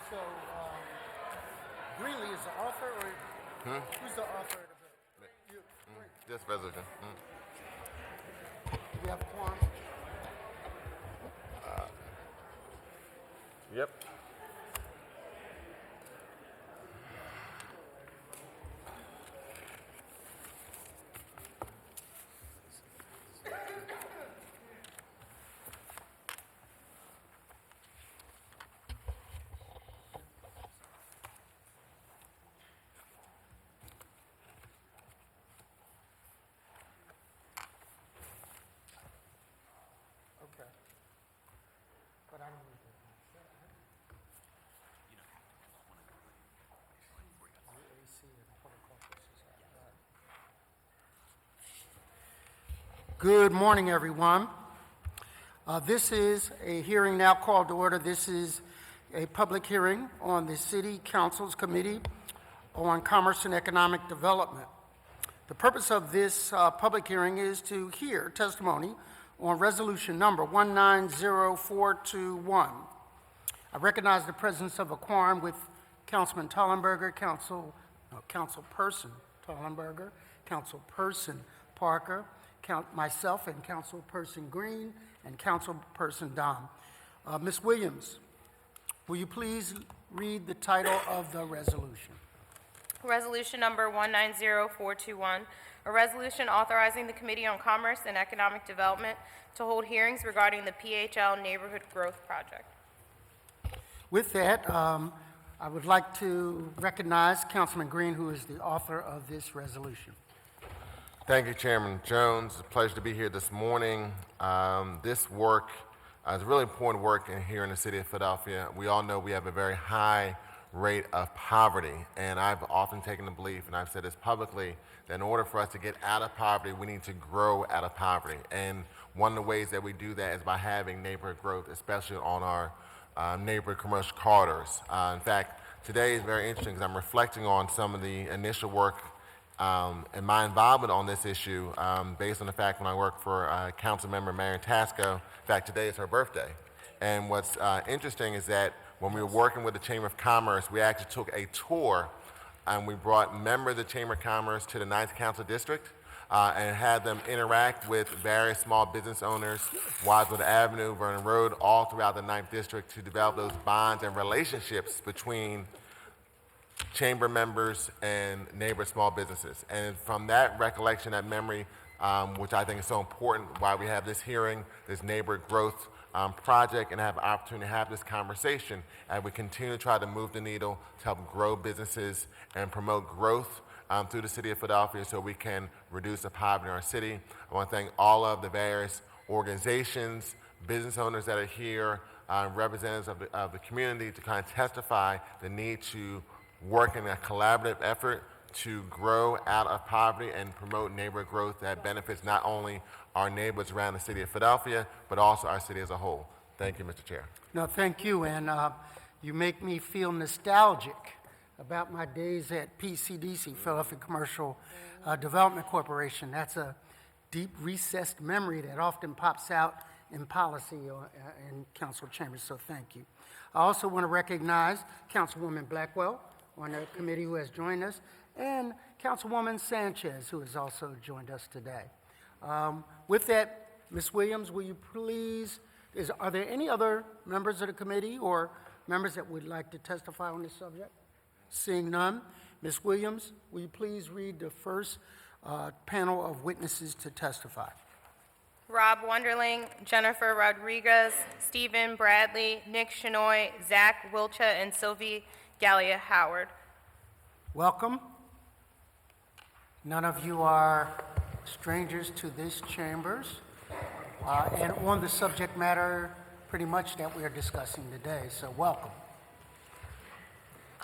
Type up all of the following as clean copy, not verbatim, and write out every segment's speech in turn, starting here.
So, Greenlee is the author, or who's the author of the bill? You. Great. This resolution. Do we have a quorum? Yep. Okay. But I don't need that. UAC and public offices after that. Good morning, everyone. This is a hearing now called to order. This is a public hearing on the City Council's Committee on Commerce and Economic Development. The purpose of this public hearing is to hear testimony on resolution number 190421. I recognize the presence of a quorum with Councilman Tollenberger, Councilperson Tollenberger, Councilperson Parker, myself and Councilperson Green, and Councilperson Dom. Ms. Williams, will you please read the title of the resolution? Resolution number 190421, a resolution authorizing the Committee on Commerce and Economic Development to hold hearings regarding the PHL Neighborhood Growth Project. With that, I would like to recognize Councilman Green, who is the author of this resolution. Thank you, Chairman Jones. It's a pleasure to be here this morning. This work is really important work here in the city of Philadelphia. We all know we have a very high rate of poverty, and I've often taken the belief, and I've said this publicly, that in order for us to get out of poverty, we need to grow out of poverty. And one of the ways that we do that is by having neighborhood growth, especially on our neighborhood commercial corridors. In fact, today is very interesting because I'm reflecting on some of the initial work and my involvement on this issue based on the fact when I worked for Council Member Marion Tasco. In fact, today is her birthday. And what's interesting is that when we were working with the Chamber of Commerce, we actually took a tour and we brought members of the Chamber of Commerce to the Ninth Council District and had them interact with various small business owners, Wadsworth Avenue, Vernon Road, all throughout the Ninth District to develop those bonds and relationships between Chamber members and neighbor small businesses. And from that recollection, that memory, which I think is so important, why we have this hearing, this neighbor growth project, and have an opportunity to have this conversation as we continue to try to move the needle to help grow businesses and promote growth through the city of Philadelphia so we can reduce the poverty in our city. I want to thank all of the various organizations, business owners that are here, representatives of the community to kind of testify the need to work in a collaborative effort to grow out of poverty and promote neighborhood growth that benefits not only our neighbors around the city of Philadelphia, but also our city as a whole. Thank you, Mr. Chair. No, thank you, and you make me feel nostalgic about my days at PCDC, Philadelphia Commercial Development Corporation. That's a deep recessed memory that often pops out in policy or in council chambers, so thank you. I also want to recognize Councilwoman Blackwell on the committee who has joined us, and Councilwoman Sanchez, who has also joined us today. With that, Ms. Williams, will you please, are there any other members of the committee or members that would like to testify on this subject? Seeing none, Ms. Williams, will you please read the first panel of witnesses to testify? Rob Wonderling, Jennifer Rodriguez, Stephen Bradley, Nick Shinoy, Zach Wilcha, and Sylvie Gallia Howard. Welcome. None of you are strangers to this chambers and on the subject matter pretty much that we are discussing today, so welcome.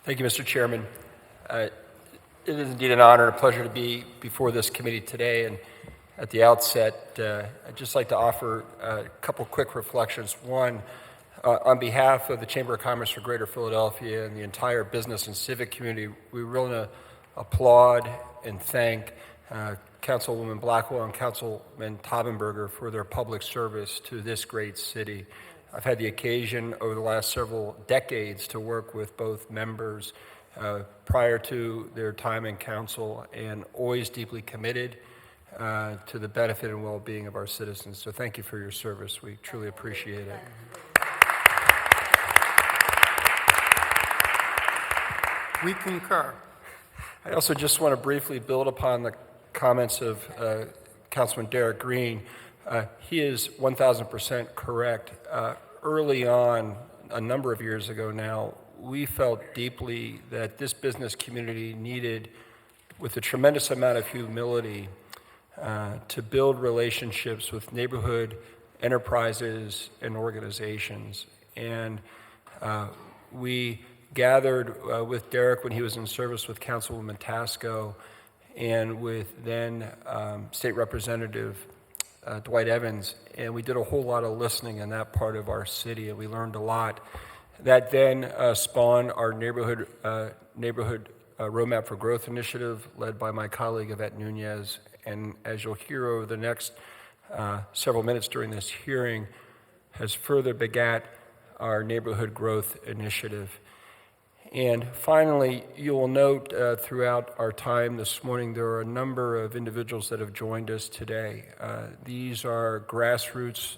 Thank you, Mr. Chairman. It is indeed an honor and a pleasure to be before this committee today. And at the outset, I'd just like to offer a couple quick reflections. One, on behalf of the Chamber of Commerce for Greater Philadelphia and the entire business and civic community, we really want to applaud and thank Councilwoman Blackwell and Councilman Taubenberger for their public service to this great city. I've had the occasion over the last several decades to work with both members prior to their time in council, and always deeply committed to the benefit and well-being of our citizens. So thank you for your service. We truly appreciate it. We concur. I also just want to briefly build upon the comments of Councilman Derek Green. He is 1,000% correct. Early on, a number of years ago now, we felt deeply that this business community needed, with a tremendous amount of humility, to build relationships with neighborhood enterprises and organizations. And we gathered with Derek when he was in service with Councilwoman Tasco and with then State Representative Dwight Evans, and we did a whole lot of listening in that part of our city, and we learned a lot. That then spawned our neighborhood Roadmap for Growth initiative, led by my colleague Yvette Nunez, and as you'll hear over the next several minutes during this hearing, has further begat our Neighborhood Growth initiative. And finally, you will note throughout our time this morning, there are a number of individuals that have joined us today. These are grassroots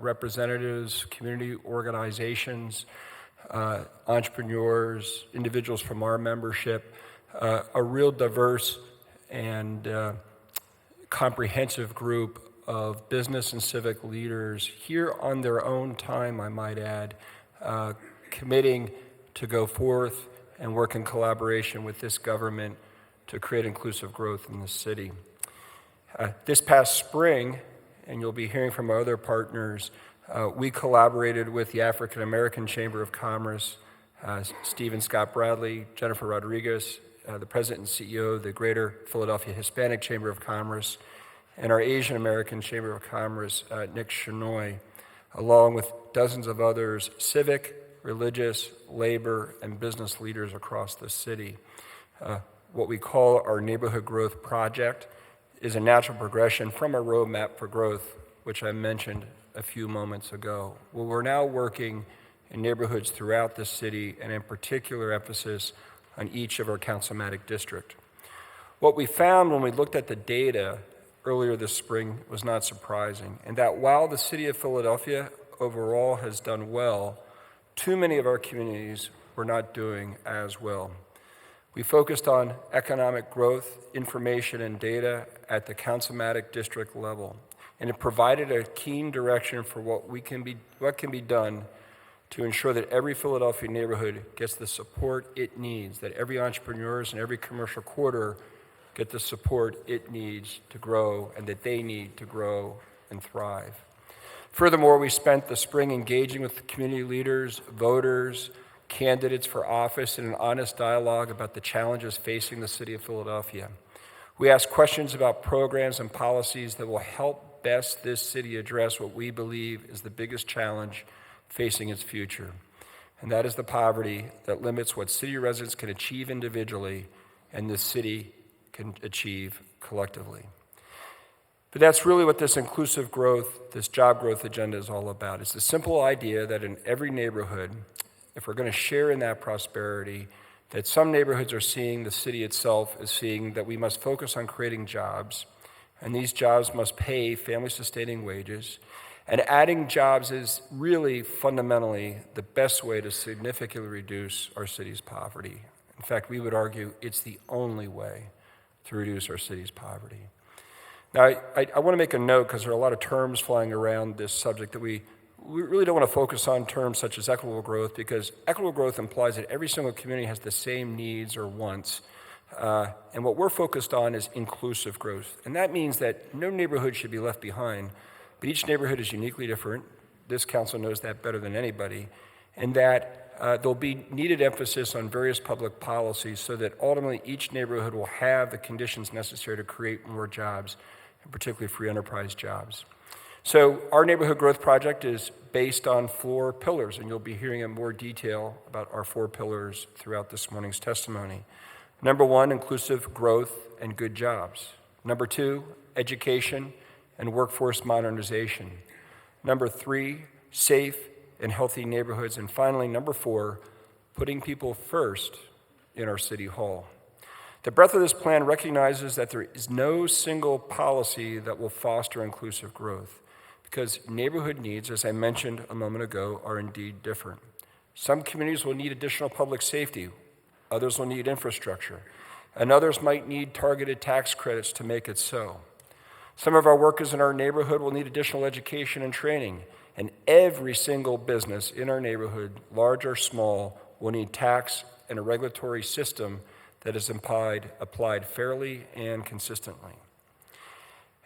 representatives, community organizations, entrepreneurs, individuals from our membership, a real diverse and comprehensive group of business and civic leaders here on their own time, I might add, committing to go forth and work in collaboration with this government to create inclusive growth in the city. This past spring, and you'll be hearing from our other partners, we collaborated with the African American Chamber of Commerce, Stephen Scott Bradley, Jennifer Rodriguez, the President and CEO of the Greater Philadelphia Hispanic Chamber of Commerce, and our Asian American Chamber of Commerce, Nick Shenoy, along with dozens of others, civic, religious, labor, and business leaders across the city. What we call our Neighborhood Growth Project is a natural progression from a roadmap for growth, which I mentioned a few moments ago. Well, we're now working in neighborhoods throughout the city, and in particular emphasis on each of our councilmatic district. What we found when we looked at the data earlier this spring was not surprising, and that while the city of Philadelphia overall has done well, too many of our communities were not doing as well. We focused on economic growth, information, and data at the councilmatic district level, and it provided a keen direction for what can be done to ensure that every Philadelphia neighborhood gets the support it needs, that every entrepreneurs and every commercial quarter get the support it needs to grow and that they need to grow and thrive. Furthermore, we spent the spring engaging with community leaders, voters, candidates for office in an honest dialogue about the challenges facing the city of Philadelphia. We asked questions about programs and policies that will help best this city address what we believe is the biggest challenge facing its future, and that is the poverty that limits what city residents can achieve individually and this city can achieve collectively. But that's really what this inclusive growth, this job growth agenda is all about. It's the simple idea that in every neighborhood, if we're going to share in that prosperity, that some neighborhoods are seeing, the city itself is seeing, that we must focus on creating jobs, and these jobs must pay family-sustaining wages. And adding jobs is really fundamentally the best way to significantly reduce our city's poverty. In fact, we would argue it's the only way to reduce our city's poverty. Now, I want to make a note, because there are a lot of terms flying around this subject, that we really don't want to focus on terms such as equitable growth, because equitable growth implies that every single community has the same needs or wants. And what we're focused on is inclusive growth. And that means that no neighborhood should be left behind, but each neighborhood is uniquely different. This council knows that better than anybody. And that there'll be needed emphasis on various public policies so that ultimately each neighborhood will have the conditions necessary to create more jobs, and particularly free enterprise jobs. So our Neighborhood Growth Project is based on 4 pillars, and you'll be hearing in more detail about our 4 pillars throughout this morning's testimony. Number 1, inclusive growth and good jobs. Number 2, education and workforce modernization. Number 3, safe, and healthy neighborhoods. And finally, number 4, putting people first in our city hall. The breadth of this plan recognizes that there is no single policy that will foster inclusive growth, because neighborhood needs, as I mentioned a moment ago, are indeed different. Some communities will need additional public safety, others will need infrastructure, and others might need targeted tax credits to make it so. Some of our workers in our neighborhood will need additional education and training, and every single business in our neighborhood, large or small, will need tax and a regulatory system that is applied fairly and consistently.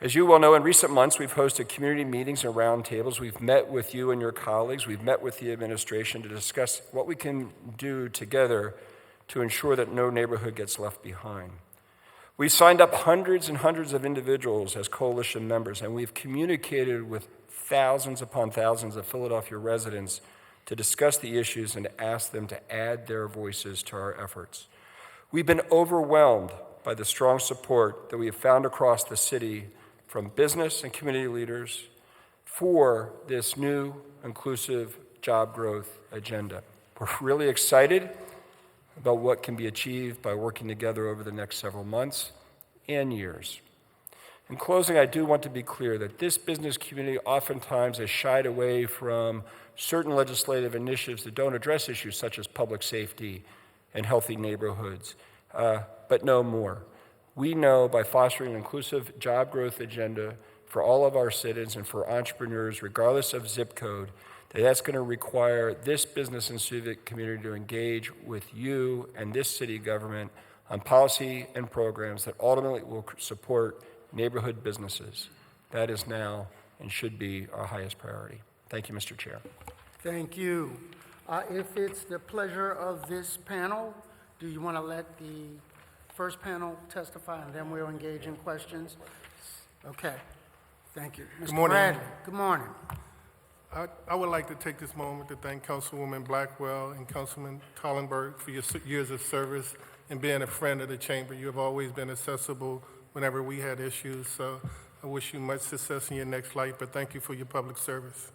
As you well know, in recent months, we've hosted community meetings and roundtables. We've met with you and your colleagues. We've met with the administration to discuss what we can do together to ensure that no neighborhood gets left behind. We've signed up hundreds and hundreds of individuals as coalition members, and we've communicated with thousands upon thousands of Philadelphia residents to discuss the issues and to ask them to add their voices to our efforts. We've been overwhelmed by the strong support that we have found across the city from business and community leaders for this new inclusive job growth agenda. We're really excited about what can be achieved by working together over the next several months and years. In closing, I do want to be clear that this business community oftentimes has shied away from certain legislative initiatives that don't address issues such as public safety and healthy neighborhoods, but no more. We know by fostering an inclusive job growth agenda for all of our citizens and for entrepreneurs, regardless of zip code, that's going to require this business and civic community to engage with you and this city government on policy and programs that ultimately will support neighborhood businesses. That is now and should be our highest priority. Thank you, Mr. Chair. Thank you. If it's the pleasure of this panel, do you want to let the first panel testify and then we'll engage in questions? Okay. Thank you. Mr. Good morning. Bradley, good morning. I would like to take this moment to thank Councilwoman Blackwell and Councilman Tollenberg for your years of service and being a friend of the chamber. You have always been accessible whenever we had issues, so I wish you much success in your next life, but thank you for your public service.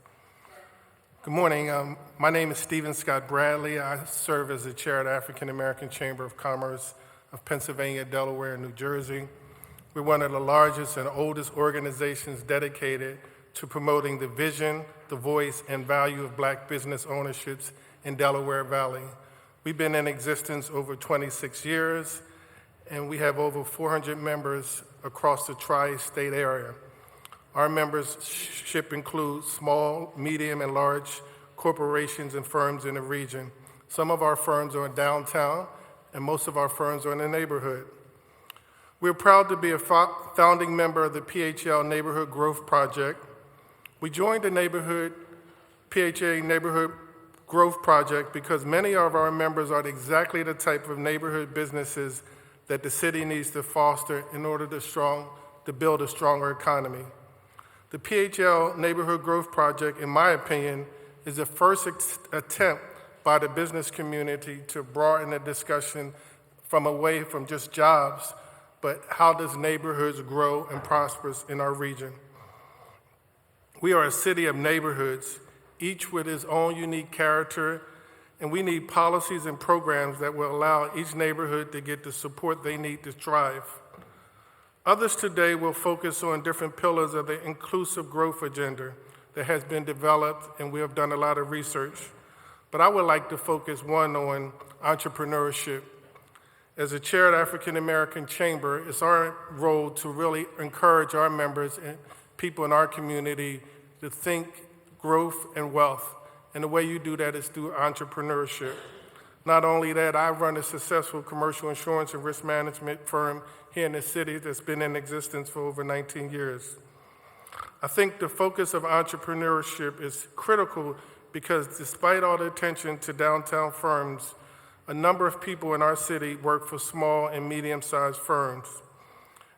Good morning. My name is Stephen Scott Bradley. I serve as the chair of the African American Chamber of Commerce of Pennsylvania, Delaware, and New Jersey. We're one of the largest and oldest organizations dedicated to promoting the vision, the voice, and value of black business ownerships in Delaware Valley. We've been in existence over 26 years, and we have over 400 members across the tri-state area. Our membership includes small, medium, and large corporations and firms in the region. Some of our firms are in downtown, and most of our firms are in the neighborhood. We're proud to be a founding member of the PHL Neighborhood Growth Project. We joined the PHL Neighborhood Growth Project because many of our members are exactly the type of neighborhood businesses that the city needs to foster in order to build a stronger economy. The PHL Neighborhood Growth Project, in my opinion, is the first attempt by the business community to broaden the discussion away from just jobs, but how does neighborhoods grow and prosper in our region? We are a city of neighborhoods, each with its own unique character, and we need policies and programs that will allow each neighborhood to get the support they need to thrive. Others today will focus on different pillars of the inclusive growth agenda that has been developed, and we have done a lot of research. But I would like to focus one on entrepreneurship. As a chair of the African American Chamber, it's our role to really encourage our members and people in our community to think growth and wealth. And the way you do that is through entrepreneurship. Not only that, I run a successful commercial insurance and risk management firm here in the city that's been in existence for over 19 years. I think the focus of entrepreneurship is critical because despite all the attention to downtown firms, a number of people in our city work for small and medium-sized firms.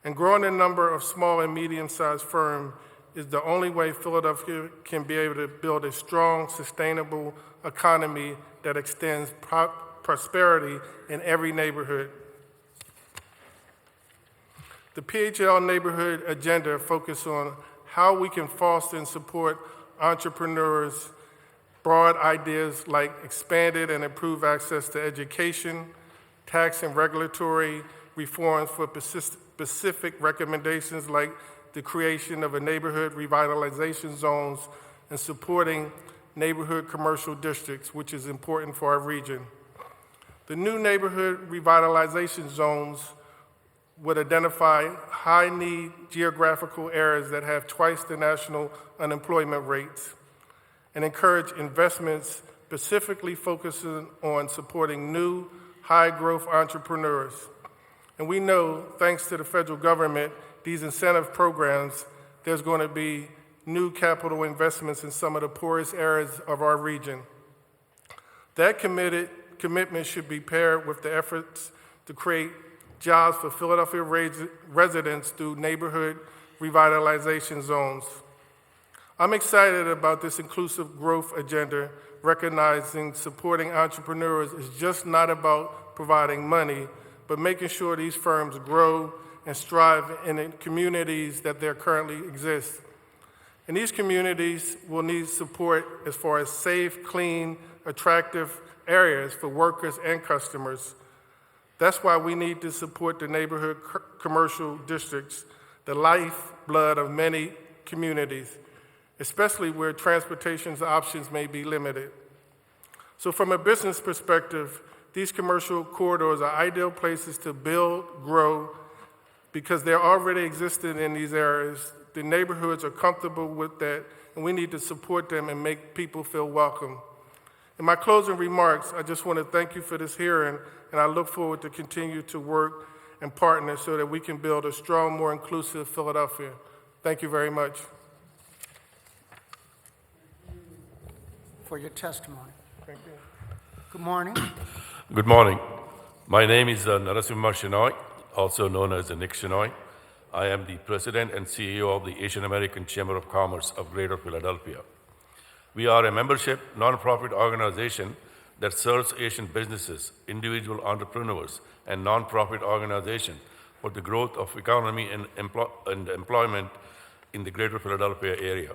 And growing the number of small and medium-sized firms is the only way Philadelphia can be able to build a strong, sustainable economy that extends prosperity in every neighborhood. The PHL Neighborhood Agenda focuses on how we can foster and support entrepreneurs, broad ideas like expanded and improved access to education, tax and regulatory reforms for specific recommendations like the creation of a neighborhood revitalization zones and supporting neighborhood commercial districts, which is important for our region. The new neighborhood revitalization zones would identify high-need geographical areas that have twice the national unemployment rates and encourage investments specifically focusing on supporting new, high-growth entrepreneurs. And we know, thanks to the federal government, these incentive programs, there's going to be new capital investments in some of the poorest areas of our region. That commitment should be paired with the efforts to create jobs for Philadelphia residents through neighborhood revitalization zones. I'm excited about this inclusive growth agenda, recognizing supporting entrepreneurs is just not about providing money, but making sure these firms grow and strive in the communities that they currently exist. And these communities will need support as far as safe, clean, attractive areas for workers and customers. That's why we need to support the neighborhood commercial districts, the lifeblood of many communities, especially where transportation options may be limited. So from a business perspective, these commercial corridors are ideal places to build, grow, because they're already existing in these areas. The neighborhoods are comfortable with that, and we need to support them and make people feel welcome. In my closing remarks, I just want to thank you for this hearing, and I look forward to continue to work and partner so that we can build a strong, more inclusive Philadelphia. Thank you very much. For your testimony. Thank you. Good morning. Good morning. My name is Narasimha Shenoy, also known as Nick Shenoy. I am the President and CEO of the Asian American Chamber of Commerce of Greater Philadelphia. We are a membership nonprofit organization that serves Asian businesses, individual entrepreneurs, and nonprofit organizations for the growth of economy and employment in the Greater Philadelphia area.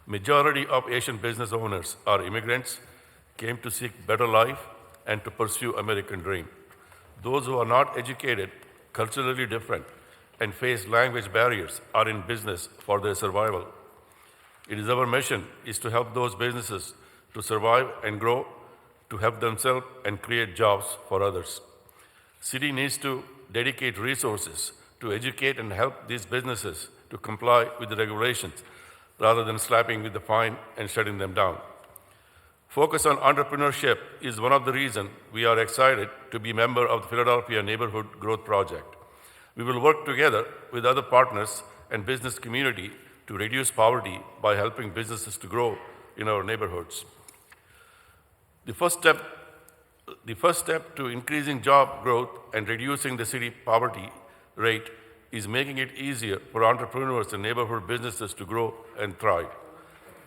Majority of Asian business owners are immigrants, came to seek better life and to pursue American dream. Those who are not educated, culturally different, and face language barriers are in business for their survival. It is our mission is to help those businesses to survive and grow, to help themselves and create jobs for others. City needs to dedicate resources to educate and help these businesses to comply with the regulations rather than slapping with the fine and shutting them down. Focus on entrepreneurship is one of the reasons we are excited to be a member of the Philadelphia Neighborhood Growth Project. We will work together with other partners and business community to reduce poverty by helping businesses to grow in our neighborhoods. The first step to increasing job growth and reducing the city poverty rate is making it easier for entrepreneurs and neighborhood businesses to grow and thrive.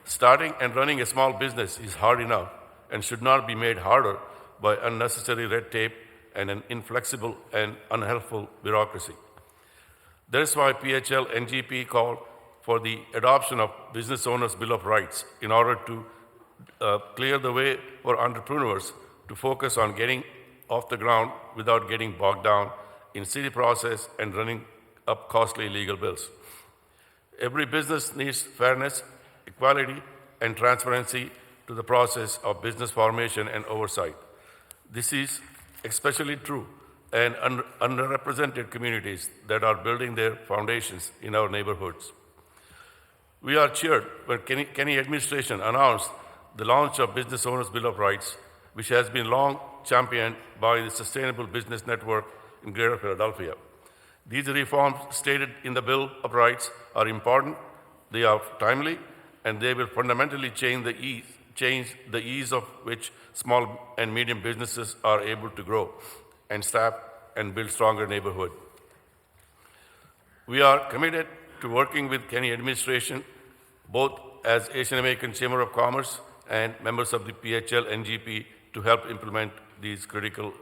Starting and running a small business is hard enough and should not be made harder by unnecessary red tape and an inflexible and unhelpful bureaucracy. That is why PHL NGP called for the adoption of Business Owners' Bill of Rights in order to clear the way for entrepreneurs to focus on getting off the ground without getting bogged down in city process and running up costly legal bills. Every business needs fairness, equality, and transparency to the process of business formation and oversight. This is especially true in underrepresented communities that are building their foundations in our neighborhoods. We are cheered when Kenny administration announced the launch of Business Owners' Bill of Rights, which has been long championed by the Sustainable Business Network in Greater Philadelphia. These reforms stated in the Bill of Rights are important, they are timely, and they will fundamentally change the ease of which small and medium businesses are able to grow and staff and build stronger neighborhood. We are committed to working with Kenny administration, both as Asian American Chamber of Commerce and members of the PHL NGP to help implement these critical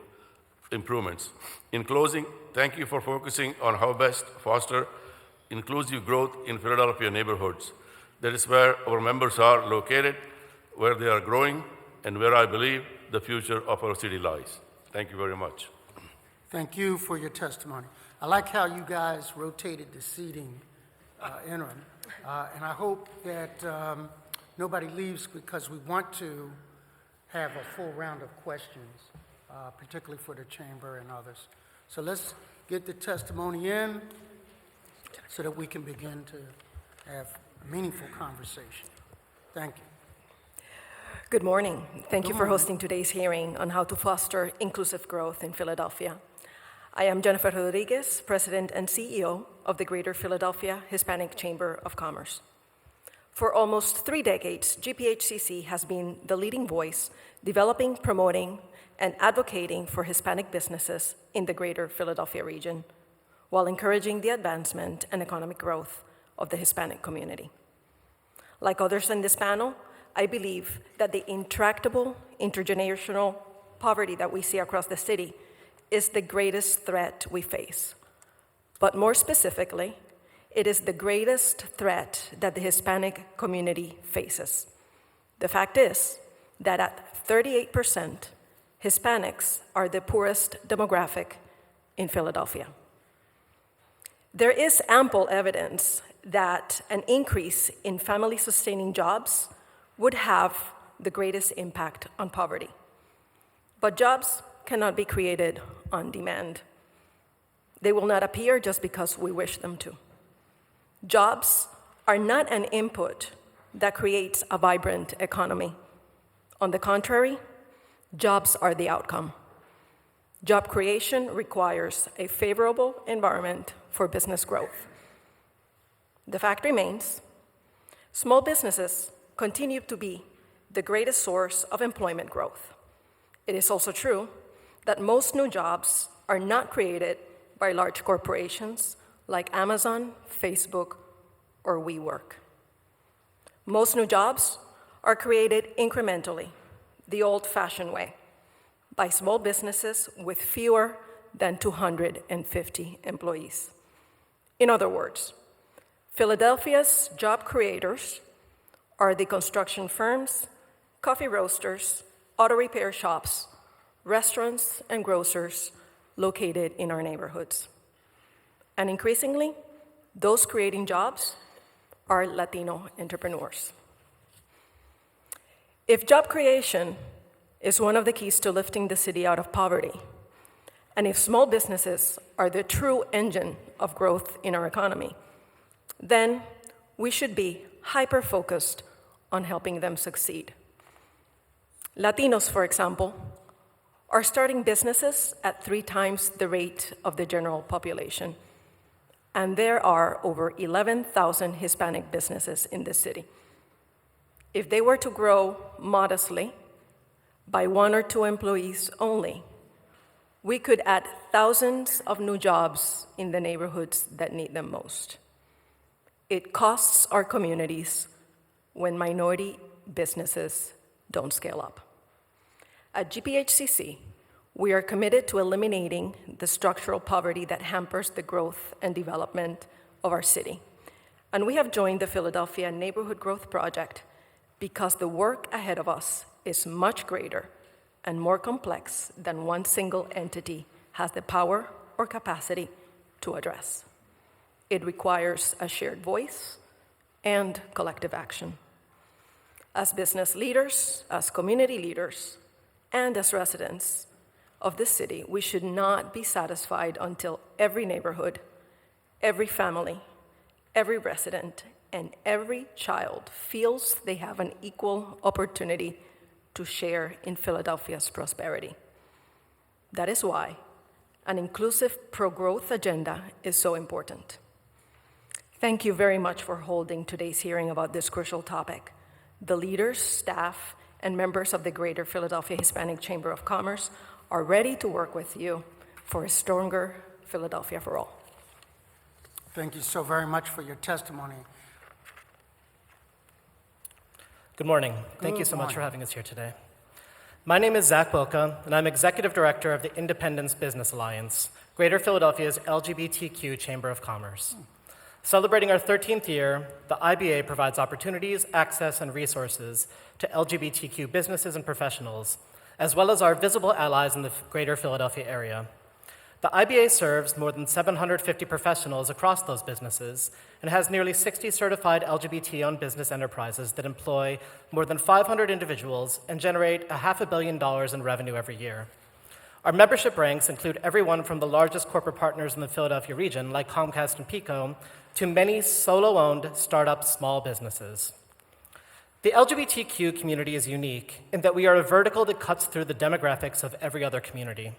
improvements. In closing, thank you for focusing on how best foster inclusive growth in Philadelphia neighborhoods. That is where our members are located. where they are growing and where I believe the future of our city lies. Thank you very much. Thank you for your testimony. I like how you guys rotated the seating interim, and I hope that nobody leaves because we want to have a full round of questions, particularly for the chamber and others. So let's get the testimony in so that we can begin to have a meaningful conversation. Thank you. Good morning. Thank you for morning. hosting today's hearing on how to foster inclusive growth in Philadelphia. I am Jennifer Rodriguez, President and CEO of the Greater Philadelphia Hispanic Chamber of Commerce. For almost 3 decades, GPHCC has been the leading voice developing, promoting, and advocating for Hispanic businesses in the Greater Philadelphia region, while encouraging the advancement and economic growth of the Hispanic community. Like others in this panel, I believe that the intractable intergenerational poverty that we see across the city is the greatest threat we face. But more specifically, it is the greatest threat that the Hispanic community faces. The fact is that at 38%, Hispanics are the poorest demographic in Philadelphia. There is ample evidence that an increase in family-sustaining jobs would have the greatest impact on poverty. But jobs cannot be created on demand. They will not appear just because we wish them to. Jobs are not an input that creates a vibrant economy. On the contrary, jobs are the outcome. Job creation requires a favorable environment for business growth. The fact remains, small businesses continue to be the greatest source of employment growth. It is also true that most new jobs are not created by large corporations like Amazon, Facebook, or WeWork. Most new jobs are created incrementally, the old-fashioned way, by small businesses with fewer than 250 employees. In other words, Philadelphia's job creators are the construction firms, coffee roasters, auto repair shops, restaurants, and grocers located in our neighborhoods. And increasingly, those creating jobs are Latino entrepreneurs. If job creation is one of the keys to lifting the city out of poverty, and if small businesses are the true engine of growth in our economy, then we should be hyper-focused on helping them succeed. Latinos, for example, are starting businesses at 3 times the rate of the general population, and there are over 11,000 Hispanic businesses in this city. If they were to grow modestly by 1 or 2 employees only, we could add thousands of new jobs in the neighborhoods that need them most. It costs our communities when minority businesses don't scale up. At GPHCC, we are committed to eliminating the structural poverty that hampers the growth and development of our city. And we have joined the Philadelphia Neighborhood Growth Project because the work ahead of us is much greater and more complex than one single entity has the power or capacity to address. It requires a shared voice and collective action. As business leaders, as community leaders, and as residents of the city, we should not be satisfied until every neighborhood, every family, every resident, and every child feels they have an equal opportunity to share in Philadelphia's prosperity. That is why an inclusive pro-growth agenda is so important. Thank you very much for holding today's hearing about this crucial topic. The leaders, staff, and members of the Greater Philadelphia Hispanic Chamber of Commerce are ready to work with you for a stronger Philadelphia for all. Thank you so very much for your testimony. Good morning. Thank you so much for having us here today. My name is Zach Wilka, and I'm Executive Director of the Independence Business Alliance, Greater Philadelphia's LGBTQ Chamber of Commerce. Celebrating our 13th year, the IBA provides opportunities, access, and resources to LGBTQ businesses and professionals, as well as our visible allies in the greater Philadelphia area. The IBA serves more than 750 professionals across those businesses and has nearly 60 certified LGBT-owned business enterprises that employ more than 500 individuals and generate $500 million in revenue every year. Our membership ranks include everyone from the largest corporate partners in the Philadelphia region, like Comcast and Pico, to many solo-owned startup small businesses. The LGBTQ community is unique in that we are a vertical that cuts through the demographics of every other community.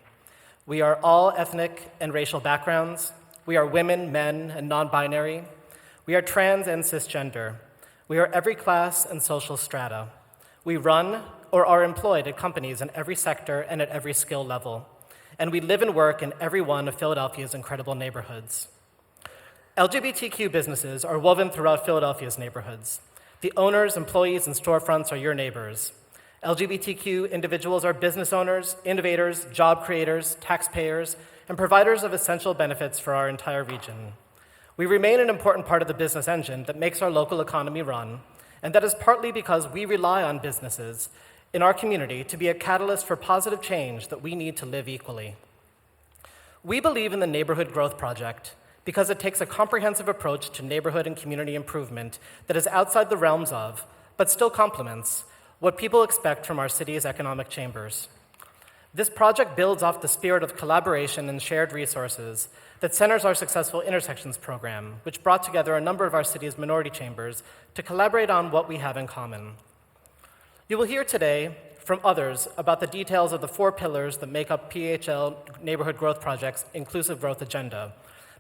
We are all ethnic and racial backgrounds. We are women, men, and non-binary. We are trans and cisgender. We are every class and social strata. We run or are employed at companies in every sector and at every skill level. And we live and work in every one of Philadelphia's incredible neighborhoods. LGBTQ businesses are woven throughout Philadelphia's neighborhoods. The owners, employees, and storefronts are your neighbors. LGBTQ individuals are business owners, innovators, job creators, taxpayers, and providers of essential benefits for our entire region. We remain an important part of the business engine that makes our local economy run, and that is partly because we rely on businesses in our community to be a catalyst for positive change that we need to live equally. We believe in the Neighborhood Growth Project because it takes a comprehensive approach to neighborhood and community improvement that is outside the realms of, but still complements, what people expect from our city's economic chambers. This project builds off the spirit of collaboration and shared resources that centers our successful Intersections program, which brought together a number of our city's minority chambers to collaborate on what we have in common. You will hear today from others about the details of the 4 pillars that make up PHL Neighborhood Growth Project's inclusive growth agenda,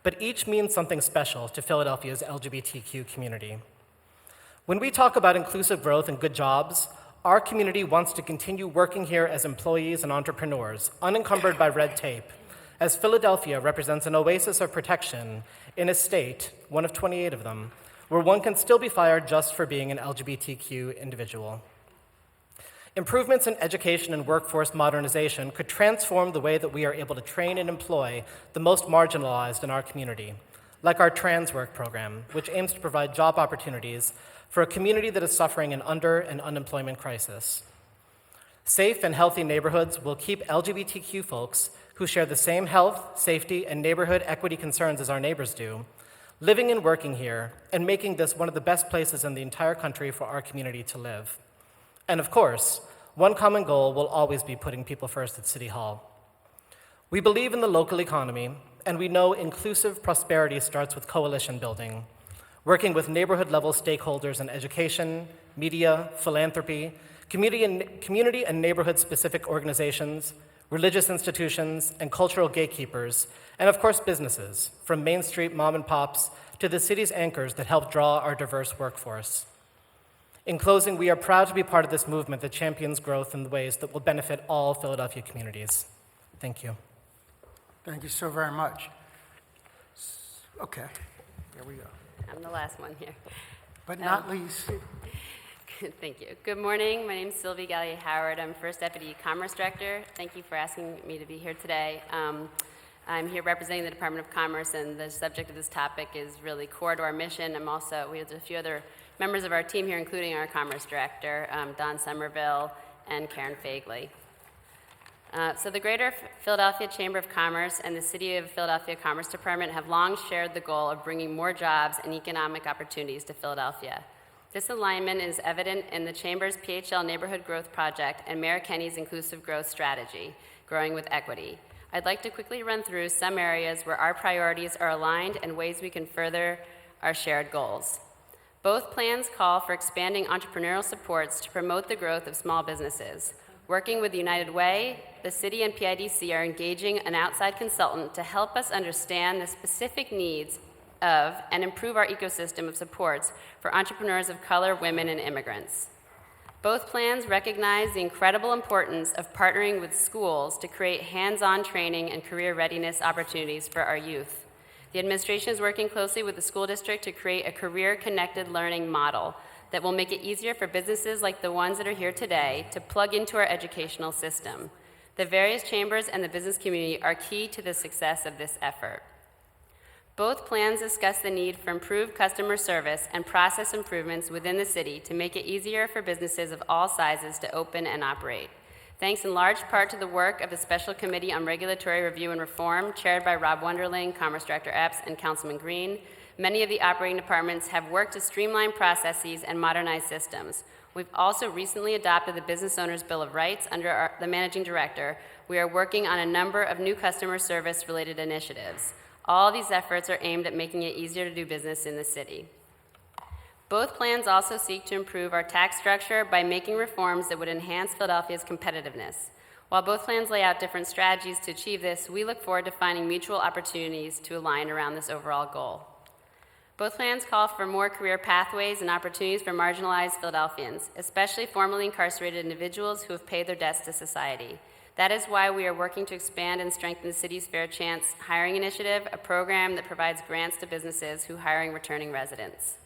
but each means something special to Philadelphia's LGBTQ community. When we talk about inclusive growth and good jobs, our community wants to continue working here as employees and entrepreneurs, unencumbered by red tape, as Philadelphia represents an oasis of protection in a state, one of 28 of them, where one can still be fired just for being an LGBTQ individual. Improvements in education and workforce modernization could transform the way that we are able to train and employ the most marginalized in our community, like our trans work program, which aims to provide job opportunities for a community that is suffering an and unemployment crisis. Safe and healthy neighborhoods will keep LGBTQ folks who share the same health, safety, and neighborhood equity concerns as our neighbors do, living and working here, and making this one of the best places in the entire country for our community to live. And of course, one common goal will always be putting people first at City Hall. We believe in the local economy, and we know inclusive prosperity starts with coalition building, working with neighborhood-level stakeholders in education, media, philanthropy, community and neighborhood-specific organizations, religious institutions, and cultural gatekeepers, and of course businesses, from Main Street mom and pops to the city's anchors that help draw our diverse workforce. In closing, we are proud to be part of this movement that champions growth in ways that will benefit all Philadelphia communities. Thank you. Thank you so very much. Okay, here we go. I'm the last one here. But not least. Thank you. Good morning. My name is Sylvie Gallier-Howard. I'm First Deputy Commerce Director. Thank you for asking me to be here today. I'm here representing the Department of Commerce, and the subject of this topic is really core to our mission. We have a few other members of our team here, including our Commerce Director, Don Somerville, and Karen Fagley. So the Greater Philadelphia Chamber of Commerce and the City of Philadelphia Commerce Department have long shared the goal of bringing more jobs and economic opportunities to Philadelphia. This alignment is evident in the Chamber's PHL Neighborhood Growth Project and Mayor Kenny's Inclusive Growth Strategy, Growing with Equity. I'd like to quickly run through some areas where our priorities are aligned and ways we can further our shared goals. Both plans call for expanding entrepreneurial supports to promote the growth of small businesses. Working with United Way, the City and PIDC are engaging an outside consultant to help us understand the specific needs of and improve our ecosystem of supports for entrepreneurs of color, women, and immigrants. Both plans recognize the incredible importance of partnering with schools to create hands-on training and career readiness opportunities for our youth. The administration is working closely with the school district to create a career-connected learning model that will make it easier for businesses like the ones that are here today to plug into our educational system. The various chambers and the business community are key to the success of this effort. Both plans discuss the need for improved customer service and process improvements within the city to make it easier for businesses of all sizes to open and operate. Thanks in large part to the work of the Special Committee on Regulatory Review and Reform, chaired by Rob Wunderling, Commerce Director Epps, and Councilman Green, many of the operating departments have worked to streamline processes and modernize systems. We've also recently adopted the Business Owner's Bill of Rights under the Managing Director. We are working on a number of new customer service-related initiatives. All these efforts are aimed at making it easier to do business in the city. Both plans also seek to improve our tax structure by making reforms that would enhance Philadelphia's competitiveness. While both plans lay out different strategies to achieve this, we look forward to finding mutual opportunities to align around this overall goal. Both plans call for more career pathways and opportunities for marginalized Philadelphians, especially formerly incarcerated individuals who have paid their debts to society. That is why we are working to expand and strengthen the city's Fair Chance Hiring Initiative, a program that provides grants to businesses who hiring returning residents.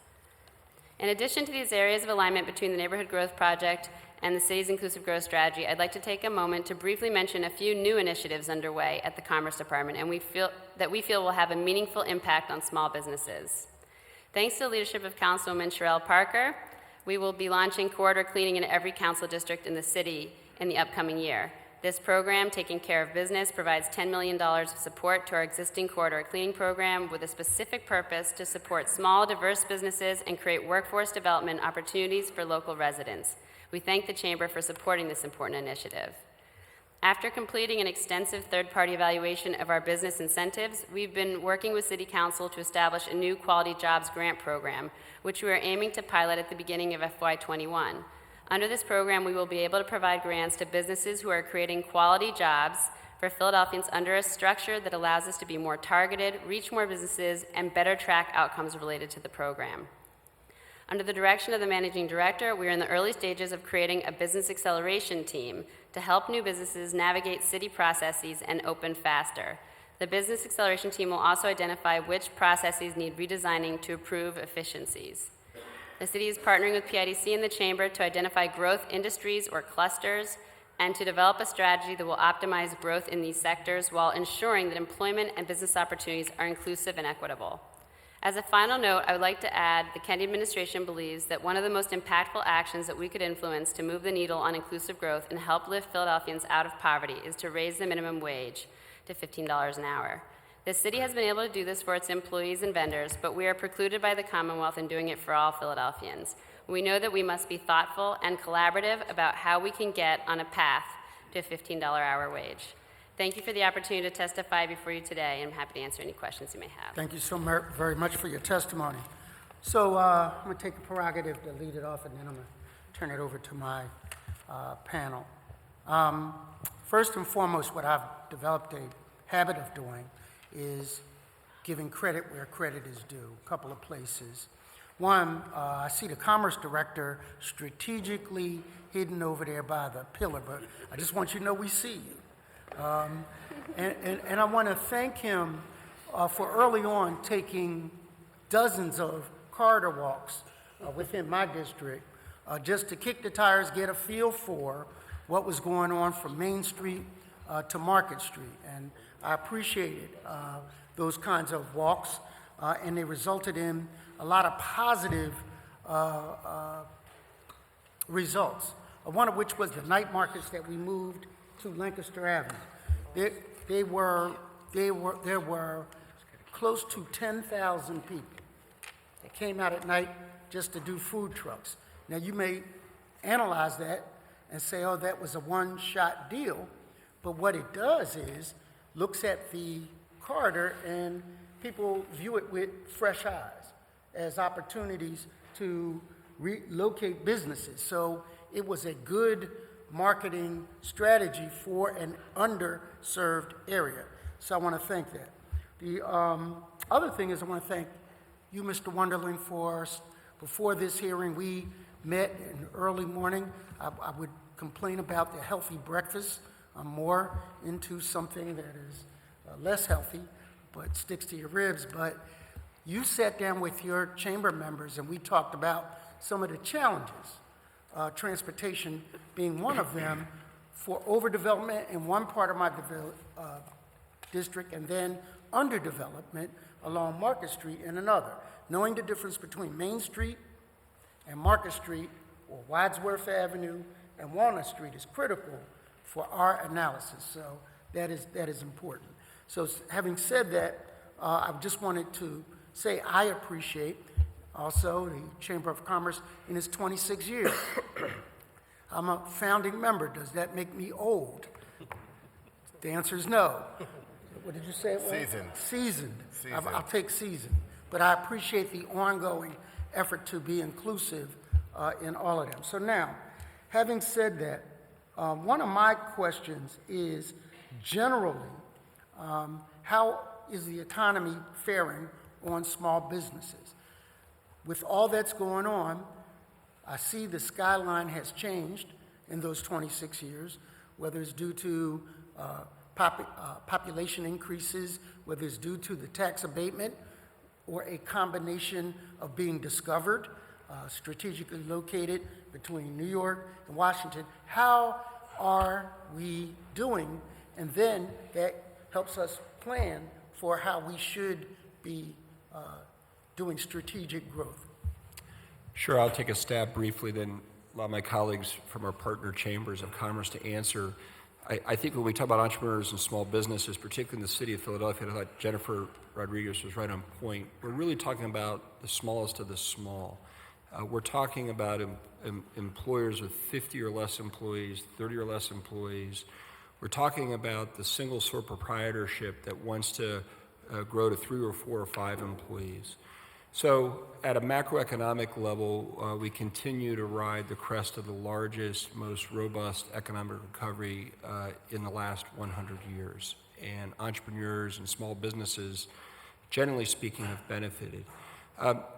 In addition to these areas of alignment between the Neighborhood Growth Project and the city's inclusive growth strategy, I'd like to take a moment to briefly mention a few new initiatives underway at the Commerce Department and we feel will have a meaningful impact on small businesses. Thanks to the leadership of Councilwoman Sherelle Parker, we will be launching corridor cleaning in every council district in the city in the upcoming year. This program, Taking Care of Business, provides $10 million of support to our existing corridor cleaning program with a specific purpose to support small, diverse businesses and create workforce development opportunities for local residents. We thank the Chamber for supporting this important initiative. After completing an extensive third-party evaluation of our business incentives, we've been working with City Council to establish a new Quality Jobs Grant program, which we are aiming to pilot at the beginning of FY21. Under this program, we will be able to provide grants to businesses who are creating quality jobs for Philadelphians under a structure that allows us to be more targeted, reach more businesses, and better track outcomes related to the program. Under the direction of the Managing Director, we are in the early stages of creating a business acceleration team to help new businesses navigate city processes and open faster. The business acceleration team will also identify which processes need redesigning to improve efficiencies. The city is partnering with PIDC and the Chamber to identify growth industries or clusters and to develop a strategy that will optimize growth in these sectors while ensuring that employment and business opportunities are inclusive and equitable. As a final note, I would like to add the Kennedy administration believes that one of the most impactful actions that we could influence to move the needle on inclusive growth and help lift Philadelphians out of poverty is to raise the minimum wage to $15 an hour. The city has been able to do this for its employees and vendors, but we are precluded by the Commonwealth in doing it for all Philadelphians. We know that we must be thoughtful and collaborative about how we can get on a path to a $15 hour wage. Thank you for the opportunity to testify before you today, and I'm happy to answer any questions you may have. Thank you so very much for your testimony. So I'm going to take the prerogative to lead it off, and then I'm going to turn it over to my panel. First and foremost, what I've developed a habit of doing is giving credit where credit is due, a couple of places. One, I see the Commerce Director strategically hidden over there by the pillar, but I just want you to know we see you. And I want to thank him for early on taking dozens of corridor walks within my district just to kick the tires, get a feel for what was going on from Main Street to Market Street. And I appreciated those kinds of walks, and they resulted in a lot of positive results, one of which was the night markets that we moved to Lancaster Avenue. There were close to 10,000 people that came out at night just to do food trucks. Now, you may analyze that and say, oh, that was a one-shot deal, but what it does is looks at the corridor and people view it with fresh eyes as opportunities to relocate businesses. So it was a good marketing strategy for an underserved area. So I want to thank that. The other thing is I want to thank you, Mr. Wunderling, for before this hearing, we met in the early morning. I would complain about the healthy breakfast. I'm more into something that is less healthy, but sticks to your ribs. But you sat down with your chamber members and we talked about some of the challenges, transportation being one of them, for overdevelopment in one part of my district and then underdevelopment along Market Street in another. Knowing the difference between Main Street and Market Street, or Wadsworth Avenue and Walnut Street, is critical for our analysis. So that is important. So having said that, I just wanted to say I appreciate also the Chamber of Commerce in its 26 years. I'm a founding member. Does that make me old? The answer is no. What did you say it was? Seasoned. Seasoned. I'll take seasoned. But I appreciate the ongoing effort to be inclusive in all of them. So now, having said that, one of my questions is generally, how is the economy faring on small businesses? With all that's going on, I see the skyline has changed in those 26 years, whether it's due to population increases, whether it's due to the tax abatement, or a combination of being discovered, strategically located between New York and Washington. How are we doing? And then that helps us plan for how we should be doing strategic growth. Sure, I'll take a stab briefly, then allow my colleagues from our partner chambers of commerce to answer. I think when we talk about entrepreneurs and small businesses, particularly in the city of Philadelphia, I thought Jennifer Rodriguez was right on point. We're really talking about the smallest of the small. We're talking about employers with 50 or less employees, 30 or less employees. We're talking about the single sole proprietorship that wants to grow to 3 or 4 or 5 employees. So at a macroeconomic level, we continue to ride the crest of the largest, most robust economic recovery in the last 100 years. And entrepreneurs and small businesses, generally speaking, have benefited.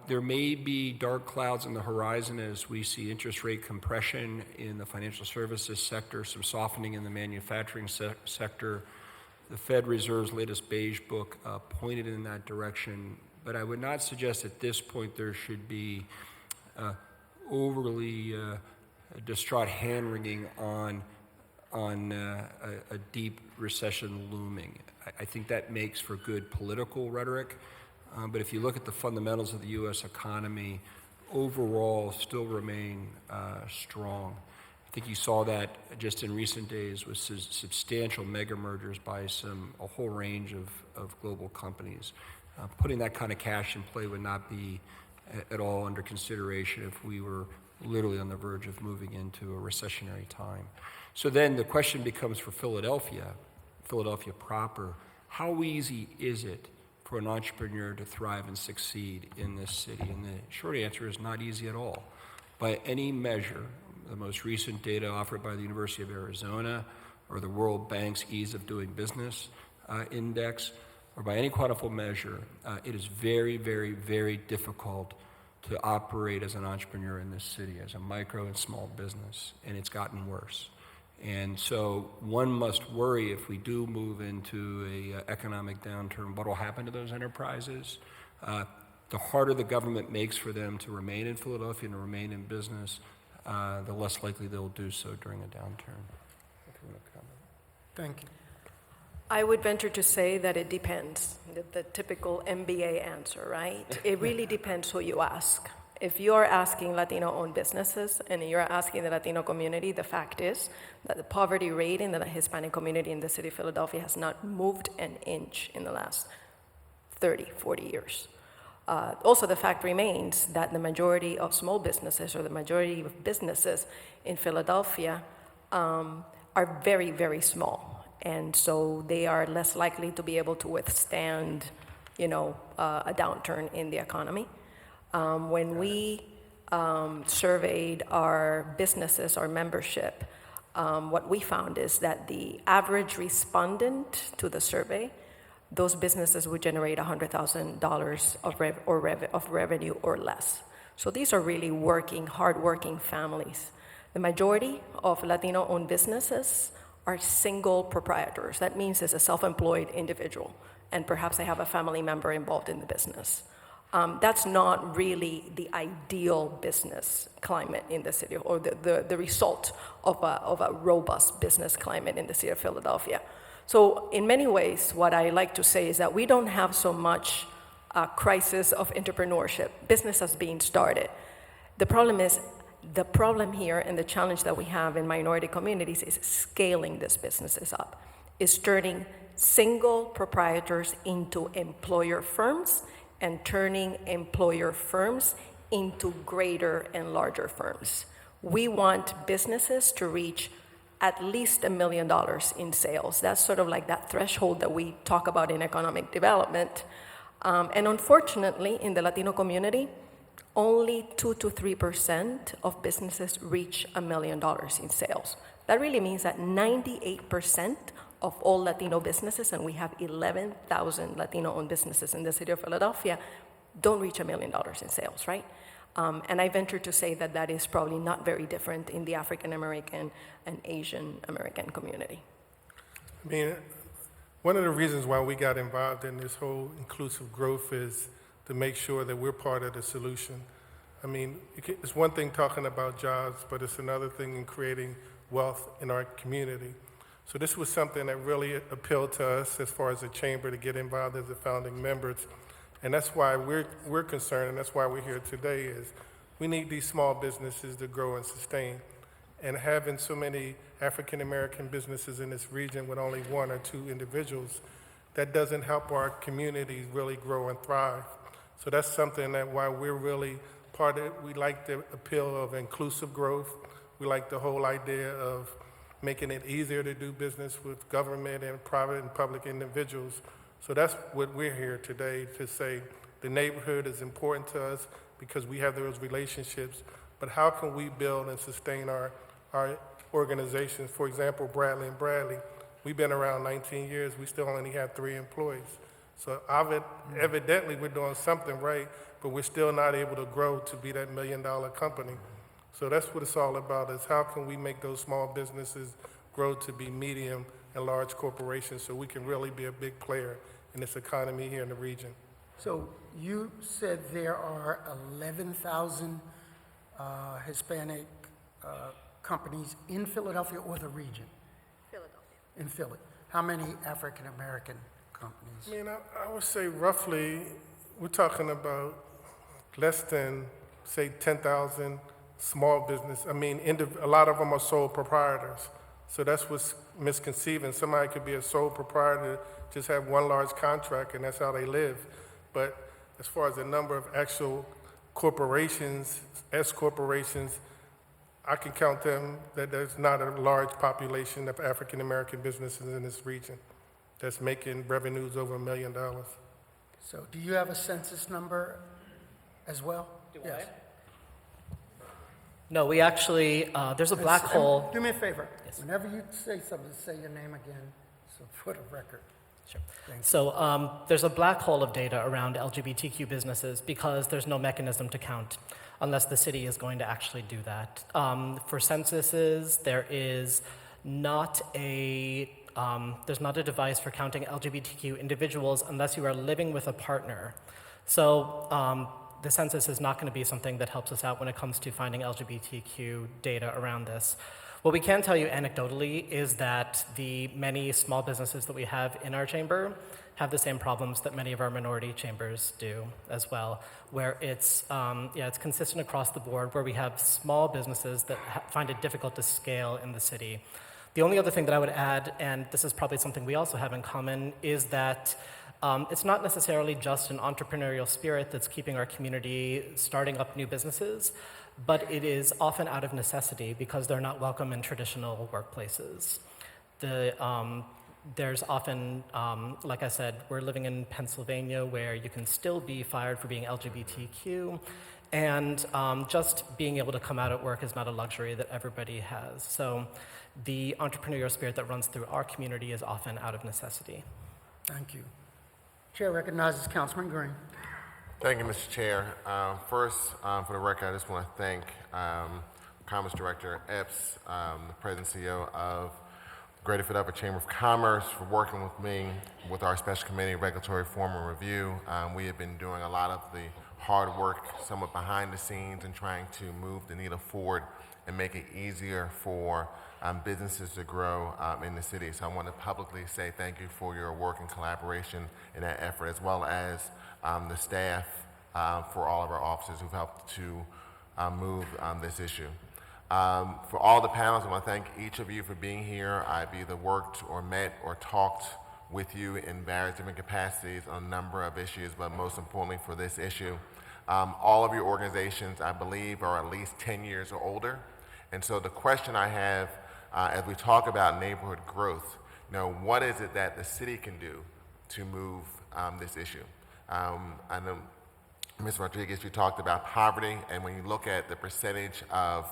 There may be dark clouds on the horizon as we see interest rate compression in the financial services sector, some softening in the manufacturing sector. The Fed Reserve's latest beige book pointed in that direction. But I would not suggest at this point there should be overly distraught hand-wringing on a deep recession looming. I think that makes for good political rhetoric. But if you look at the fundamentals of the U.S. economy, overall still remain strong. I think you saw that just in recent days with substantial mega mergers by a whole range of global companies. Putting that kind of cash in play would not be at all under consideration if we were literally on the verge of moving into a recessionary time. So then the question becomes for Philadelphia proper, how easy is it for an entrepreneur to thrive and succeed in this city? And the short answer is not easy at all. By any measure, the most recent data offered by the University of Arizona or the World Bank's Ease of Doing Business Index, or by any quantifiable measure, it is very, very, very difficult to operate as an entrepreneur in this city, as a micro and small business, and it's gotten worse. And so one must worry if we do move into an economic downturn, what will happen to those enterprises? The harder the government makes for them to remain in Philadelphia and to remain in business, the less likely they'll do so during a downturn. If you want to comment. Thank you. I would venture to say that it depends, the typical MBA answer, right? It really depends who you ask. If you're asking Latino-owned businesses and you're asking the Latino community, the fact is that the poverty rate in the Hispanic community in the city of Philadelphia has not moved an inch in the last 30, 40 years. Also, the fact remains that the majority of small businesses or the majority of businesses in Philadelphia are very, very small. And so they are less likely to be able to withstand, a downturn in the economy. When we surveyed our businesses, our membership, what we found is that the average respondent to the survey, those businesses would generate $100,000 of revenue or less. So these are really hardworking families. The majority of Latino-owned businesses are single proprietors. That means it's a self-employed individual, and perhaps they have a family member involved in the business. That's not really the ideal business climate in the city, or the result of a robust business climate in the city of Philadelphia. So in many ways, what I like to say is that we don't have so much crisis of entrepreneurship, businesses being started. The problem here and the challenge that we have in minority communities is scaling these businesses up, is turning single proprietors into employer firms and turning employer firms into greater and larger firms. We want businesses to reach at least $1 million in sales. That's sort of like that threshold that we talk about in economic development. And unfortunately, in the Latino community, only 2 to 3% of businesses reach $1 million in sales. That really means that 98% of all Latino businesses, and we have 11,000 Latino-owned businesses in the city of Philadelphia, don't reach $1 million in sales, right? And I venture to say that that is probably not very different in the African American and Asian American community. I mean, one of the reasons why we got involved in this whole inclusive growth is to make sure that we're part of the solution. I mean, it's one thing talking about jobs, but it's another thing in creating wealth in our community. So this was something that really appealed to us as far as the chamber to get involved as the founding members. And that's why we're concerned, and that's why we're here today, is we need these small businesses to grow and sustain. And having so many African-American businesses in this region with only 1 or 2 individuals, that doesn't help our communities really grow and thrive. So that's something that why we're really part of it. We like the appeal of inclusive growth. We like the whole idea of making it easier to do business with government and private and public individuals. So that's what we're here today to say. The neighborhood is important to us because we have those relationships, but how can we build and sustain our organizations? For example, Bradley and Bradley, we've been around 19 years, we still only have 3 employees. So evidently we're doing something right, but we're still not able to grow to be that $1 million company. So that's what it's all about, is how can we make those small businesses grow to be medium and large corporations so we can really be a big player in this economy here in the region. So you said there are 11,000 Hispanic companies in Philadelphia or the region? Philadelphia. In Philly. How many African American companies? I mean, I would say roughly, we're talking about less than, say, 10,000 small business. I mean, a lot of them are sole proprietors. So that's what's misconceiving. Somebody could be a sole proprietor, just have one large contract, and that's how they live. But as far as the number of actual corporations, S corporations, I can count them that there's not a large population of African American businesses in this region that's making revenues over $1 million. So do you have a census number as well? Do I? No, we actually, there's a black hole. Do me a favor. Yes. Whenever you say something, say your name again, so for the record. Sure. So there's a black hole of data around LGBTQ businesses because there's no mechanism to count unless the city is going to actually do that. For censuses, there's not a device for counting LGBTQ individuals unless you are living with a partner. So the census is not going to be something that helps us out when it comes to finding LGBTQ data around this. What we can tell you anecdotally is that the many small businesses that we have in our chamber have the same problems that many of our minority chambers do as well, where it's consistent across the board, where we have small businesses that find it difficult to scale in the city. The only other thing that I would add, and this is probably something we also have in common, is that it's not necessarily just an entrepreneurial spirit that's keeping our community starting up new businesses, but it is often out of necessity because they're not welcome in traditional workplaces. There's often, like I said, we're living in Pennsylvania where you can still be fired for being LGBTQ, and just being able to come out at work is not a luxury that everybody has. So the entrepreneurial spirit that runs through our community is often out of necessity. Thank you. Chair recognizes Councilman Green. Thank you, Mr. Chair. First, for the record, I just want to thank Commerce Director Epps, the President and CEO of Greater Philadelphia Chamber of Commerce, for working with me with our Special Committee Regulatory Reform and Review. We have been doing a lot of the hard work, somewhat behind the scenes, and trying to move the needle forward and make it easier for businesses to grow in the city. So I want to publicly say thank you for your work and collaboration in that effort, as well as the staff for all of our officers who've helped to move this issue. For all the panelists, I want to thank each of you for being here. I've either worked or met or talked with you in various different capacities on a number of issues, but most importantly for this issue. All of your organizations, I believe, are at least 10 years or older. And so the question I have as we talk about neighborhood growth, what is it that the city can do to move this issue? I know, Ms. Rodriguez, you talked about poverty, and when you look at the percentage of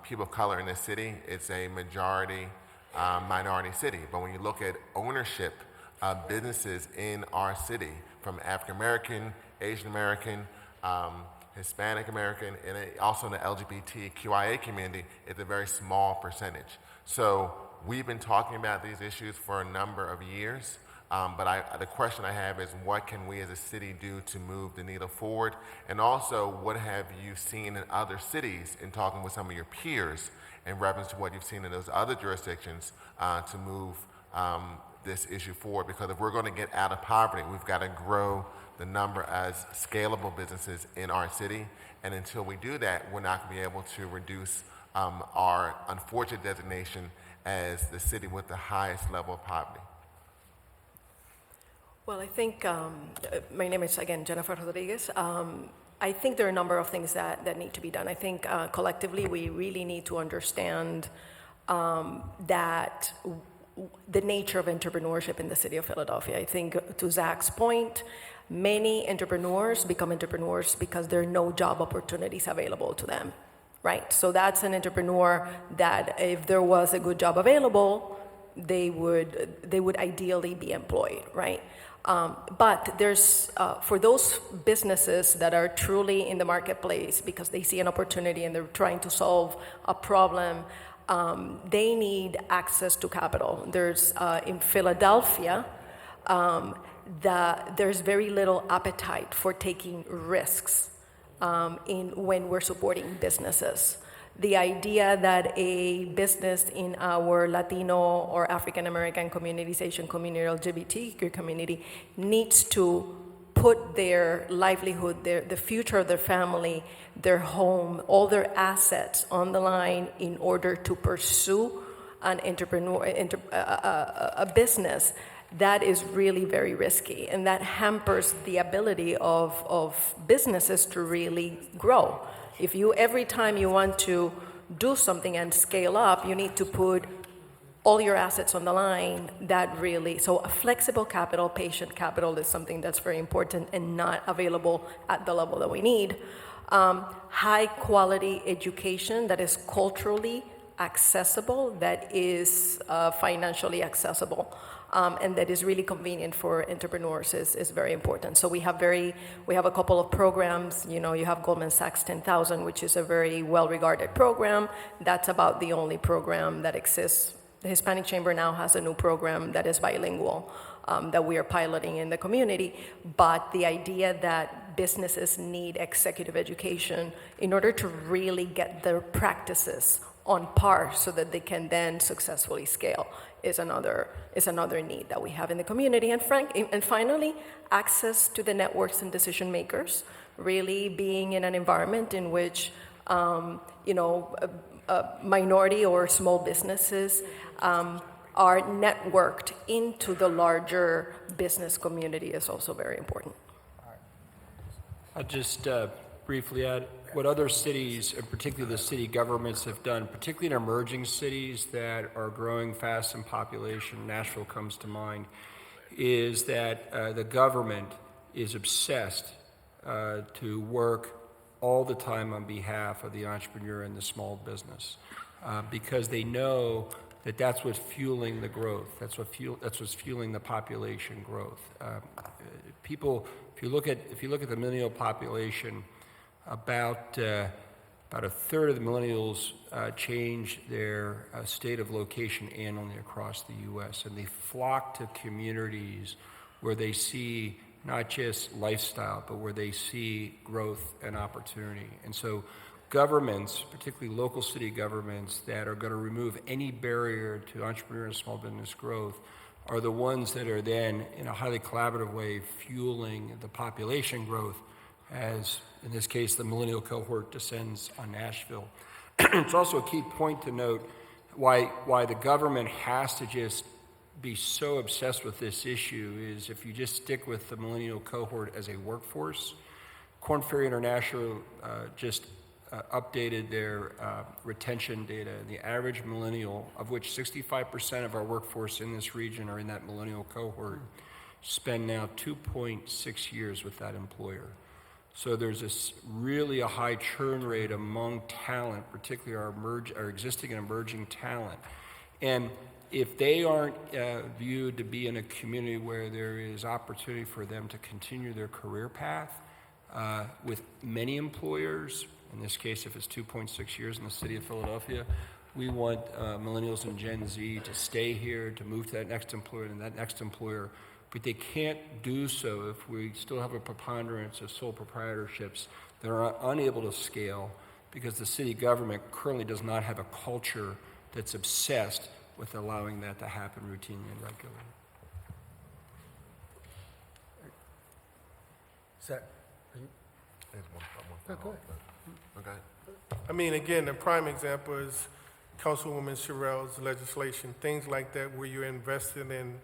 people of color in the city, it's a majority minority city. But when you look at ownership of businesses in our city, from African American, Asian American, Hispanic American, and also in the LGBTQIA community, it's a very small percentage. So we've been talking about these issues for a number of years, but the question I have is, what can we as a city do to move the needle forward? And also, what have you seen in other cities in talking with some of your peers in reference to what you've seen in those other jurisdictions to move this issue forward? Because if we're going to get out of poverty, we've got to grow the number as scalable businesses in our city. And until we do that, we're not going to be able to reduce our unfortunate designation as the city with the highest level of poverty. Well, I think, my name is, again, Jennifer Rodriguez. I think there are a number of things that need to be done. I think collectively we really need to understand that the nature of entrepreneurship in the city of Philadelphia. I think to Zach's point, many entrepreneurs become entrepreneurs because there are no job opportunities available to them, right? So that's an entrepreneur that if there was a good job available, they would ideally be employed, right? But there's, for those businesses that are truly in the marketplace because they see an opportunity and they're trying to solve a problem, they need access to capital. There's, in Philadelphia, there's very little appetite for taking risks when we're supporting businesses. The idea that a business in our Latino or African American communities, Asian community, LGBTQ community needs to put their livelihood, the future of their family, their home, all their assets on the line in order to pursue an a business, that is really very risky, and that hampers the ability of businesses to really grow. If you, every time you want to do something and scale up, you need to put all your assets on the line, so a flexible capital, patient capital is something that's very important and not available at the level that we need. High quality education that is culturally accessible, that is financially accessible. And that is really convenient for entrepreneurs is very important. So we have a couple of programs. You have Goldman Sachs 10,000, which is a very well-regarded program. That's about the only program that exists. The Hispanic Chamber now has a new program that is bilingual that we are piloting in the community. But the idea that businesses need executive education in order to really get their practices on par so that they can then successfully scale is another need that we have in the community. And finally, access to the networks and decision makers, really being in an environment in which minority or small businesses are networked into the larger business community is also very important. I'll just briefly add what other cities, and particularly the city governments, have done, particularly in emerging cities that are growing fast in population. Nashville comes to mind, is that the government is obsessed to work all the time on behalf of the entrepreneur and the small business because they know that that's what's fueling the growth. That's what's fueling the population growth. People, if you look at the millennial population, about a third of the millennials change their state of location annually across the U.S., and they flock to communities where they see not just lifestyle, but where they see growth and opportunity. And so governments, particularly local city governments, that are going to remove any barrier to entrepreneur and small business growth are the ones that are then, in a highly collaborative way, fueling the population growth as, in this case, the millennial cohort descends on Nashville. It's also a key point to note why the government has to just be so obsessed with this issue is if you just stick with the millennial cohort as a workforce. Korn Ferry International just updated their retention data. The average millennial, of which 65% of our workforce in this region are in that millennial cohort, spend now 2.6 years with that employer. So there's this really a high churn rate among talent, particularly our existing and emerging talent. And if they aren't viewed to be in a community where there is opportunity for them to continue their career path with many employers, in this case, if it's 2.6 years in the city of Philadelphia, we want millennials and Gen Z to stay here, to move to that next employer and that next employer. But they can't do so if we still have a preponderance of sole proprietorships that are unable to scale because the city government currently does not have a culture that's obsessed with allowing that to happen routinely and regularly. Is that, Okay. I mean, again, the prime example is Councilwoman Sherrill's legislation, things like that where you're investing in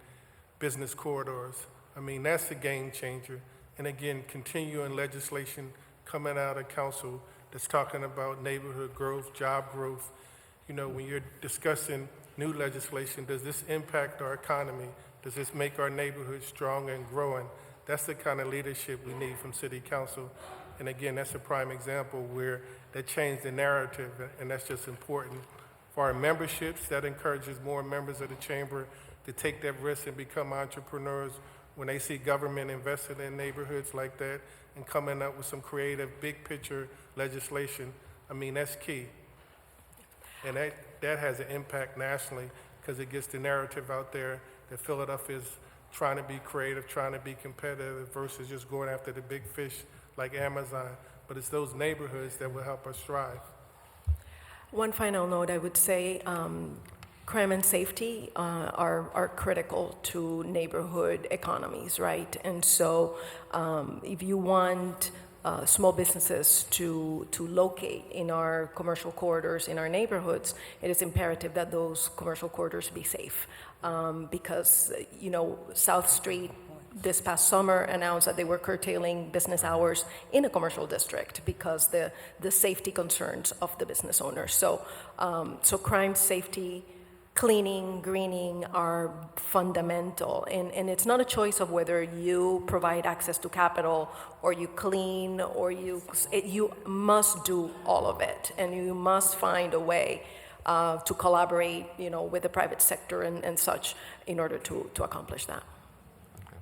business corridors. I mean, that's a game changer. And again, continuing legislation coming out of council that's talking about neighborhood growth, job growth. You know, when you're discussing new legislation, does this impact our economy? Does this make our neighborhood strong and growing? That's the kind of leadership we need from city council. And again, that's a prime example where they change the narrative, and that's just important for our memberships. That encourages more members of the chamber to take that risk and become entrepreneurs when they see government invested in neighborhoods like that and coming up with some creative, big picture legislation. I mean, that's key. And that has an impact nationally because it gets the narrative out there that Philadelphia is trying to be creative, trying to be competitive versus just going after the big fish like Amazon. But it's those neighborhoods that will help us thrive. One final note, I would say crime and safety are critical to neighborhood economies, right? And so if you want small businesses to locate in our commercial corridors, in our neighborhoods, it is imperative that those commercial corridors be safe. Because, you know, South Street this past summer announced that they were curtailing business hours in a commercial district because the safety concerns of the business owners. So crime, safety, cleaning, greening are fundamental. And it's not a choice of whether you provide access to capital or you clean or you must do all of it. And you must find a way to collaborate, you know, with the private sector and such in order to accomplish that. Okay.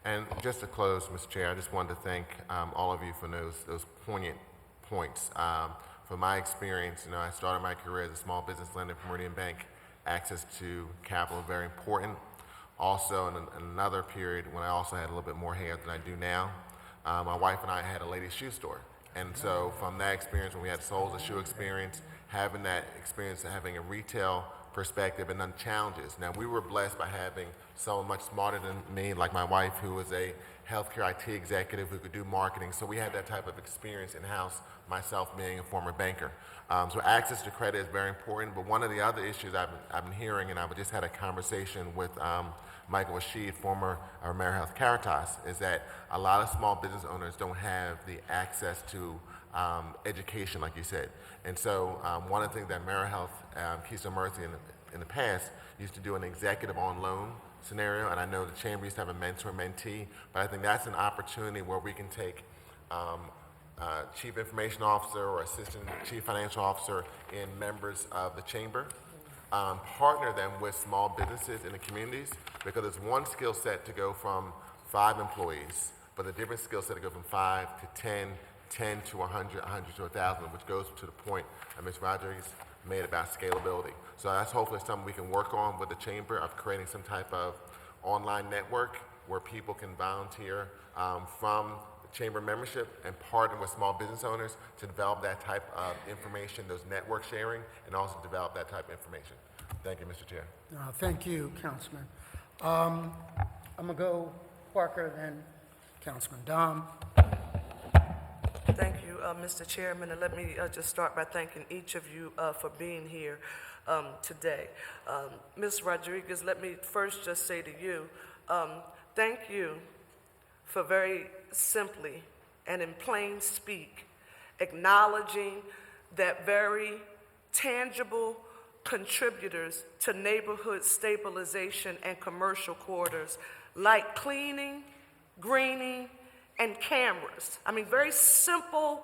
And just to close, Mr. Chair, I just wanted to thank all of you for those poignant points. From my experience, you know, I started my career as a small business lender at Meridian Bank. Access to capital is very important. Also, in another period when I also had a little bit more hair than I do now, my wife and I had a ladies' shoe store. And so from that experience, when we had Souls of Shoe experience, having that experience of having a retail perspective and then challenges. Now, we were blessed by having someone much smarter than me, like my wife, who was a healthcare IT executive who could do marketing. So we had that type of experience in-house, myself being a former banker. So access to credit is very important, but one of the other issues I've been hearing, and I just had a conversation with Michael Rashid, former AmeriHealth Caritas, is that a lot of small business owners don't have the access to education, like you said. And so one of the things that AmeriHealth, Keystone Mercy in the past, used to do an executive on loan scenario, and I know the chamber used to have a mentor-mentee, but I think that's an opportunity where we can take chief information officer or assistant chief financial officer in members of the chamber, partner them with small businesses in the communities, because it's one skill set to go from 5 employees, but a different skill set to go from 5 to 10 to 100, 100 to 1,000, which goes to the point that Ms. Rodriguez made about scalability. So that's hopefully something we can work on with the chamber of creating some type of online network where people can volunteer from chamber membership and partner with small business owners to develop that type of information, those network sharing, and also develop that type of information. Thank you, Mr. Chair. Thank you, Councilman. I'm going to go Parker, then Councilman Dom. Thank you, Mr. Chairman, and let me just start by thanking each of you for being here today. Ms. Rodriguez, let me first just say to you, thank you for very simply and in plain speak acknowledging that very tangible contributors to neighborhood stabilization and commercial corridors like cleaning, greening, and cameras. I mean, very simple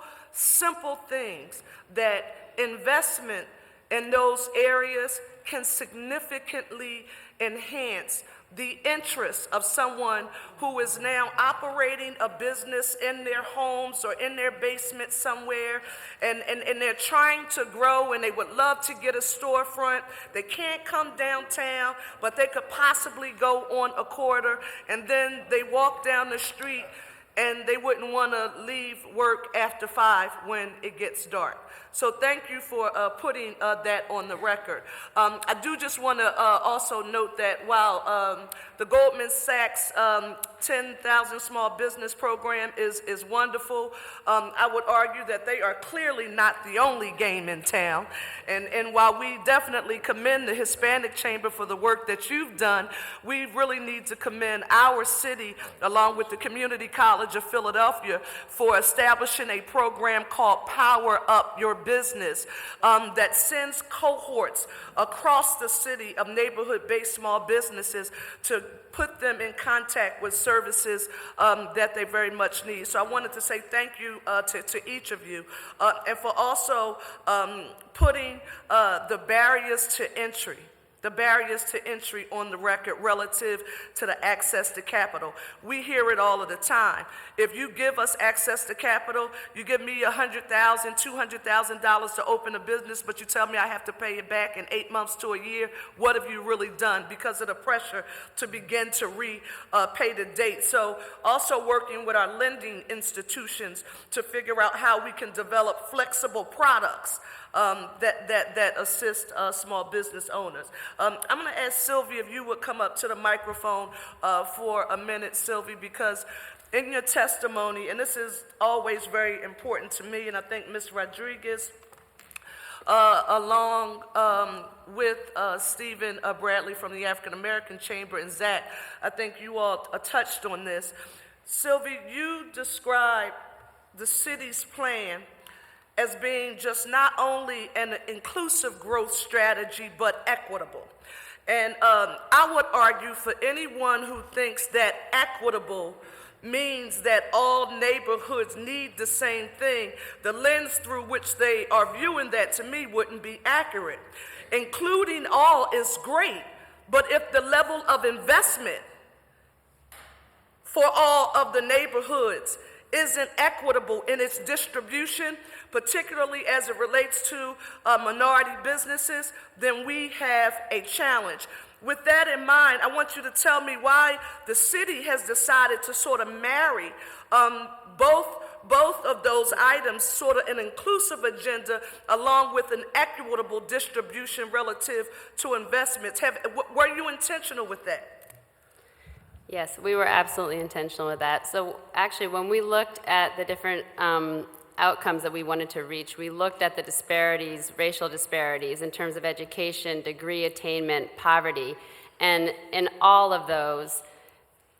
things that investment in those areas can significantly enhance the interest of someone who is now operating a business in their homes or in their basement somewhere, and they're trying to grow and they would love to get a storefront. They can't come downtown, but they could possibly go on a corridor, and then they walk down the street and they wouldn't want to leave work after 5 when it gets dark. So thank you for putting that on the record. I do just want to also note that while the Goldman Sachs 10,000 Small Business Program is wonderful, I would argue that they are clearly not the only game in town. And while we definitely commend the Hispanic Chamber for the work that you've done, we really need to commend our city, along with the Community College of Philadelphia, for establishing a program called Power Up Your Business that sends cohorts across the city of neighborhood-based small businesses to put them in contact with services that they very much need. So I wanted to say thank you to each of you, and for also putting the barriers to entry on the record relative to the access to capital. We hear it all of the time. If you give us access to capital, you give me $100,000, $200,000 to open a business, but you tell me I have to pay it back in 8 months to a year. What have you really done? Because of the pressure to begin to repay the debt. So also working with our lending institutions to figure out how we can develop flexible products that assist small business owners. I'm going to ask Sylvia if you would come up to the microphone for a minute, Sylvia, because in your testimony, and this is always very important to me, and I think Ms. Rodriguez, along with Stephen Bradley from the African American Chamber and Zach, I think you all touched on this. Sylvia, you described the city's plan as being just not only an inclusive growth strategy, but equitable. And I would argue for anyone who thinks that equitable means that all neighborhoods need the same thing, the lens through which they are viewing that, to me, wouldn't be accurate. Including all is great, but if the level of investment for all of the neighborhoods isn't equitable in its distribution, particularly as it relates to minority businesses, then we have a challenge. With that in mind, I want you to tell me why the city has decided to sort of marry both of those items, sort of an inclusive agenda along with an equitable distribution relative to investments. Were you intentional with that? Yes, we were absolutely intentional with that. So actually, when we looked at the different outcomes that we wanted to reach, we looked at the disparities, racial disparities in terms of education, degree attainment, poverty, and in all of those,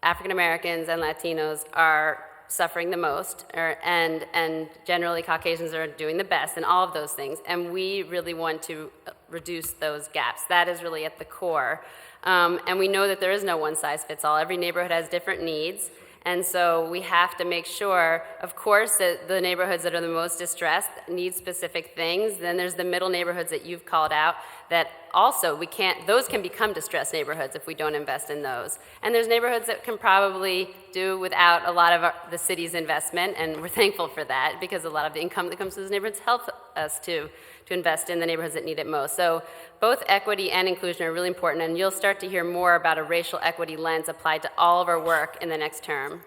African Americans and Latinos are suffering the most, and generally Caucasians are doing the best in all of those things, and we really want to reduce those gaps. That is really at the core. And we know that there is no one size fits all. Every neighborhood has different needs. And so we have to make sure, of course, that the neighborhoods that are the most distressed need specific things. Then there's the middle neighborhoods that you've called out that also those can become distressed neighborhoods if we don't invest in those. And there's neighborhoods that can probably do without a lot of the city's investment, and we're thankful for that because a lot of the income that comes to those neighborhoods helps us to invest in the neighborhoods that need it most. So both equity and inclusion are really important, and you'll start to hear more about a racial equity lens applied to all of our work in the next term.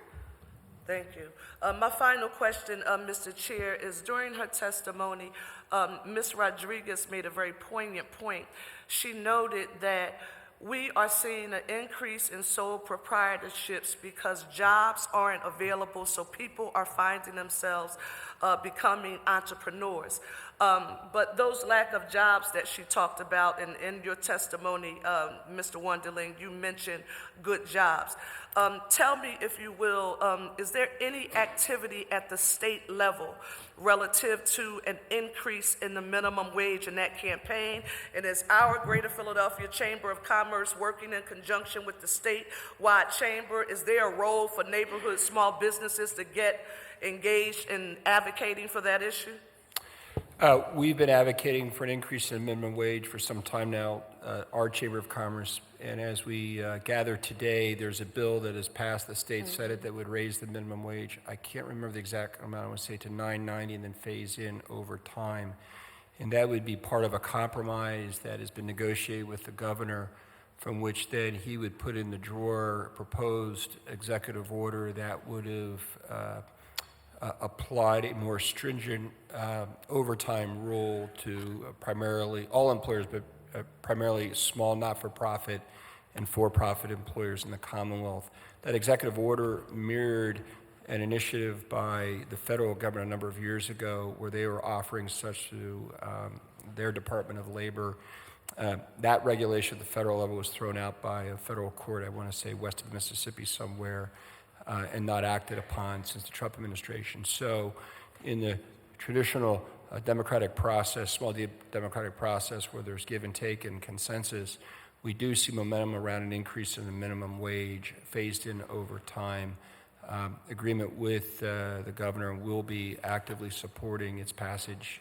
Thank you. My final question, Mr. Chair, is during her testimony, Ms. Rodriguez made a very poignant point. She noted that we are seeing an increase in sole proprietorships because jobs aren't available, so people are finding themselves becoming entrepreneurs. But those lack of jobs that she talked about, and in your testimony, Mr. Wonderling, you mentioned good jobs. Tell me, if you will, is there any activity at the state level relative to an increase in the minimum wage in that campaign? And is our Greater Philadelphia Chamber of Commerce working in conjunction with the statewide chamber? Is there a role for neighborhood small businesses to get engaged in advocating for that issue? We've been advocating for an increase in minimum wage for some time now, our Chamber of Commerce, and as we gather today, there's a bill that has passed the state Senate that would raise the minimum wage. I can't remember the exact amount, I want to say to $9.90 and then phase in over time. And that would be part of a compromise that has been negotiated with the governor, from which then he would put in the drawer a proposed executive order that would have applied a more stringent overtime rule to primarily all employers, but primarily small not-for-profit and for-profit employers in the Commonwealth. That executive order mirrored an initiative by the federal government a number of years ago where they were offering such to their Department of Labor. That regulation at the federal level was thrown out by a federal court, I want to say west of Mississippi somewhere, and not acted upon since the Trump administration. So in the traditional democratic process, small d democratic process where there's give and take and consensus, we do see momentum around an increase in the minimum wage phased in over time. Agreement with the governor, and will be actively supporting its passage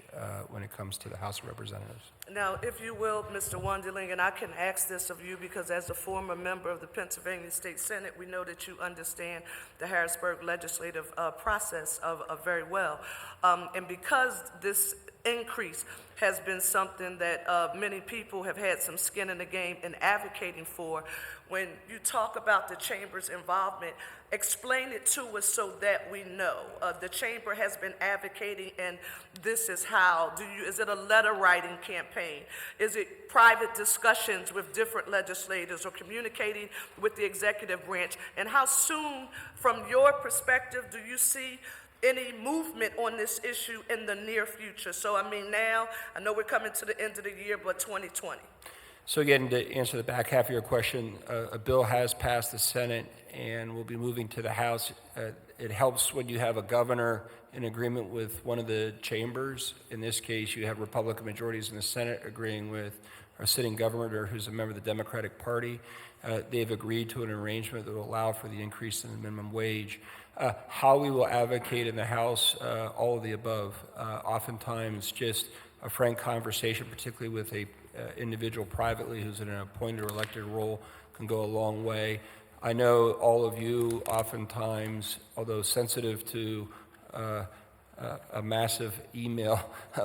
when it comes to the House of Representatives. Now, if you will, Mr. Wonderling, and I can ask this of you because as a former member of the Pennsylvania State Senate, we know that you understand the Harrisburg legislative process very well. And because this increase has been something that many people have had some skin in the game in advocating for, when you talk about the Chamber's involvement, explain it to us so that we know. The Chamber has been advocating, and this is how. Is it a letter writing campaign? Is it private discussions with different legislators or communicating with the executive branch? And how soon, from your perspective, do you see any movement on this issue in the near future? So, I mean, now, I know we're coming to the end of the year, but 2020. So again, to answer the back half of your question, a bill has passed the Senate and will be moving to the House. It helps when you have a governor in agreement with one of the chambers. In this case, you have Republican majorities in the Senate agreeing with our sitting governor, who's a member of the Democratic Party. They've agreed to an arrangement that will allow for the increase in the minimum wage. How we will advocate in the House, all of the above. Oftentimes, just a frank conversation, particularly with a individual privately who's in an appointed or elected role, can go a long way. I know all of you oftentimes, although sensitive to a massive email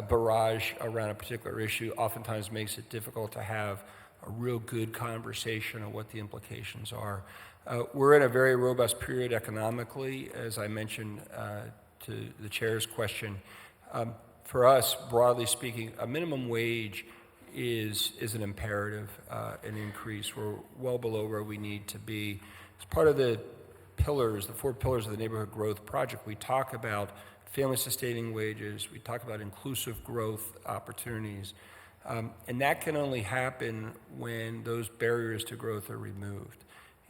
barrage around a particular issue, oftentimes makes it difficult to have a real good conversation on what the implications are. We're in a very robust period economically, as I mentioned to the chair's question. For us, broadly speaking, a minimum wage is an imperative, an increase. We're well below where we need to be. As part of the pillars, the 4 pillars of the Neighborhood Growth Project, we talk about family-sustaining wages, we talk about inclusive growth opportunities, and that can only happen when those barriers to growth are removed.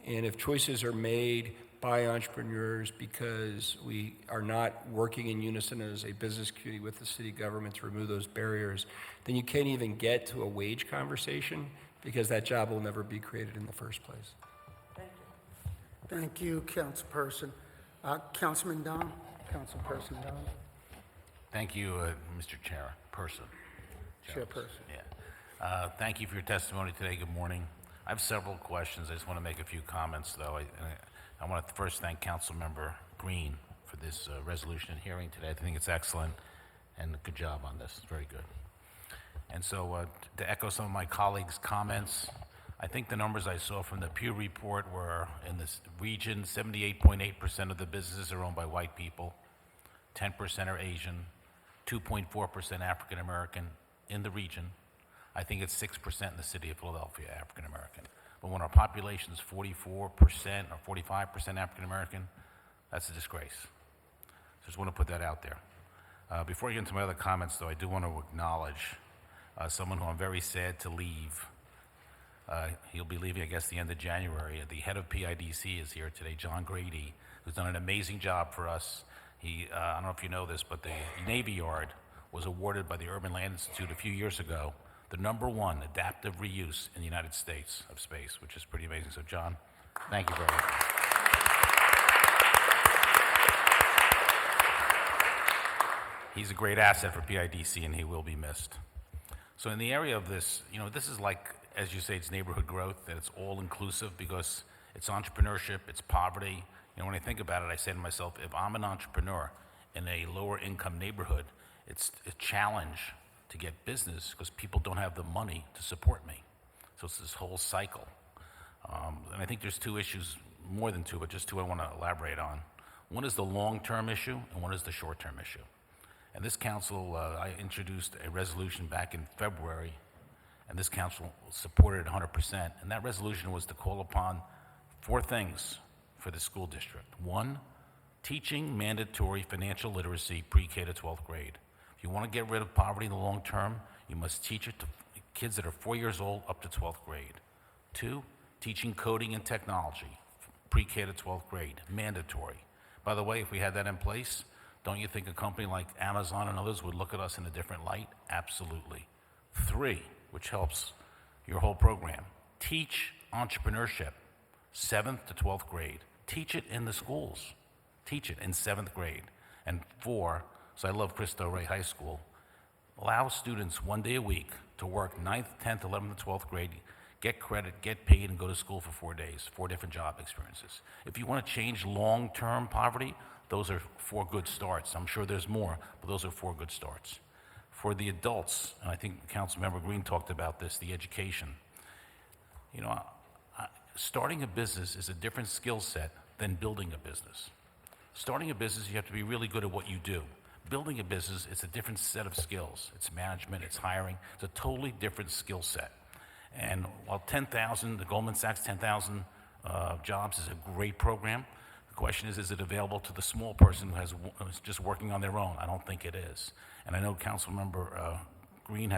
And if choices are made by entrepreneurs because we are not working in unison as a business community with the city government to remove those barriers, then you can't even get to a wage conversation because that job will never be created in the first place. Thank you, Councilperson. Councilman Don, Councilperson Don. Thank you, Mr. Chairperson. Chairperson. Yeah. Thank you for your testimony today. Good morning. I have several questions. I just want to make a few comments, though. I want to first thank Councilmember Green for this resolution and hearing today. I think it's excellent, and good job on this. It's very good. And so to echo some of my colleagues' comments, I think the numbers I saw from the Pew report were in this region, 78.8% of the businesses are owned by white people, 10% are Asian, 2.4% African American in the region. I think it's 6% in the city of Philadelphia, African American. But when our population is 44% or 45% African American, that's a disgrace. Just want to put that out there. Before I get into my other comments, though, I do want to acknowledge someone who I'm very sad to leave. He'll be leaving, I guess, the end of January. The head of PIDC is here today, John Grady, who's done an amazing job for us. I don't know if you know this, but the Navy Yard was awarded by the Urban Land Institute a few years ago the #1 adaptive reuse in the United States of space, which is pretty amazing. So, John, thank you very much. He's a great asset for PIDC, and he will be missed. So in the area of this, this is like, as you say, it's neighborhood growth, that it's all inclusive because it's entrepreneurship, it's poverty. When I think about it, I say to myself, if I'm an entrepreneur in a lower income neighborhood, it's a challenge to get business because people don't have the money to support me. So it's this whole cycle. And I think there's two issues, more than two, but just two I want to elaborate on. One is the long-term issue, and one is the short-term issue. And this council, I introduced a resolution back in February, and this council supported it 100%. And that resolution was to call upon 4 things for the school district. 1, teaching mandatory financial literacy pre-K to 12th grade. If you want to get rid of poverty in the long term, you must teach it to kids that are 4 years old up to 12th grade. 2, teaching coding and technology, pre-K to 12th grade, mandatory. By the way, if we had that in place, don't you think a company like Amazon and others would look at us in a different light? Absolutely. 3, which helps your whole program, teach entrepreneurship, 7th to 12th grade. Teach it in the schools. Teach it in 7th grade. And 4, so I love Cristo Rey High School, allow students 1 day a week to work 9th, 10th, 11th, and 12th grade, get credit, get paid, and go to school for 4 days, 4 different job experiences. If you want to change long-term poverty, those are 4 good starts. I'm sure there's more, but those are 4 good starts. For the adults, and I think Councilmember Green talked about this, the education. Starting a business is a different skill set than building a business. Starting a business, you have to be really good at what you do. Building a business, it's a different set of skills. It's management, it's hiring. It's a totally different skill set. And while 10,000, the Goldman Sachs 10,000 jobs is a great program, the question is it available to the small person who's just working on their own? I don't think it is. And I know Councilmember Green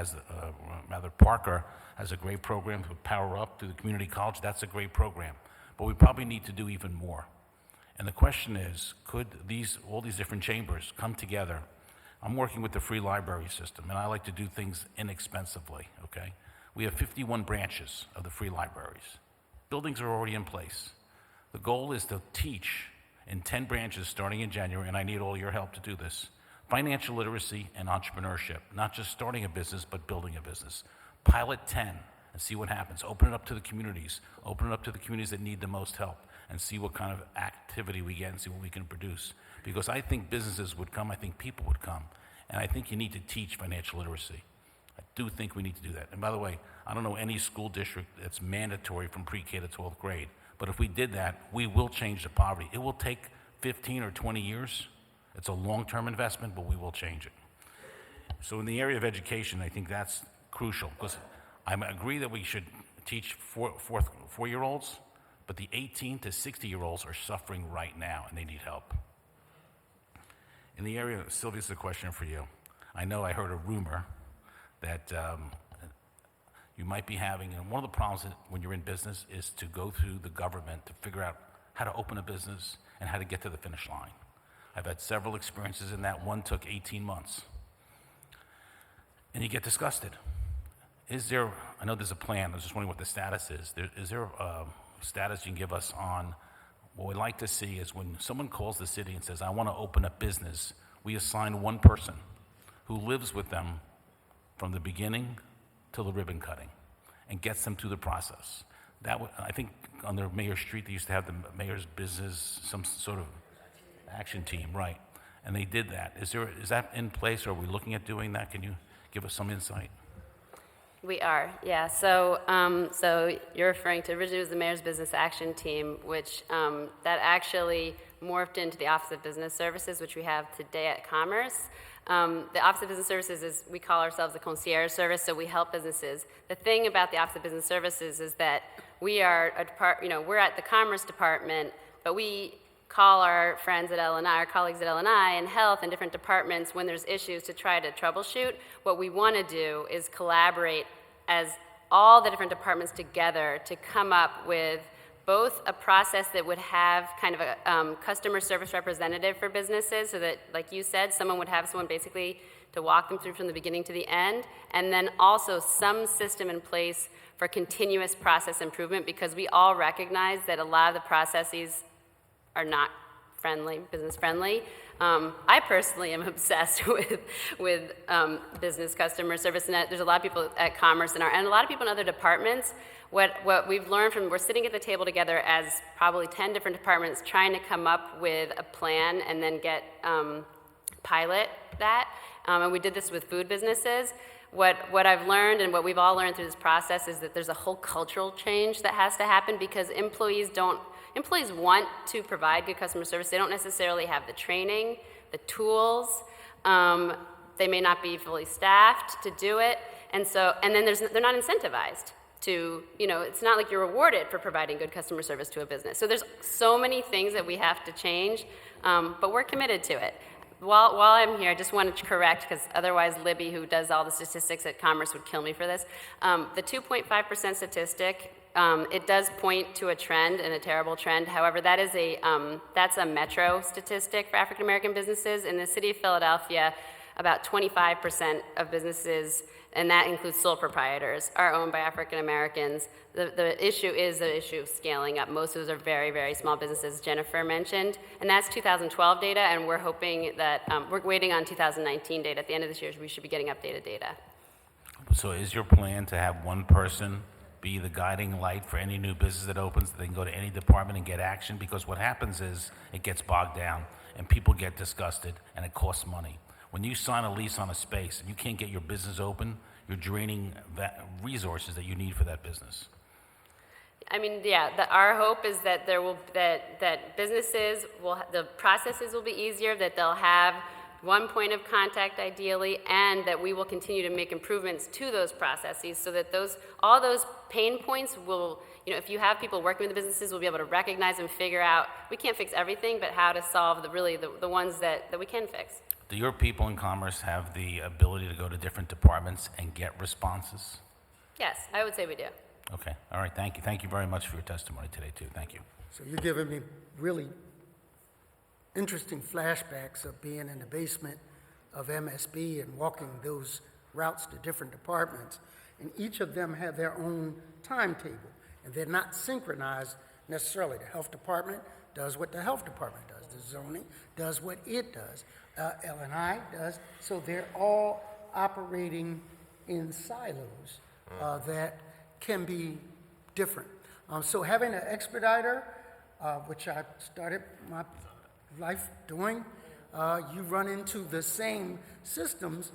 Parker has a great program to Power Up through the community college. That's a great program. But we probably need to do even more. And the question is, could all these different chambers come together? I'm working with the free library system, and I like to do things inexpensively, okay? We have 51 branches of the free libraries. Buildings are already in place. The goal is to teach in 10 branches starting in January, and I need all your help to do this, financial literacy and entrepreneurship, not just starting a business, but building a business. Pilot 10 and see what happens. Open it up to the communities. Open it up to the communities that need the most help and see what kind of activity we get and see what we can produce. Because I think businesses would come, I think people would come, and I think you need to teach financial literacy. I do think we need to do that. And by the way, I don't know any school district that's mandatory from pre-K to 12th grade, but if we did that, we will change the poverty. It will take 15 or 20 years. It's a long-term investment, but we will change it. So in the area of education, I think that's crucial, because I agree that we should teach 4-year-olds, but the 18 to 60-year-olds are suffering right now, and they need help. In the area, Sylvia, this is a question for you. I know I heard a rumor that you might be having, and one of the problems when you're in business is to go through the government to figure out how to open a business and how to get to the finish line. I've had several experiences in that. One took 18 months. And you get disgusted. I know there's a plan, I was just wondering what the status is. Is there a status you can give us on what we'd like to see is when someone calls the city and says, I want to open a business, we assign one person who lives with them from the beginning till the ribbon cutting and gets them through the process. I think on the Mayor Street, they used to have the mayor's business, some sort of action team, right? And they did that. Is that in place, or are we looking at doing that? Can you give us some insight? We are, yeah. So you're referring to, originally it was the Mayor's Business Action Team, which that actually morphed into the Office of Business Services, which we have today at Commerce. The Office of Business Services is, we call ourselves a concierge service, so we help businesses. The thing about the Office of Business Services is that we are we're at the Commerce Department, but we call our friends at L&I, our colleagues at L&I and Health and different departments when there's issues to try to troubleshoot. What we want to do is collaborate as all the different departments together to come up with both a process that would have kind of a customer service representative for businesses, so that, like you said, someone would have someone basically to walk them through from the beginning to the end, and then also some system in place for continuous process improvement, because we all recognize that a lot of the processes are not friendly, business friendly. I personally am obsessed with business customer service, and there's a lot of people at Commerce and a lot of people in other departments. What we've learned from, we're sitting at the table together as probably 10 different departments trying to come up with a plan and then pilot that. And we did this with food businesses. What I've learned and what we've all learned through this process is that there's a whole cultural change that has to happen, because employees want to provide good customer service. They don't necessarily have the training, the tools. They may not be fully staffed to do it. And then they're not incentivized to, it's not like you're rewarded for providing good customer service to a business. So there's so many things that we have to change, but we're committed to it. While I'm here, I just wanted to correct, because otherwise Libby, who does all the statistics at Commerce, would kill me for this. The 2.5% statistic, it does point to a trend, and a terrible trend. However, that's a metro statistic for African American businesses. In the city of Philadelphia, about 25% of businesses, and that includes sole proprietors, are owned by African Americans. The issue is the issue of scaling up. Most of those are very, very small businesses, Jennifer mentioned, and that's 2012 data, and we're hoping that, we're waiting on 2019 data. At the end of this year, we should be getting updated data. So is your plan to have one person be the guiding light for any new business that opens, that they can go to any department and get action? Because what happens is it gets bogged down and people get disgusted and it costs money. When you sign a lease on a space and you can't get your business open, you're draining resources that you need for that business. I mean, yeah, our hope is that that businesses the processes will be easier, that they'll have one point of contact ideally, and that we will continue to make improvements to those processes, so that all those pain points will, if you have people working with the businesses, we'll be able to recognize and figure out, we can't fix everything, but how to solve the ones that we can fix. Do your people in Commerce have the ability to go to different departments and get responses? Yes, I would say we do. Okay, all right, thank you. Thank you very much for your testimony today, too. Thank you. So you're giving me really interesting flashbacks of being in the basement of MSB and walking those routes to different departments. And each of them have their own timetable, and they're not synchronized necessarily. The health department does what the health department does. The zoning does what it does. L&I does. So they're all operating in silos that can be different. So having an expediter, which I started my life doing, you run into the same systems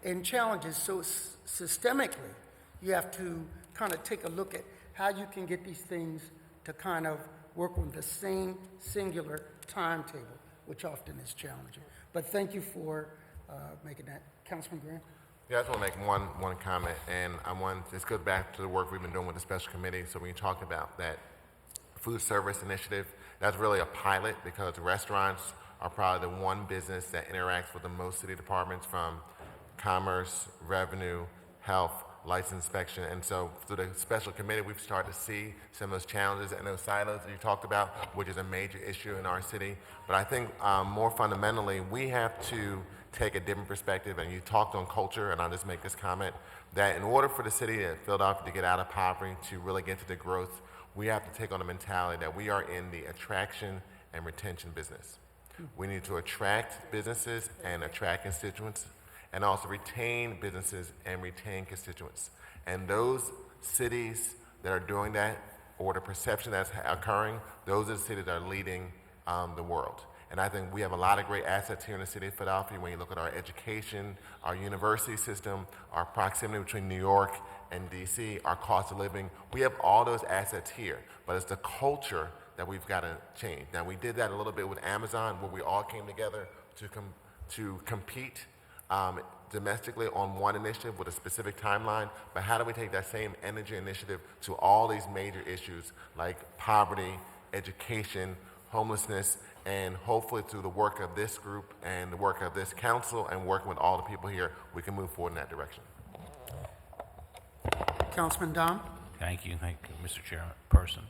and challenges. So systemically, you have to kind of take a look at how you can get these things to kind of work on the same singular timetable, which often is challenging. But thank you for making that. Councilman Graham? Yeah, I just want to make one comment, and this goes back to the work we've been doing with the special committee. So when you talk about that food service initiative, that's really a pilot, because restaurants are probably the one business that interacts with the most city departments, from commerce, revenue, health, license inspection. And so through the special committee, we've started to see some of those challenges and those silos that you talked about, which is a major issue in our city. But I think more fundamentally, we have to take a different perspective. And you talked on culture, and I'll just make this comment, that in order for the city of Philadelphia to get out of poverty, to really get to the growth, we have to take on the mentality that we are in the attraction and retention business. We need to attract businesses and attract constituents, and also retain businesses and retain constituents. And those cities that are doing that, or the perception that's occurring, those are the cities that are leading the world. And I think we have a lot of great assets here in the city of Philadelphia when you look at our education, our university system, our proximity between New York and DC, our cost of living. We have all those assets here, but it's the culture that we've got to change. Now, we did that a little bit with Amazon, where we all came together to compete domestically on one initiative with a specific timeline, but how do we take that same energy initiative to all these major issues like poverty, education, homelessness, and hopefully through the work of this group and the work of this council and working with all the people here, we can move forward in that direction. Councilman Dom? Thank you, Mr. Chairperson.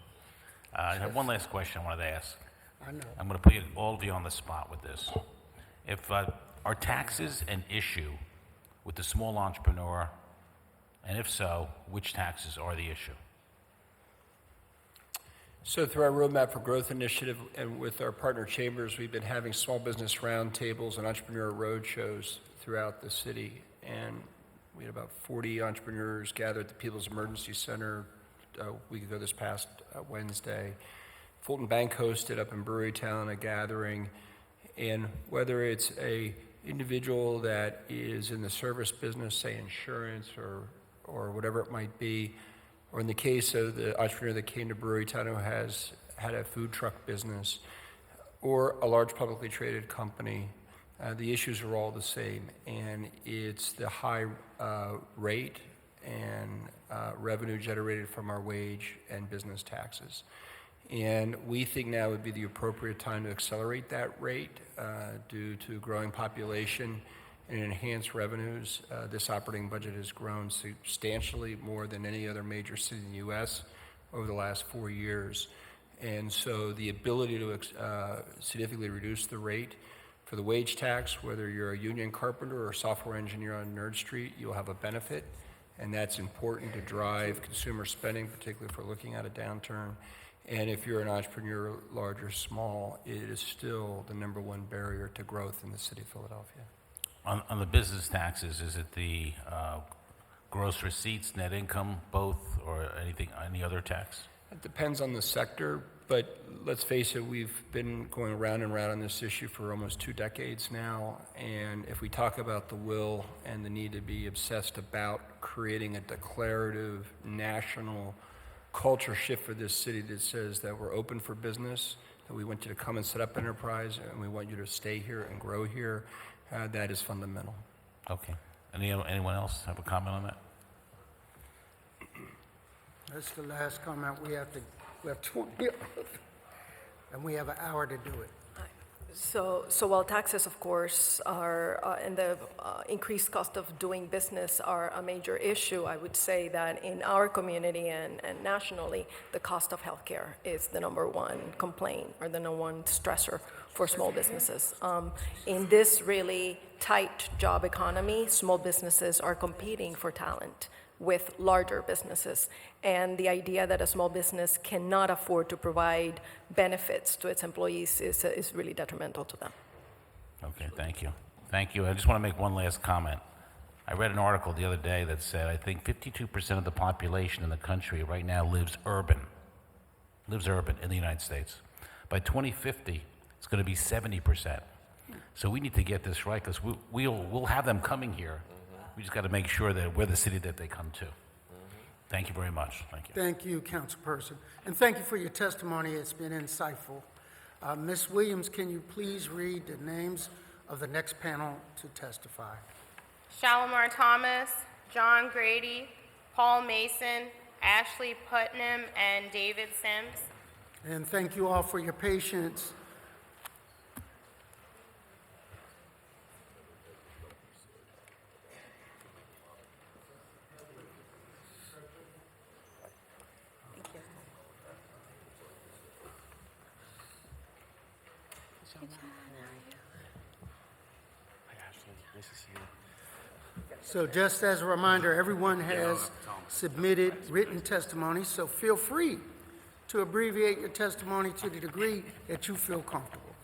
I have one last question I wanted to ask. I know. I'm going to put all of you on the spot with this. If are taxes an issue with the small entrepreneur, and if so, which taxes are the issue? So through our Roadmap for Growth initiative and with our partner chambers, we've been having small business roundtables and entrepreneur roadshows throughout the city. And we had about 40 entrepreneurs gathered at the People's Emergency Center a week ago this past Wednesday. Fulton Bank hosted up in Brewerytown a gathering. And whether it's a individual that is in the service business, say insurance or whatever it might be, or in the case of the entrepreneur that came to Brewerytown who has had a food truck business, or a large publicly traded company, the issues are all the same. And it's the high rate and revenue generated from our wage and business taxes. And we think now would be the appropriate time to accelerate that rate due to growing population and enhanced revenues. This operating budget has grown substantially more than any other major city in the U.S. over the last 4 years. And so the ability to significantly reduce the rate for the wage tax, whether you're a union carpenter or a software engineer on Nerd Street, you'll have a benefit. And that's important to drive consumer spending, particularly if we're looking at a downturn. And if you're an entrepreneur, large or small, it is still the #1 barrier to growth in the city of Philadelphia. On the business taxes, is it the gross receipts, net income, both, or any other tax? It depends on the sector, but let's face it, we've been going round and round on this issue for almost 2 decades now. And if we talk about the will and the need to be obsessed about creating a declarative national culture shift for this city that says that we're open for business, that we want you to come and set up enterprise, and we want you to stay here and grow here, that is fundamental. Okay. Anyone else have a comment on that? That's the last comment. We have 20, and we have an hour to do it. So while taxes, of course, are and the increased cost of doing business are a major issue, I would say that in our community and nationally, the cost of healthcare is the #1 complaint or the #1 stressor for small businesses. In this really tight job economy, small businesses are competing for talent with larger businesses. And the idea that a small business cannot afford to provide benefits to its employees is really detrimental to them. Okay, thank you. Thank you. I just want to make one last comment. I read an article the other day that said I think 52% of the population in the country right now lives urban in the United States. By 2050, it's going to be 70%. So we need to get this right because we'll have them coming here. We just got to make sure that we're the city that they come to. Thank you very much. Thank you. Thank you, Councilperson. And thank you for your testimony. It's been insightful. Ms. Williams, can you please read the names of the next panel to testify? Shalimar Thomas, John Grady, Paul Mason, Ashley Putnam, and David Sims. And thank you all for your patience. So just as a reminder, everyone has submitted written testimony, so feel free to abbreviate your testimony to the degree that you feel comfortable.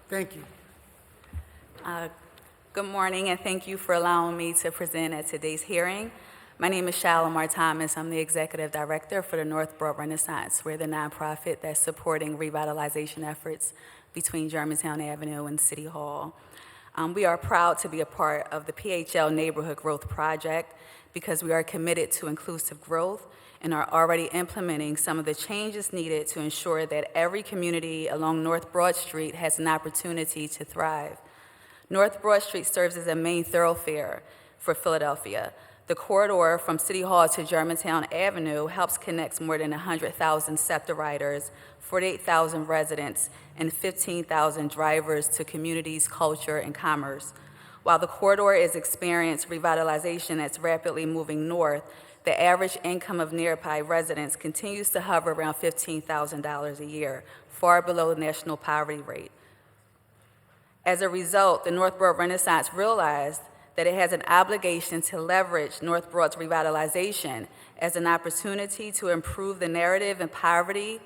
Thank you. Good morning, and thank you for allowing me to present at today's hearing. My name is Shalimar Thomas. I'm the Executive Director for the North Broad Renaissance. We're the nonprofit that's supporting revitalization efforts between Germantown Avenue and City Hall. We are proud to be a part of the PHL Neighborhood Growth Project because we are committed to inclusive growth and are already implementing some of the changes needed to ensure that every community along North Broad Street has an opportunity to thrive. North Broad Street serves as a main thoroughfare for Philadelphia. The corridor from City Hall to Germantown Avenue helps connect more than 100,000 SEPTA riders, 48,000 residents, and 15,000 drivers to communities, culture, and commerce. While the corridor is experiencing revitalization that's rapidly moving north, the average income of nearby residents continues to hover around $15,000 a year, far below the national poverty rate. As a result, the North Broad Renaissance realized that it has an obligation to leverage North Broad's revitalization as an opportunity to improve the narrative in poverty,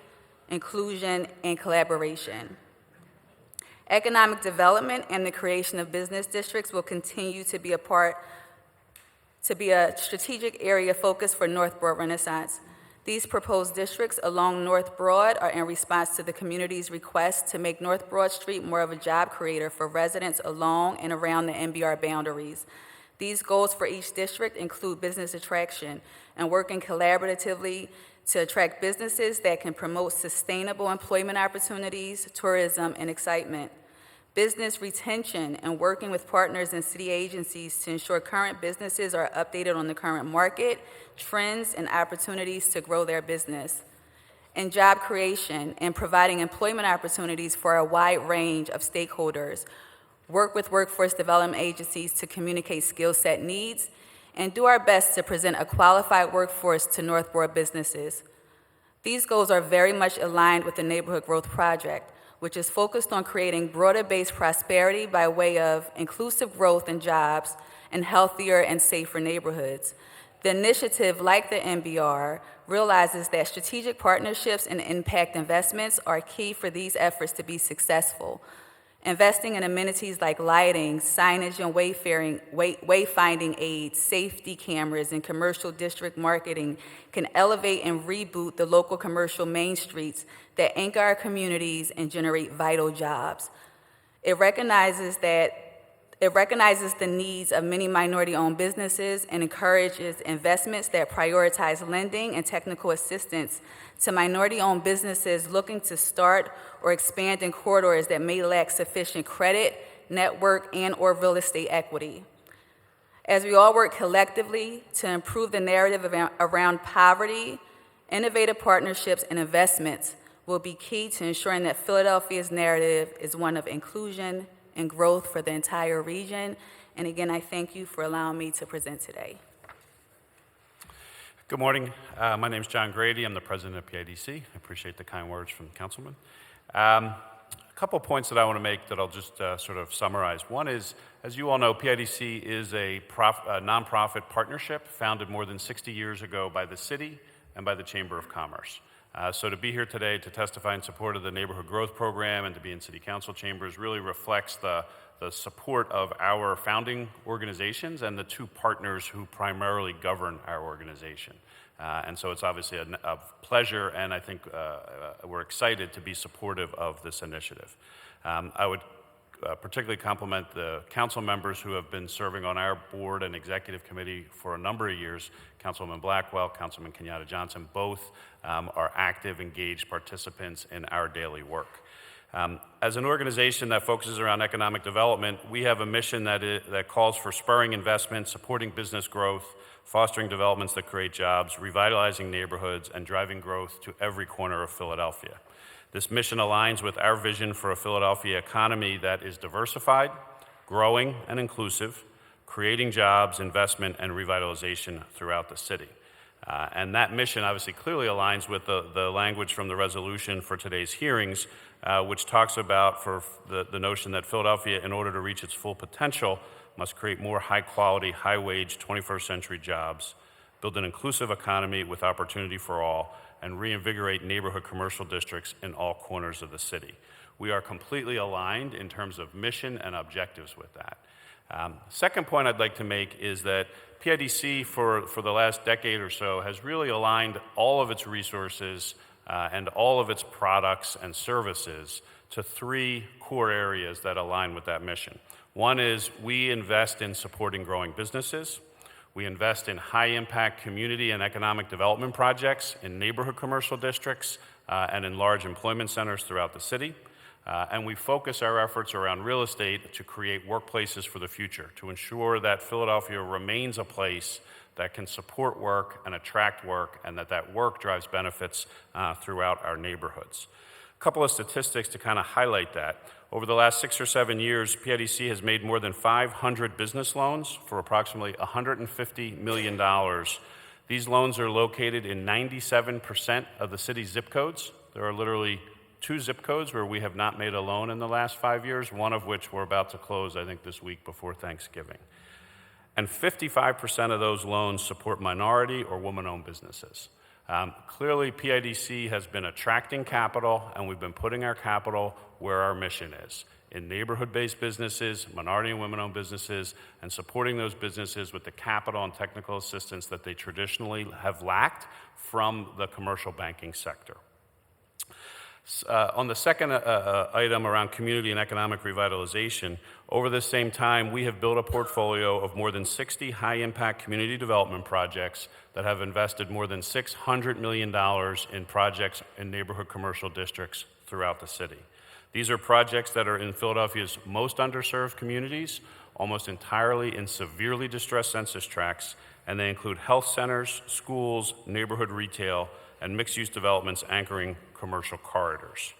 inclusion, and collaboration. Economic development and the creation of business districts will continue to be a strategic area of focus for North Broad Renaissance. These proposed districts along North Broad are in response to the community's request to make North Broad Street more of a job creator for residents along and around the NBR boundaries. These goals for each district include business attraction and working collaboratively to attract businesses that can promote sustainable employment opportunities, tourism, and excitement. Business retention and working with partners and city agencies to ensure current businesses are updated on the current market, trends, and opportunities to grow their business. And job creation and providing employment opportunities for a wide range of stakeholders. Work with workforce development agencies to communicate skill set needs, and do our best to present a qualified workforce to North Broad businesses. These goals are very much aligned with the Neighborhood Growth Project, which is focused on creating broader-based prosperity by way of inclusive growth and jobs and healthier and safer neighborhoods. The initiative, like the NBR, realizes that strategic partnerships and impact investments are key for these efforts to be successful. Investing in amenities like lighting, signage and wayfinding aids, safety cameras, and commercial district marketing can elevate and reboot the local commercial main streets that anchor our communities and generate vital jobs. It recognizes the needs of many minority-owned businesses and encourages investments that prioritize lending and technical assistance to minority-owned businesses looking to start or expand in corridors that may lack sufficient credit, network, and/or real estate equity. As we all work collectively to improve the narrative around poverty, innovative partnerships and investments will be key to ensuring that Philadelphia's narrative is one of inclusion and growth for the entire region. And again, I thank you for allowing me to present today. Good morning. My name is John Grady. I'm the president of PIDC. I appreciate the kind words from the councilman. A couple points that I want to make that I'll just sort of summarize. One is, as you all know, PIDC is a nonprofit partnership founded more than 60 years ago by the city and by the Chamber of Commerce. So to be here today to testify in support of the Neighborhood Growth Program and to be in City Council chambers really reflects the support of our founding organizations and the two partners who primarily govern our organization. And so it's obviously a pleasure, and I think we're excited to be supportive of this initiative. I would particularly compliment the council members who have been serving on our board and executive committee for a number of years. Councilwoman Blackwell, Councilman Kenyatta Johnson, both are active, engaged participants in our daily work. As an organization that focuses around economic development, we have a mission that calls for spurring investment, supporting business growth, fostering developments that create jobs, revitalizing neighborhoods, and driving growth to every corner of Philadelphia. This mission aligns with our vision for a Philadelphia economy that is diversified, growing, and inclusive, creating jobs, investment, and revitalization throughout the city. And that mission obviously clearly aligns with the language from the resolution for today's hearings, which talks about for the notion that Philadelphia, in order to reach its full potential, must create more high-quality, high-wage 21st century jobs, build an inclusive economy with opportunity for all, and reinvigorate neighborhood commercial districts in all corners of the city. We are completely aligned in terms of mission and objectives with that. Second point I'd like to make is that PIDC for the last decade or so has really aligned all of its resources and all of its products and services to three core areas that align with that mission. One is we invest in supporting growing businesses. We invest in high-impact community and economic development projects in neighborhood commercial districts and in large employment centers throughout the city. And we focus our efforts around real estate to create workplaces for the future, to ensure that Philadelphia remains a place that can support work and attract work, and that work drives benefits throughout our neighborhoods. A couple of statistics to kind of highlight that. Over the last 6 or 7 years, PIDC has made more than 500 business loans for approximately $150 million. These loans are located in 97% of the city's zip codes. There are literally 2 zip codes where we have not made a loan in the last 5 years, one of which we're about to close, I think, this week before Thanksgiving. And 55% of those loans support minority or woman-owned businesses. Clearly, PIDC has been attracting capital, and we've been putting our capital where our mission is, in neighborhood-based businesses, minority and women-owned businesses, and supporting those businesses with the capital and technical assistance that they traditionally have lacked from the commercial banking sector. On the second item around community and economic revitalization, over the same time, we have built a portfolio of more than 60 high-impact community development projects that have invested more than $600 million in projects in neighborhood commercial districts throughout the city. These are projects that are in Philadelphia's most underserved communities, almost entirely in severely distressed census tracts, and they include health centers, schools, neighborhood retail, and mixed-use developments anchoring commercial corridors.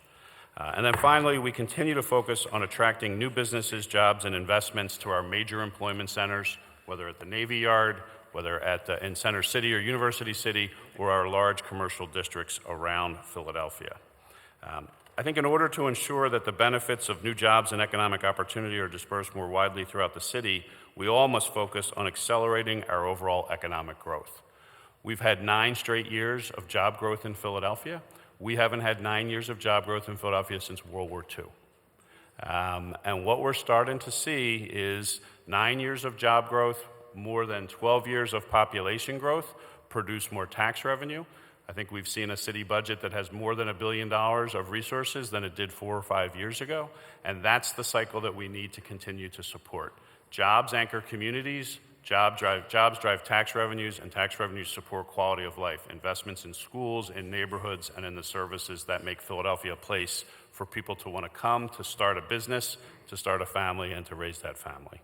And then finally, we continue to focus on attracting new businesses, jobs, and investments to our major employment centers, whether at the Navy Yard, whether in Center City or University City, or our large commercial districts around Philadelphia. I think in order to ensure that the benefits of new jobs and economic opportunity are dispersed more widely throughout the city, we all must focus on accelerating our overall economic growth. We've had 9 straight years of job growth in Philadelphia. We haven't had 9 years of job growth in Philadelphia since World War II. And what we're starting to see is 9 years of job growth, more than 12 years of population growth, produce more tax revenue. I think we've seen a city budget that has more than $1 billion of resources than it did 4 or 5 years ago, and that's the cycle that we need to continue to support. Jobs anchor communities, jobs drive tax revenues, and tax revenues support quality of life, investments in schools, in neighborhoods, and in the services that make Philadelphia a place for people to want to come, to start a business, to start a family, and to raise that family.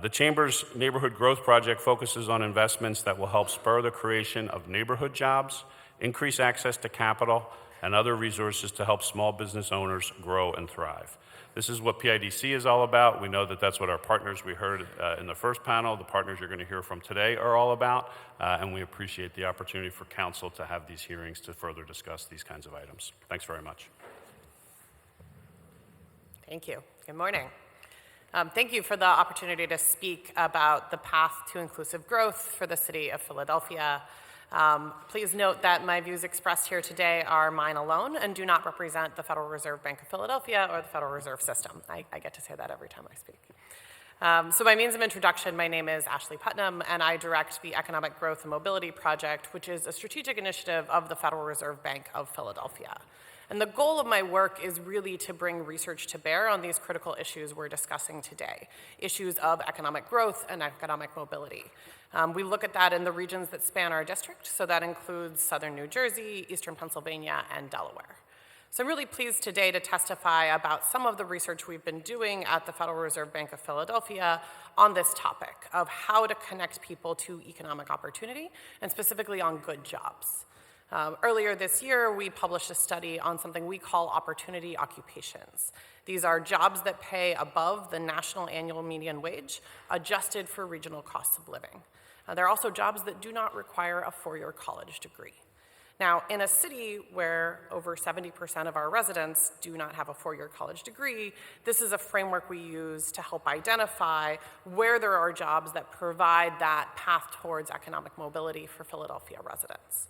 The Chamber's Neighborhood Growth Project focuses on investments that will help spur the creation of neighborhood jobs, increase access to capital, and other resources to help small business owners grow and thrive. This is what PIDC is all about. We know that that's what our partners we heard in the first panel, the partners you're going to hear from today, are all about, and we appreciate the opportunity for council to have these hearings to further discuss these kinds of items. Thanks very much. Thank you. Good morning. Thank you for the opportunity to speak about the path to inclusive growth for the city of Philadelphia. Please note that my views expressed here today are mine alone and do not represent the Federal Reserve Bank of Philadelphia or the Federal Reserve System. I get to say that every time I speak. So by means of introduction, my name is Ashley Putnam, and I direct the Economic Growth and Mobility Project, which is a strategic initiative of the Federal Reserve Bank of Philadelphia. And the goal of my work is really to bring research to bear on these critical issues we're discussing today, issues of economic growth and economic mobility. We look at that in the regions that span our district, so that includes southern New Jersey, eastern Pennsylvania, and Delaware. So I'm really pleased today to testify about some of the research we've been doing at the Federal Reserve Bank of Philadelphia on this topic of how to connect people to economic opportunity, and specifically on good jobs. Earlier this year, we published a study on something we call opportunity occupations. These are jobs that pay above the national annual median wage, adjusted for regional costs of living. They're also jobs that do not require a 4-year college degree. Now, in a city where over 70% of our residents do not have a 4-year college degree, this is a framework we use to help identify where there are jobs that provide that path towards economic mobility for Philadelphia residents.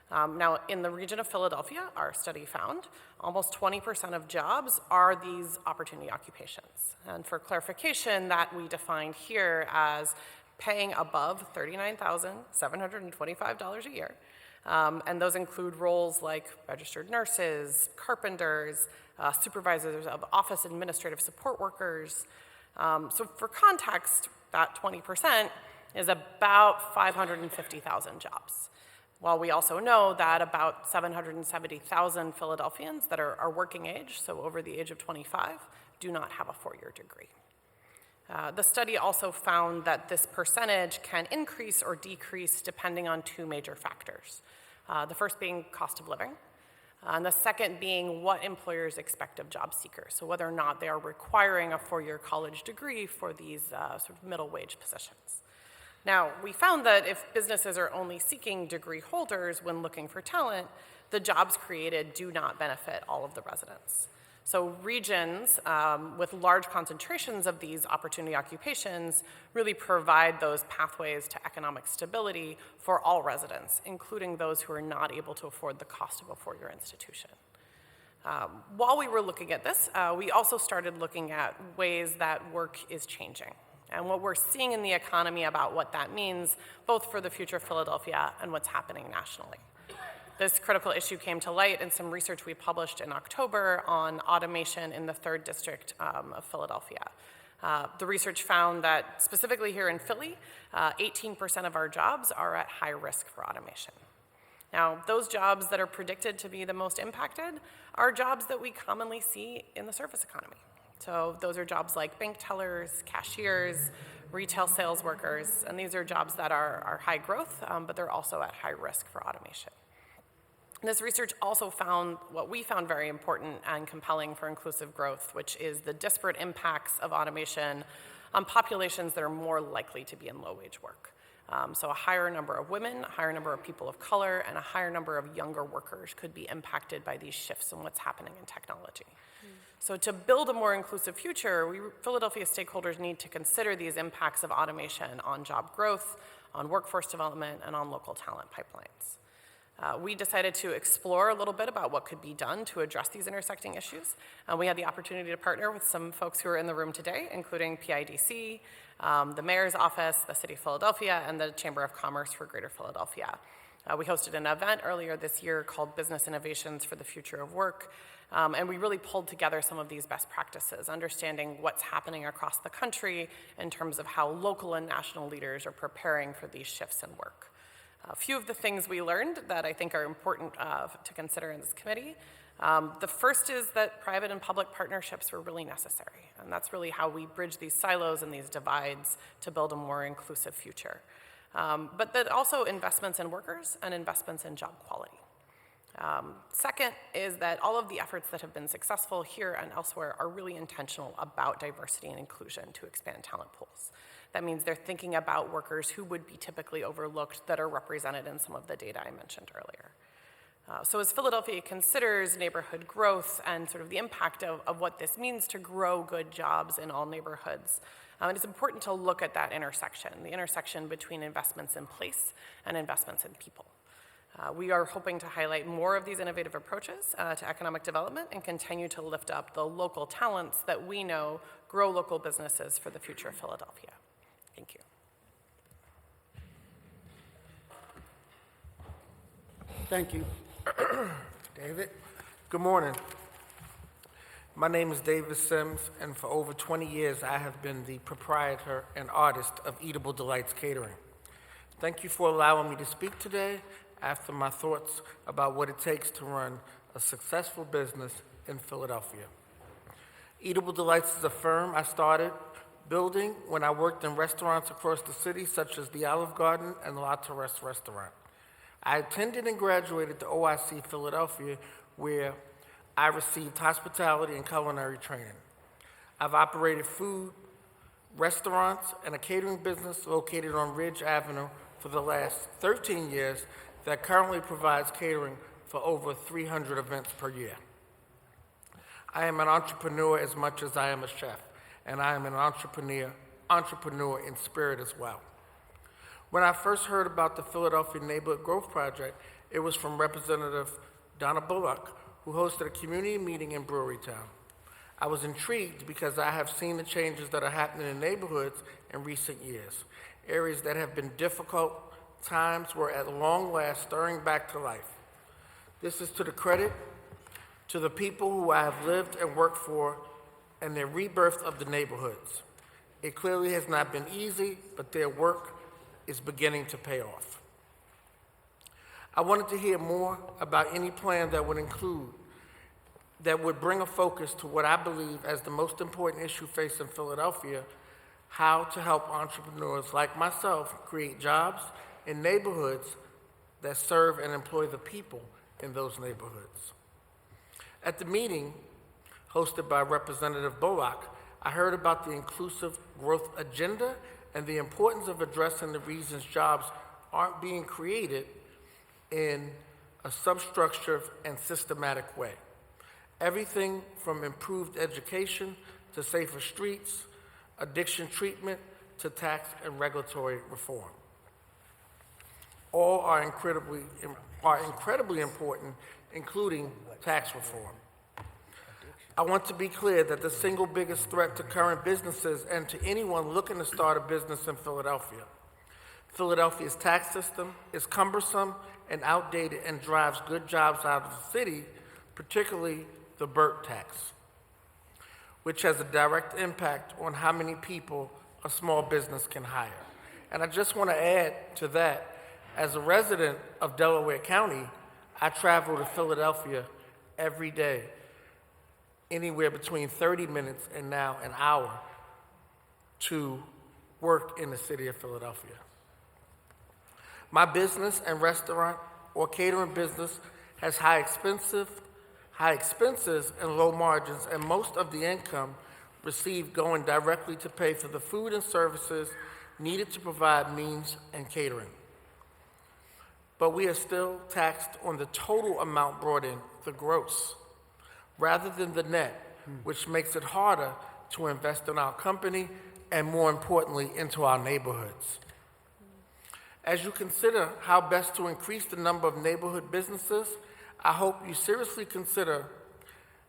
Now, in the region of Philadelphia, our study found almost 20% of jobs are these opportunity occupations. And for clarification, that we defined here as paying above $39,725 a year. And those include roles like registered nurses, carpenters, supervisors of office administrative support workers. So for context, that 20% is about 550,000 jobs. While we also know that about 770,000 Philadelphians that are working age, so over the age of 25, do not have a four-year degree. The study also found that this percentage can increase or decrease depending on two major factors. The first being cost of living, and the second being what employers expect of job seekers, so whether or not they are requiring a four-year college degree for these sort of middle wage positions. Now, we found that if businesses are only seeking degree holders when looking for talent, the jobs created do not benefit all of the residents. So regions with large concentrations of these opportunity occupations really provide those pathways to economic stability for all residents, including those who are not able to afford the cost of a four-year institution. While we were looking at this, we also started looking at ways that work is changing and what we're seeing in the economy about what that means, both for the future of Philadelphia and what's happening nationally. This critical issue came to light in some research we published in October on automation in the 3rd District of Philadelphia. The research found that specifically here in Philly, 18% of our jobs are at high risk for automation. Now, those jobs that are predicted to be the most impacted are jobs that we commonly see in the service economy. So those are jobs like bank tellers, cashiers, retail sales workers, and these are jobs that are high growth, but they're also at high risk for automation. This research also found what we found very important and compelling for inclusive growth, which is the disparate impacts of automation on populations that are more likely to be in low-wage work. So a higher number of women, a higher number of people of color, and a higher number of younger workers could be impacted by these shifts in what's happening in technology. So to build a more inclusive future, Philadelphia stakeholders need to consider these impacts of automation on job growth, on workforce development, and on local talent pipelines. We decided to explore a little bit about what could be done to address these intersecting issues. We had the opportunity to partner with some folks who are in the room today, including PIDC, the Mayor's Office, the City of Philadelphia, and the Chamber of Commerce for Greater Philadelphia. We hosted an event earlier this year called Business Innovations for the Future of Work, and we really pulled together some of these best practices, understanding what's happening across the country in terms of how local and national leaders are preparing for these shifts in work. A few of the things we learned that I think are important to consider in this committee. The first is that private and public partnerships were really necessary, and that's really how we bridge these silos and these divides to build a more inclusive future. But that also investments in workers and investments in job quality. Second is that all of the efforts that have been successful here and elsewhere are really intentional about diversity and inclusion to expand talent pools. That means they're thinking about workers who would be typically overlooked that are represented in some of the data I mentioned earlier. So as Philadelphia considers neighborhood growth and sort of the impact of what this means to grow good jobs in all neighborhoods, it's important to look at that intersection, the intersection between investments in place and investments in people. We are hoping to highlight more of these innovative approaches to economic development and continue to lift up the local talents that we know grow local businesses for the future of Philadelphia. Thank you. Thank you. David. Good morning. My name is David Sims, and for over 20 years I have been the proprietor and artist of Eatable Delights Catering. Thank you for allowing me to speak today after my thoughts about what it takes to run a successful business in Philadelphia. Eatable Delights is a firm I started building when I worked in restaurants across the city, such as the Olive Garden and La Terrace restaurant. I attended and graduated to OIC Philadelphia, where I received hospitality and culinary training. I've operated food, restaurants, and a catering business located on Ridge Avenue for the last 13 years that currently provides catering for over 300 events per year. I am an entrepreneur as much as I am a chef, and I am an entrepreneur in spirit as well. When I first heard about the Philadelphia Neighborhood Growth Project It was from Representative Donna Bullock, who hosted a community meeting in Brewerytown. I was intrigued because I have seen the changes that are happening in neighborhoods in recent years. Areas that have been difficult times were at long last stirring back to life. This is to the credit to the people who I have lived and worked for and their rebirth of the neighborhoods. It clearly has not been easy, but their work is beginning to pay off. I wanted to hear more about any plan that would bring a focus to what I believe as the most important issue facing Philadelphia, how to help entrepreneurs like myself create jobs in neighborhoods that serve and employ the people in those neighborhoods. At the meeting hosted by Representative Bullock, I heard about the inclusive growth agenda and the importance of addressing the reasons jobs aren't being created in a substructured and systematic way. Everything from improved education to safer streets, addiction treatment to tax and regulatory reform. All are incredibly important, including tax reform. I want to be clear that the single biggest threat to current businesses and to anyone looking to start a business in Philadelphia's tax system is cumbersome and outdated and drives good jobs out of the city, particularly the BERT tax, which has a direct impact on how many people a small business can hire. And I just want to add to that, as a resident of Delaware County, I travel to Philadelphia every day, anywhere between 30 minutes and now an hour to work in the city of Philadelphia. My business and restaurant or catering business has high expenses and low margins, and most of the income received going directly to pay for the food and services needed to provide means and catering. But we are still taxed on the total amount brought in, the gross, rather than the net, which makes it harder to invest in our company and, more importantly, into our neighborhoods. As you consider how best to increase the number of neighborhood businesses, I hope you seriously consider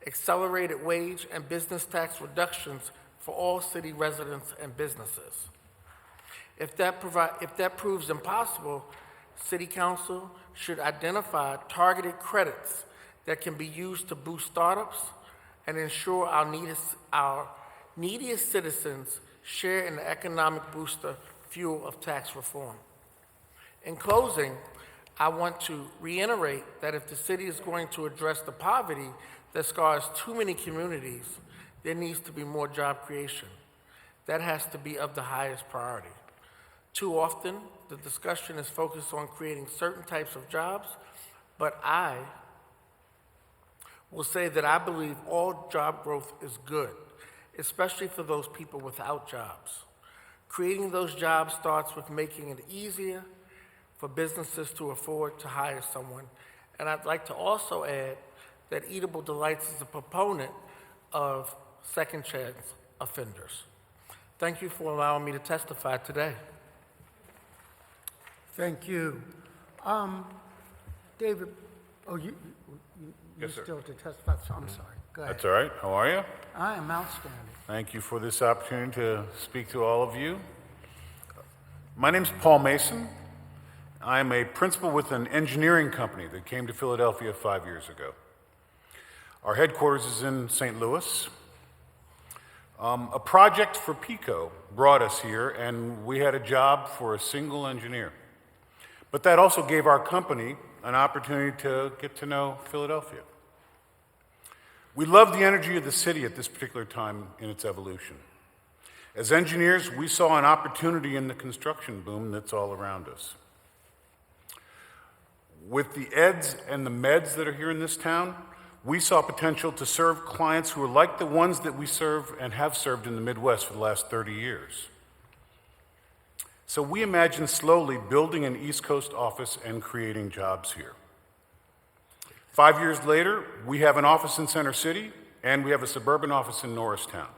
accelerated wage and business tax reductions for all city residents and businesses. If that proves impossible, City Council should identify targeted credits that can be used to boost startups and ensure our neediest citizens share in the economic booster fuel of tax reform. In closing, I want to reiterate that if the city is going to address the poverty that scars too many communities, there needs to be more job creation. That has to be of the highest priority. Too often, the discussion is focused on creating certain types of jobs, but I will say that I believe all job growth is good, especially for those people without jobs. Creating those jobs starts with making it easier for businesses to afford to hire someone. And I'd like to also add that Eatable Delights is a proponent of second chance offenders. Thank you for allowing me to testify today. Thank you. David, you Yes, sir. still to testify, so I'm sorry. Go ahead. That's all right. How are you? I am outstanding. Thank you for this opportunity to speak to all of you. My name's Paul Mason. I'm a principal with an engineering company that came to Philadelphia 5 years ago. Our headquarters is in St. Louis. A project for PICO brought us here, and we had a job for a single engineer. But that also gave our company an opportunity to get to know Philadelphia. We love the energy of the city at this particular time in its evolution. As engineers, we saw an opportunity in the construction boom that's all around us. With the eds and the meds that are here in this town, we saw potential to serve clients who are like the ones that we serve and have served in the Midwest for the last 30 years. So we imagined slowly building an East Coast office and creating jobs here. 5 years later, we have an office in Center City, and we have a suburban office in Norristown.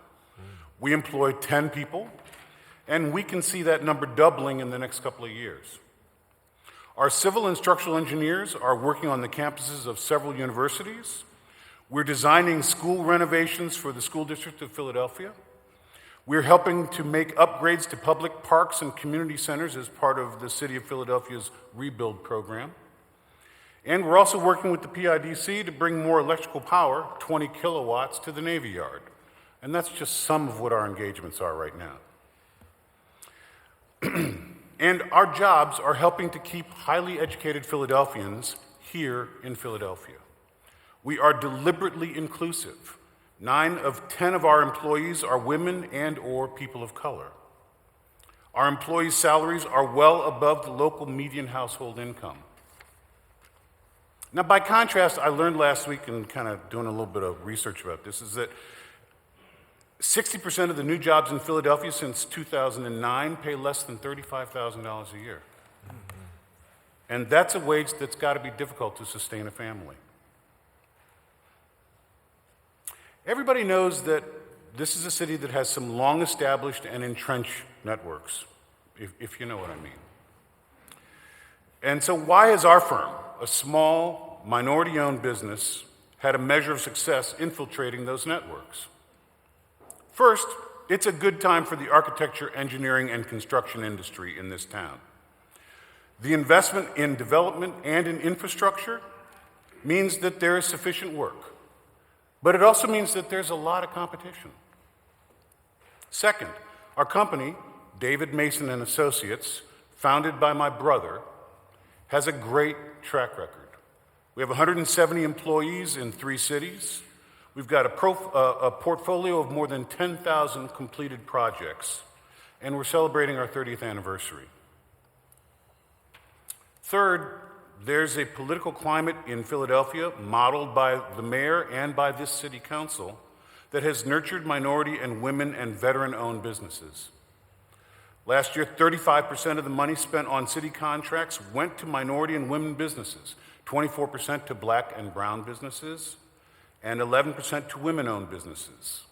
We employ 10 people, and we can see that number doubling in the next couple of years. Our civil and structural engineers are working on the campuses of several universities. We're designing school renovations for the School District of Philadelphia. We're helping to make upgrades to public parks and community centers as part of the City of Philadelphia's Rebuild program. And we're also working with the PIDC to bring more electrical power, 20 kilowatts, to the Navy Yard. And that's just some of what our engagements are right now. And our jobs are helping to keep highly educated Philadelphians here in Philadelphia. We are deliberately inclusive. 9 of 10 of our employees are women and/or people of color. Our employees' salaries are well above the local median household income. Now, by contrast, I learned last week, and kind of doing a little bit of research about this, is that 60% of the new jobs in Philadelphia since 2009 pay less than $35,000 a year. And that's a wage that's got to be difficult to sustain a family. Everybody knows that this is a city that has some long-established and entrenched networks, if you know what I mean. And so why has our firm, a small, minority-owned business, had a measure of success infiltrating those networks? First, it's a good time for the architecture, engineering, and construction industry in this town. The investment in development and in infrastructure means that there is sufficient work, but it also means that there's a lot of competition. Second, our company, David Mason and Associates, founded by my brother, has a great track record. We have 170 employees in 3 cities. We've got a portfolio of more than 10,000 completed projects, and we're celebrating our 30th anniversary. Third, there's a political climate in Philadelphia modeled by the mayor and by this city council that has nurtured minority and women and veteran-owned businesses. Last year, 35% of the money spent on city contracts went to minority and women businesses, 24% to black and brown businesses, and 11% to women-owned businesses.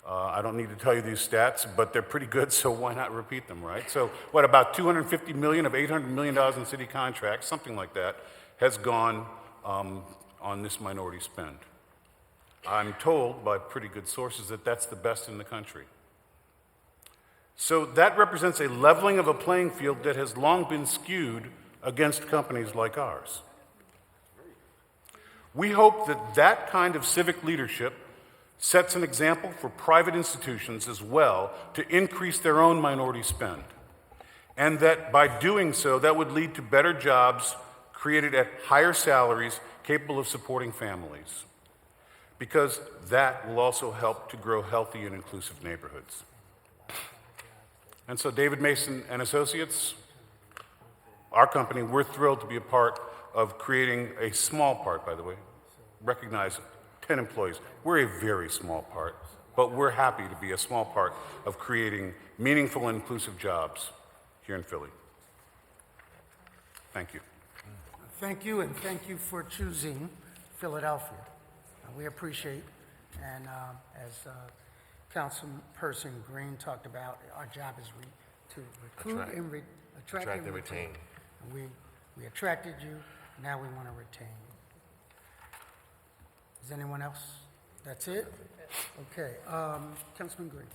I don't need to tell you these stats, but they're pretty good, so why not repeat them, right? So what, about $250 million of $800 million in city contracts, something like that, has gone on this minority spend. I'm told by pretty good sources that that's the best in the country. So that represents a leveling of a playing field that has long been skewed against companies like ours. We hope that that kind of civic leadership sets an example for private institutions as well to increase their own minority spend, and that by doing so, that would lead to better jobs created at higher salaries capable of supporting families, because that will also help to grow healthy and inclusive neighborhoods. And so David Mason and Associates, our company, we're thrilled to be a part of creating a small part, by the way, recognize 10 employees. We're a very small part, but we're happy to be a small part of creating meaningful and inclusive jobs here in Philly. Thank you. Thank you, and thank you for choosing Philadelphia. We appreciate, and as Councilperson Green talked about, our job is to recruit and attract and retain. And we attracted you, now we want to retain you. Is anyone else? That's it? Okay, Councilman Green.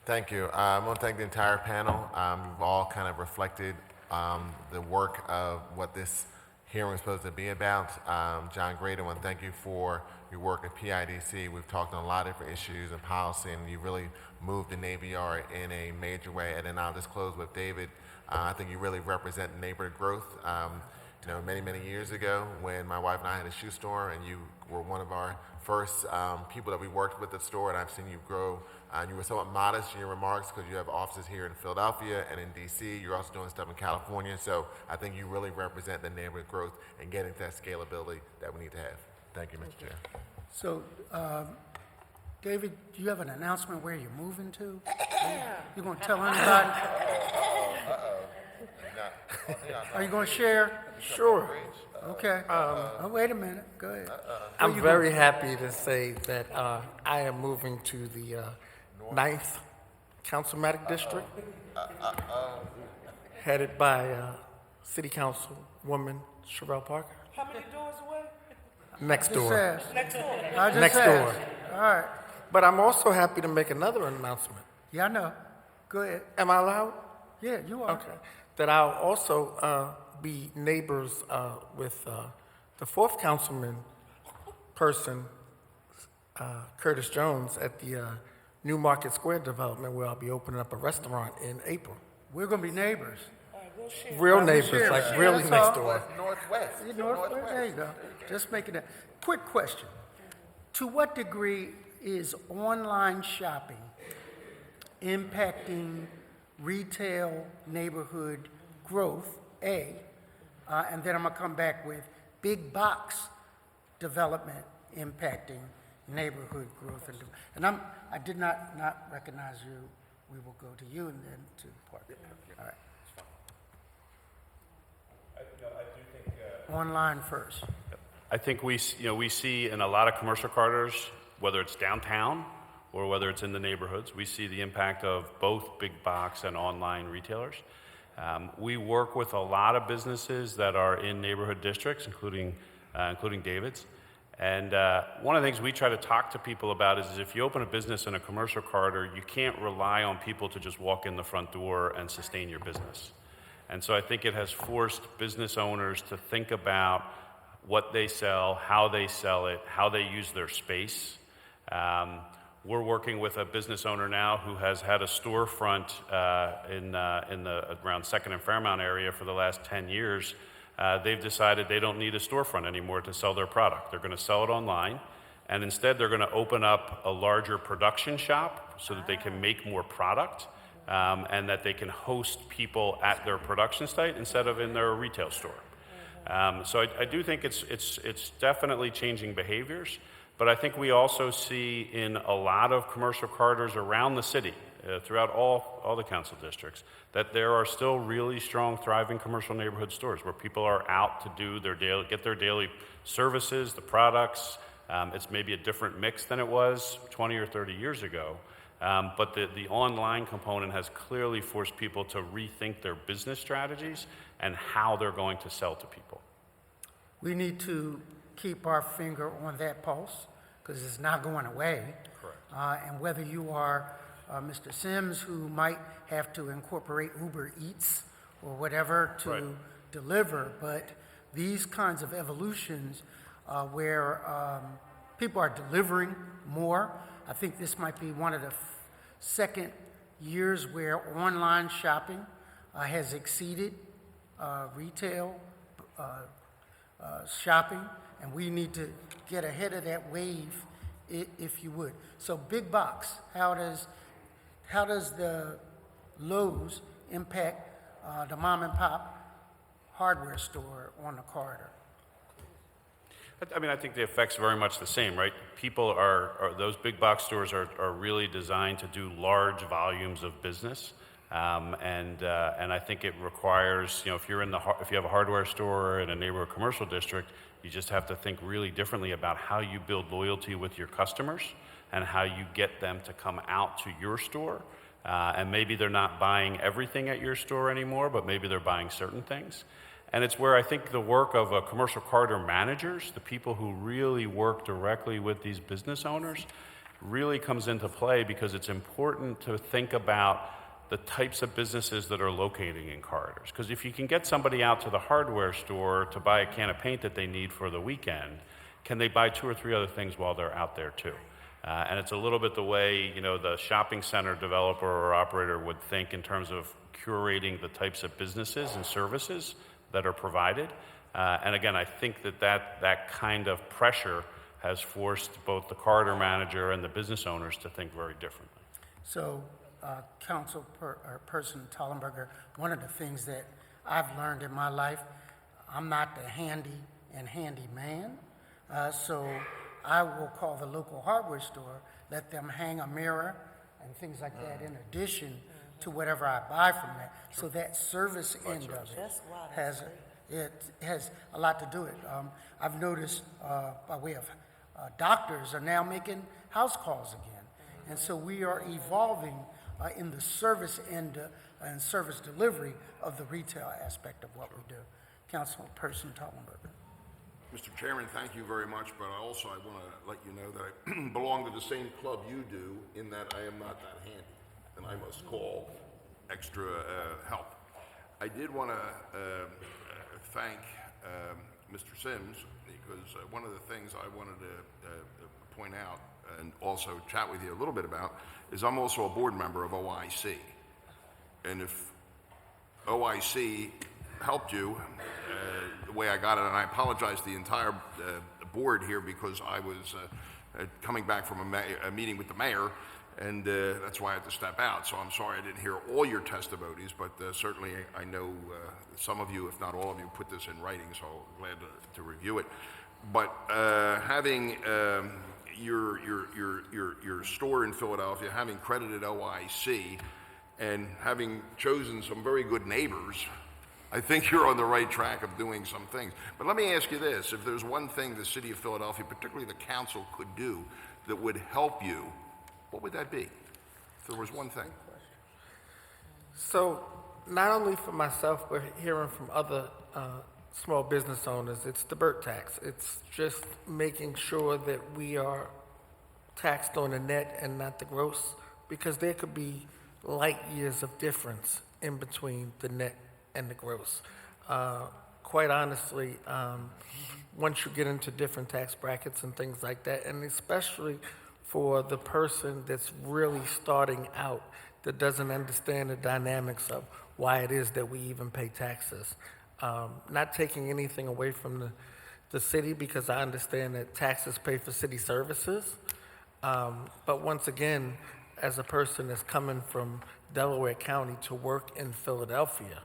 Thank you. I want to thank the entire panel. You've all kind of reflected the work of what this hearing is supposed to be about. John Grady, I want to thank you for your work at PIDC. We've talked on a lot of different issues and policy, and you really moved the Navy Yard in a major way. And then I'll just close with David. I think you really represent neighborhood growth. Many, many years ago when my wife and I had a shoe store, and you were one of our first people that we worked with at the store, and I've seen you grow. You were somewhat modest in your remarks because you have offices here in Philadelphia and in DC. You're also doing stuff in California. So I think you really represent the neighborhood growth and getting to that scalability that we need to have. Thank you, Mr. Chair. So, David, do you have an announcement where you're moving to? You going to tell anybody? Are you going to share? Sure. Okay. Wait a minute. Go ahead. I'm very happy to say that I am moving to the 9th Councilmatic District, headed by City Council Councilwoman Sherelle Parker. How many doors away? Next Just door. ask. Next door. I just Next asked. door. All right. But I'm also happy to make another announcement. Yeah, I know. Go ahead. Am I allowed? Yeah, you are. Okay. That I'll also be neighbors with the fourth councilman person, Curtis Jones, at the New Market Square development, where I'll be opening up a restaurant in April. We're going to be neighbors. Real neighbors, share. like Yeah, really that's next all. door. Northwest. There you go. Just making that. Quick question. To what degree is online shopping impacting retail neighborhood growth, A, and then I'm going to come back with big box development impacting neighborhood growth. And I did not recognize you. We will go to you and then to Parker. All right. Online first. I think we see in a lot of commercial corridors, whether it's downtown or whether it's in the neighborhoods, we see the impact of both big box and online retailers. We work with a lot of businesses that are in neighborhood districts, including David's. And one of the things we try to talk to people about is if you open a business in a commercial corridor, you can't rely on people to just walk in the front door and sustain your business. And so I think it has forced business owners to think about what they sell, how they sell it, how they use their space. We're working with a business owner now who has had a storefront in the around 2nd and Fairmount area for the last 10 years. They've decided they don't need a storefront anymore to sell their product. They're going to sell it online, and instead they're going to open up a larger production shop so that they can make more product. And that they can host people at their production site instead of in their retail store. So I do think it's definitely changing behaviors, but I think we also see in a lot of commercial corridors around the city, throughout all the council districts, that there are still really strong, thriving commercial neighborhood stores where people are out to do get their daily services, the products. It's maybe a different mix than it was 20 or 30 years ago. But the online component has clearly forced people to rethink their business strategies and how they're going to sell to people. We need to keep our finger on that pulse because it's not going away. Correct. And whether you are Mr. Sims, who might have to incorporate Uber Eats or whatever to deliver, but these kinds of evolutions where people are delivering more. I think this might be one of the second years where online shopping has exceeded retail shopping, and we need to get ahead of that wave, if you would. So big box, how does the Lowe's impact the mom and pop hardware store on the corridor? I mean, I think the effect's very much the same, right? People those big box stores are really designed to do large volumes of business. And I think it requires, if you have a hardware store in a neighborhood commercial district, you just have to think really differently about how you build loyalty with your customers and how you get them to come out to your store. And maybe they're not buying everything at your store anymore, but maybe they're buying certain things. And it's where I think the work of commercial corridor managers, the people who really work directly with these business owners, really comes into play because it's important to think about the types of businesses that are locating in corridors. Because if you can get somebody out to the hardware store to buy a can of paint that they need for the weekend, can they buy 2 or 3 other things while they're out there too? And it's a little bit the way the shopping center developer or operator would think in terms of curating the types of businesses and services that are provided. And again, I think that kind of pressure has forced both the corridor manager and the business owners to think very differently. So, Person Tollenberger, one of the things that I've learned in my life, I'm not the handy man. So I will call the local hardware store, let them hang a mirror and things like that in addition to whatever I buy from that. So that service end of it has a lot to do with it. I've noticed by way of doctors are now making house calls again. And so we are evolving in the service end and service delivery of the retail aspect of what we do. Councilperson Tollenberg. Mr. Chairman, thank you very much, but I want to let you know that I belong to the same club you do, in that I am not that handy, and I must call extra help. I did want to thank Mr. Sims, because one of the things I wanted to point out and also chat with you a little bit about is I'm also a board member of OIC. And if OIC helped you the way I got it, and I apologize to the entire board here, because I was coming back from a meeting with the mayor, and that's why I had to step out. So I'm sorry I didn't hear all your testimonies, but certainly I know some of you, if not all of you, put this in writing, so I'm glad to review it. But having your store in Philadelphia, having credited OIC, and having chosen some very good neighbors, I think you're on the right track of doing some things. But let me ask you this: if there's one thing the city of Philadelphia, particularly the council, could do that would help you, what would that be? If there was one thing. So, not only for myself, but hearing from other small business owners, it's the BERT tax. It's just making sure that we are taxed on the net and not the gross, because there could be light years of difference in between the net and the gross. Quite honestly, once you get into different tax brackets and things like that, and especially for the person that's really starting out, that doesn't understand the dynamics of why it is that we even pay taxes. Not taking anything away from the city, because I understand that taxes pay for city services. But once again, as a person that's coming from Delaware County to work in Philadelphia,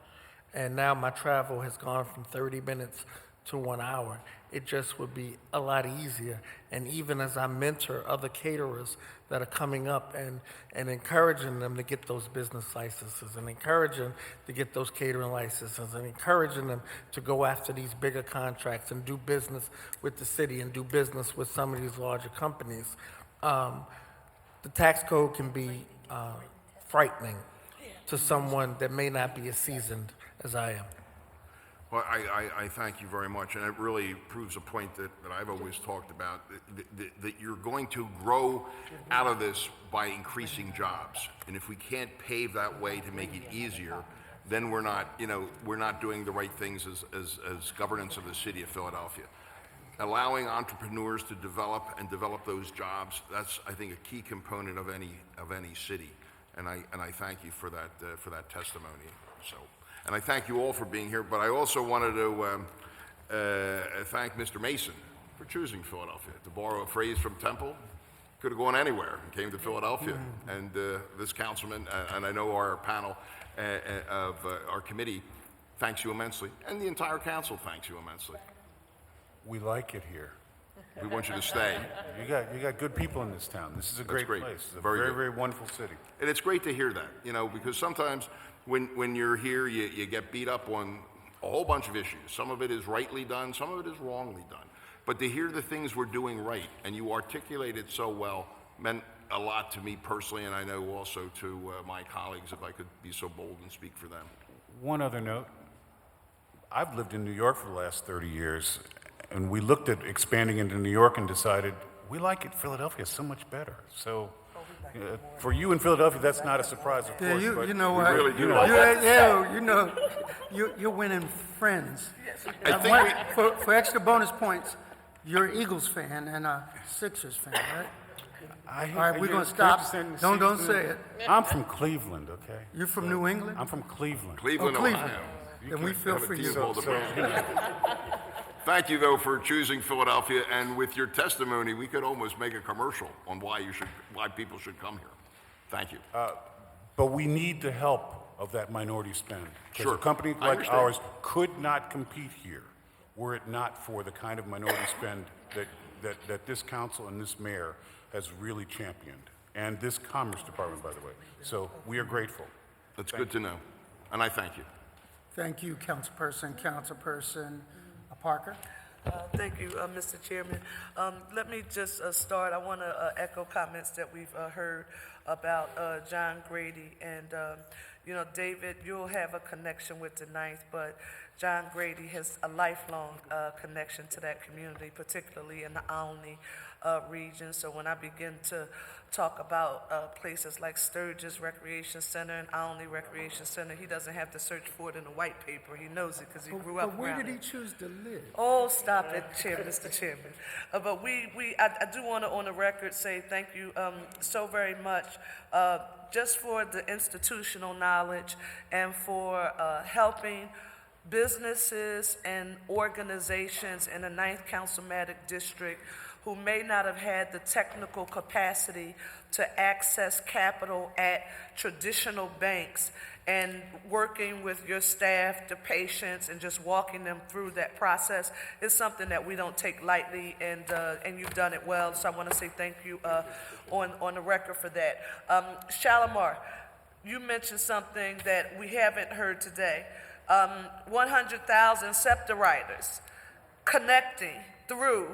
and now my travel has gone from 30 minutes to 1 hour, it just would be a lot easier. And even as I mentor other caterers that are coming up, and encouraging them to get those business licenses, and encouraging them to get those catering licenses, and encouraging them to go after these bigger contracts and do business with the city and do business with some of these larger companies, the tax code can be frightening to someone that may not be as seasoned as I am. Well, I thank you very much, and it really proves a point that I've always talked about, that you're going to grow out of this by increasing jobs. And if we can't pave that way to make it easier, then we're not doing the right things as governance of the city of Philadelphia. Allowing entrepreneurs to develop those jobs, that's, I think, a key component of any city. And I thank you for that testimony. So. And I thank you all for being here, but I also wanted to thank Mr. Mason for choosing Philadelphia. To borrow a phrase from Temple, could have gone anywhere and came to Philadelphia. And this councilman, and I know our panel of our committee, thanks you immensely, and the entire council thanks you immensely. We like it here. We want you to stay. You got good people in this town. This is a great place. It's a Very very, good. very wonderful city. And it's great to hear that, because sometimes when you're here, you get beat up on a whole bunch of issues. Some of it is rightly done, some of it is wrongly done. But to hear the things we're doing right, and you articulate it so well, meant a lot to me personally, and I know also to my colleagues, if I could be so bold and speak for them. One other note. I've lived in New York for the last 30 years, and we looked at expanding into New York and decided we like it. Philadelphia so much better. So for you in Philadelphia, that's not a surprise, of course. You know what? We really do. You're winning friends. I think For extra bonus points, you're an Eagles fan and a Sixers fan, right? All right, we're going to stop. Don't say it. I'm from Cleveland, okay? You're from New England? I'm from Cleveland. Cleveland, Cleveland. Ohio. Then we feel for you. Thank you, though, for choosing Philadelphia, and with your testimony, we could almost make a commercial on why people should come here. Thank you. But we need the help of that minority spend. Because Sure. a company I like understand. ours could not compete here were it not for the kind of minority spend that this council and this mayor has really championed. And this Commerce Department, by the way. So we are grateful. That's good to know, and I thank you. Thank you, Councilperson Parker. Thank you, Mr. Chairman. Let me just start. I want to echo comments that we've heard about John Grady. And, David, you'll have a connection with the Ninth, but John Grady has a lifelong connection to that community, particularly in the Alney region. So when I begin to talk about places like Sturgis Recreation Center and Alney Recreation Center, he doesn't have to search for it in a white paper. He knows it because he grew up But where around did he it. choose to live? Oh, stop it, Mr. Chairman. But I do want to, on the record, say thank you so very much just for the institutional knowledge and for helping businesses and organizations in the 9th Councilmatic District who may not have had the technical capacity to access capital at traditional banks, and working with your staff, the patients, and just walking them through that process is something that we don't take lightly, and you've done it well, so I want to say thank you on the record for that. Shalimar, you mentioned something that we haven't heard today. 100,000 SEPTA riders connecting through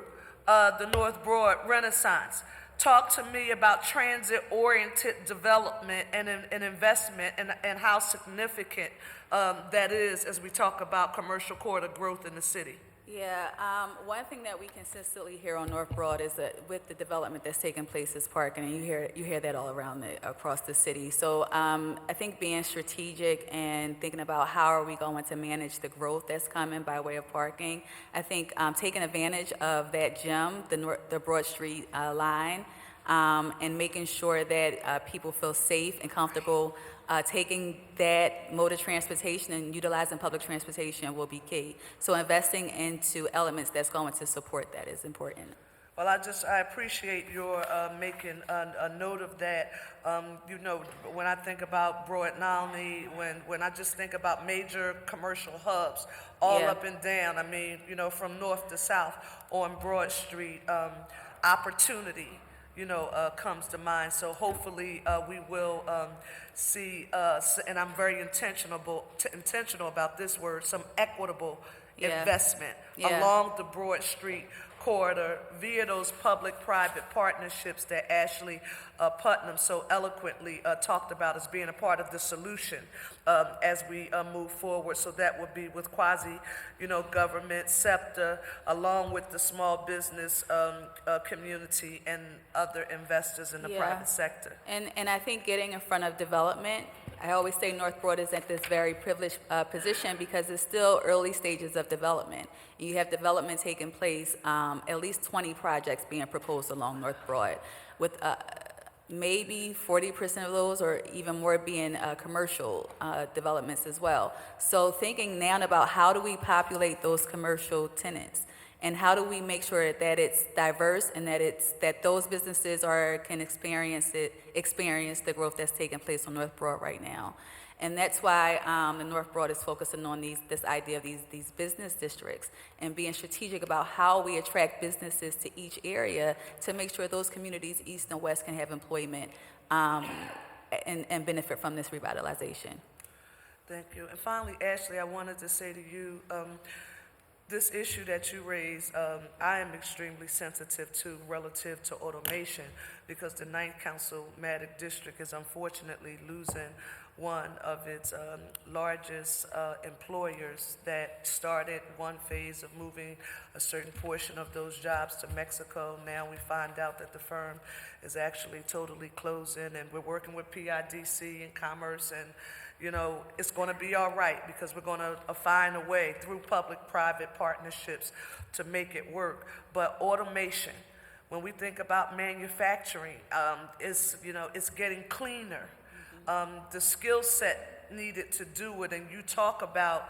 the North Broad Renaissance. Talk to me about transit-oriented development and investment and how significant that is as we talk about commercial corridor growth in the city. Yeah, one thing that we consistently hear on North Broad is that with the development that's taking place is parking, and you hear that all around across the city. So I think being strategic and thinking about how are we going to manage the growth that's coming by way of parking. I think taking advantage of that gem, the Broad Street line, and making sure that people feel safe and comfortable taking that mode of transportation and utilizing public transportation will be key. So investing into elements that's going to support that is important. Well, I appreciate your making a note of that. When I think about Broad and Alney, when I just think about major commercial hubs all up and down, I mean, from north to south on Broad Street, opportunity, comes to mind. So hopefully we will see, and I'm very intentional about this word, some equitable investment along the Broad Street corridor via those public-private partnerships that Ashley Putnam so eloquently talked about as being a part of the solution as we move forward. So that would be with quasi-government, SEPTA, along with the small business community and other investors in the private sector. And I think getting in front of development, I always say North Broad is at this very privileged position because it's still early stages of development. You have development taking place, at least 20 projects being proposed along North Broad, with maybe 40% of those or even more being commercial developments as well. So thinking now about how do we populate those commercial tenants and how do we make sure that it's diverse and that those businesses can experience the growth that's taking place on North Broad right now. And that's why the North Broad is focusing on this idea of these business districts and being strategic about how we attract businesses to each area to make sure those communities, east and west, can have employment and benefit from this revitalization. Thank you. And finally, Ashley, I wanted to say to you, this issue that you raised, I am extremely sensitive to relative to automation because the 9th Councilmatic District is unfortunately losing one of its largest employers that started one phase of moving a certain portion of those jobs to Mexico. Now we find out that the firm is actually totally closing, and we're working with PIDC and Commerce, and it's going to be all right because we're going to find a way through public-private partnerships to make it work. But automation, when we think about manufacturing, it's getting cleaner. The skill set needed to do it, and you talk about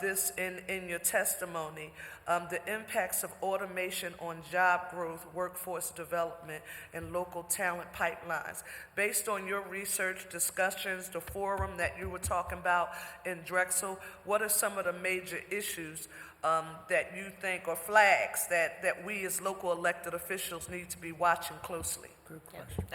this in your testimony, the impacts of automation on job growth, workforce development, and local talent pipelines. Based on your research, discussions, the forum that you were talking about in Drexel, what are some of the major issues that you think are flags that we as local elected officials need to be watching closely?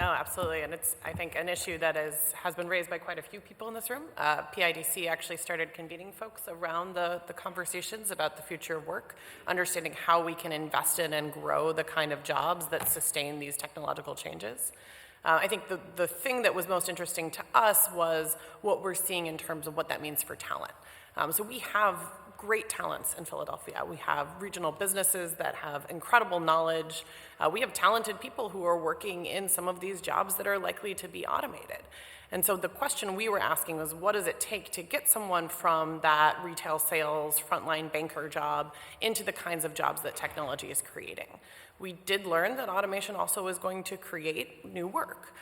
No, absolutely, and it's, I think, an issue that has been raised by quite a few people in this room. PIDC actually started convening folks around the conversations about the future of work, understanding how we can invest in and grow the kind of jobs that sustain these technological changes. I think the thing that was most interesting to us was what we're seeing in terms of what that means for talent. So we have great talents in Philadelphia. We have regional businesses that have incredible knowledge. We have talented people who are working in some of these jobs that are likely to be automated. And so the question we were asking was, what does it take to get someone from that retail sales, frontline banker job into the kinds of jobs that technology is creating? We did learn that automation also is going to create new work.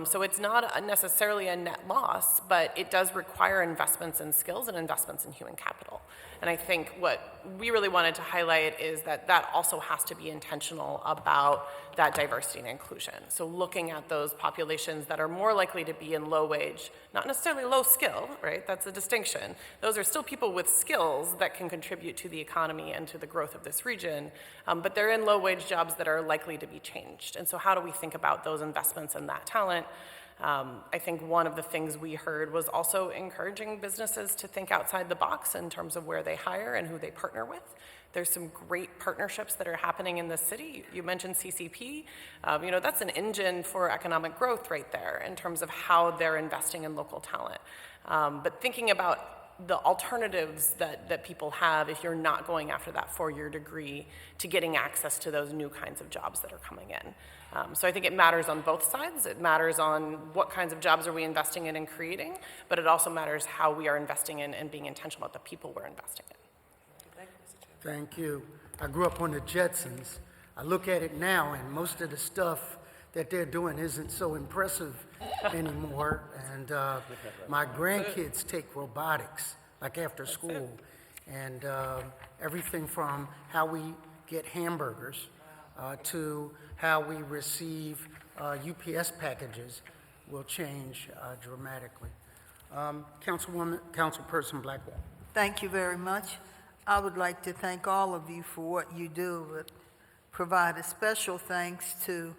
So it's not necessarily a net loss, but it does require investments in skills and investments in human capital. And I think what we really wanted to highlight is that that also has to be intentional about that diversity and inclusion. So looking at those populations that are more likely to be in low wage, not necessarily low skill, right? That's a distinction. Those are still people with skills that can contribute to the economy and to the growth of this region, but they're in low wage jobs that are likely to be changed. And so how do we think about those investments in that talent? I think one of the things we heard was also encouraging businesses to think outside the box in terms of where they hire and who they partner with. There's some great partnerships that are happening in the city. You mentioned CCP. That's an engine for economic growth right there in terms of how they're investing in local talent. But thinking about the alternatives that people have if you're not going after that four-year degree to getting access to those new kinds of jobs that are coming in. So I think it matters on both sides. It matters on what kinds of jobs are we investing in and creating, but it also matters how we are investing in and being intentional about the people we're investing in. Thank you. I grew up on the Jetsons. I look at it now, and most of the stuff that they're doing isn't so impressive anymore. And my grandkids take robotics, like after school. And everything from how we get hamburgers to how we receive UPS packages will change dramatically. Councilperson Blackwell. Thank you very much. I would like to thank all of you for what you do, but provide a special thanks to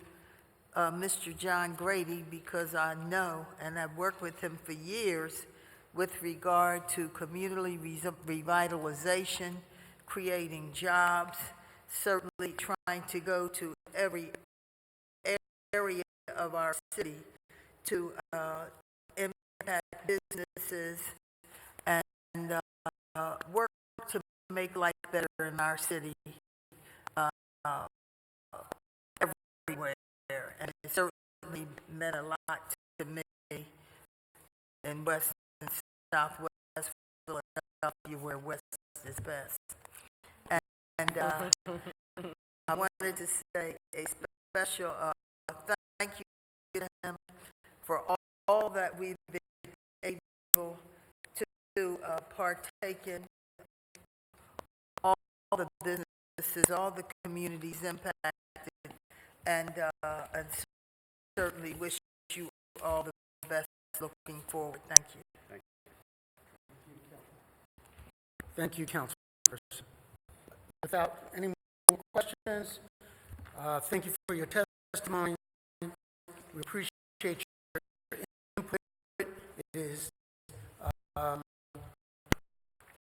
Mr. John Grady, because I know, and I've worked with him for years, with regard to community revitalization, creating jobs, certainly trying to go to every area of our city to impact businesses and work to make life better in our city everywhere. And it certainly meant a lot to me in West and Southwest Philadelphia, where West is best. And I wanted to say a special thank you to him for all that we've been able to partake in, all the businesses, all the communities impacted, and certainly wish you all the best looking forward. Thank you. Thank you, Councilperson. Without any more questions, thank you for your testimony. We appreciate your input. It is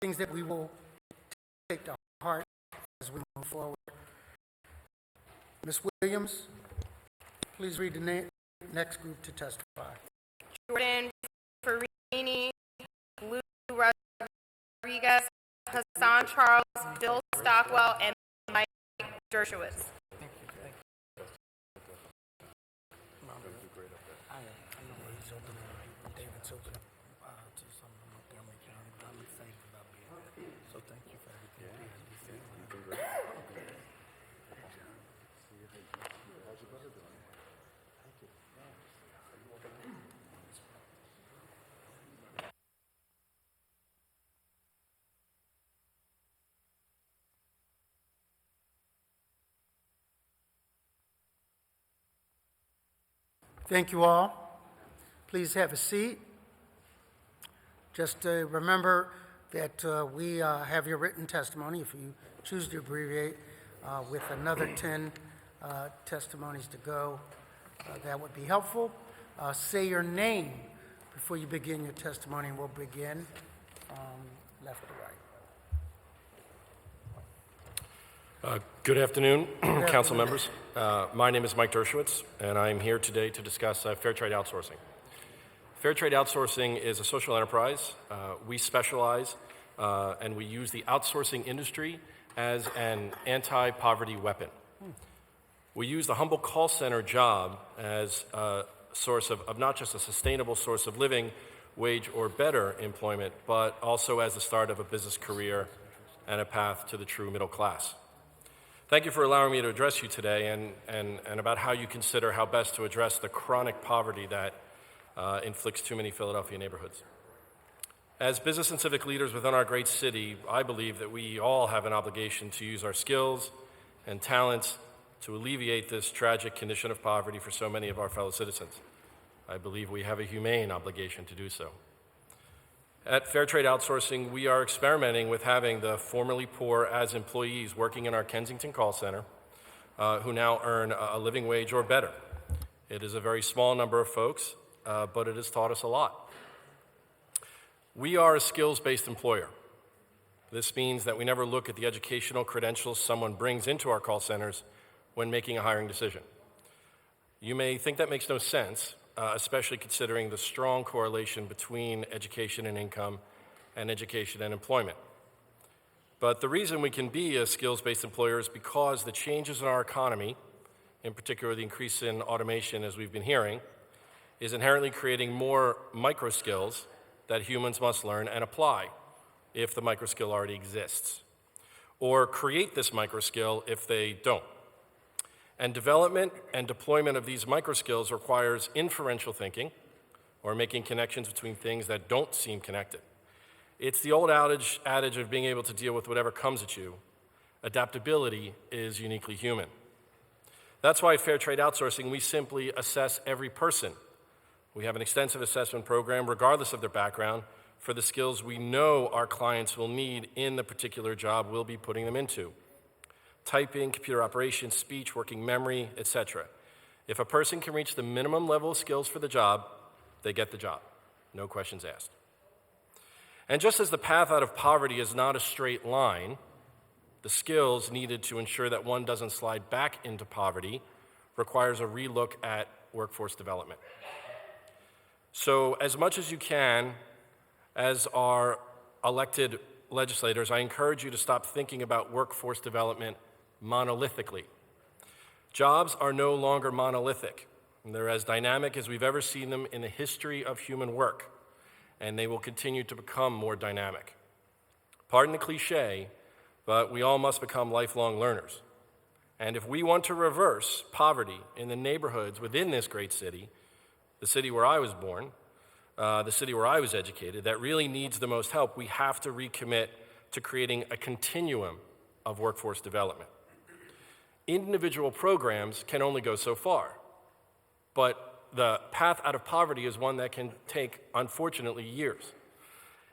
things that we will take to heart as we move forward. Ms. Williams, please read the next group to testify. Jordan Farini, Lou Rodriguez, Hassan Charles, Bill Stockwell, and Mike Dershowitz. Thank you all. Please have a seat. Just remember that we have your written testimony, if you choose to abbreviate, with another 10 testimonies to go. That would be helpful. Say your name before you begin your testimony, and we'll begin left to right. Good afternoon, council members. My name is Mike Dershowitz, and I'm here today to discuss fair trade outsourcing. Fair trade outsourcing is a social enterprise. We specialize and we use the outsourcing industry as an anti-poverty weapon. We use the humble call center job as a source of not just a sustainable source of living, wage, or better employment, but also as the start of a business career and a path to the true middle class. Thank you for allowing me to address you today and about how you consider how best to address the chronic poverty that inflicts too many Philadelphia neighborhoods. As business and civic leaders within our great city, I believe that we all have an obligation to use our skills and talents to alleviate this tragic condition of poverty for so many of our fellow citizens. I believe we have a humane obligation to do so. At Fair Trade Outsourcing, we are experimenting with having the formerly poor as employees working in our Kensington call center who now earn a living wage or better. It is a very small number of folks, but it has taught us a lot. We are a skills-based employer. This means that we never look at the educational credentials someone brings into our call centers when making a hiring decision. You may think that makes no sense, especially considering the strong correlation between education and income and education and employment. But the reason we can be a skills-based employer is because the changes in our economy, in particular the increase in automation as we've been hearing, is inherently creating more micro skills that humans must learn and apply if the micro skill already exists, or create this micro skill if they don't. And development and deployment of these micro skills requires inferential thinking, or making connections between things that don't seem connected. It's the old adage of being able to deal with whatever comes at you. Adaptability is uniquely human. That's why at Fair Trade Outsourcing, we simply assess every person. We have an extensive assessment program, regardless of their background, for the skills we know our clients will need in the particular job we'll be putting them into. Typing, computer operations, speech, working memory, etc. If a person can reach the minimum level of skills for the job, they get the job. No questions asked. And just as the path out of poverty is not a straight line, the skills needed to ensure that one doesn't slide back into poverty requires a relook at workforce development. So as much as you can, as our elected legislators, I encourage you to stop thinking about workforce development monolithically. Jobs are no longer monolithic. They're as dynamic as we've ever seen them in the history of human work, and they will continue to become more dynamic. Pardon the cliche, but we all must become lifelong learners. And if we want to reverse poverty in the neighborhoods within this great city, the city where I was born, the city where I was educated, that really needs the most help, we have to recommit to creating a continuum of workforce development. Individual programs can only go so far, but the path out of poverty is one that can take, unfortunately, years.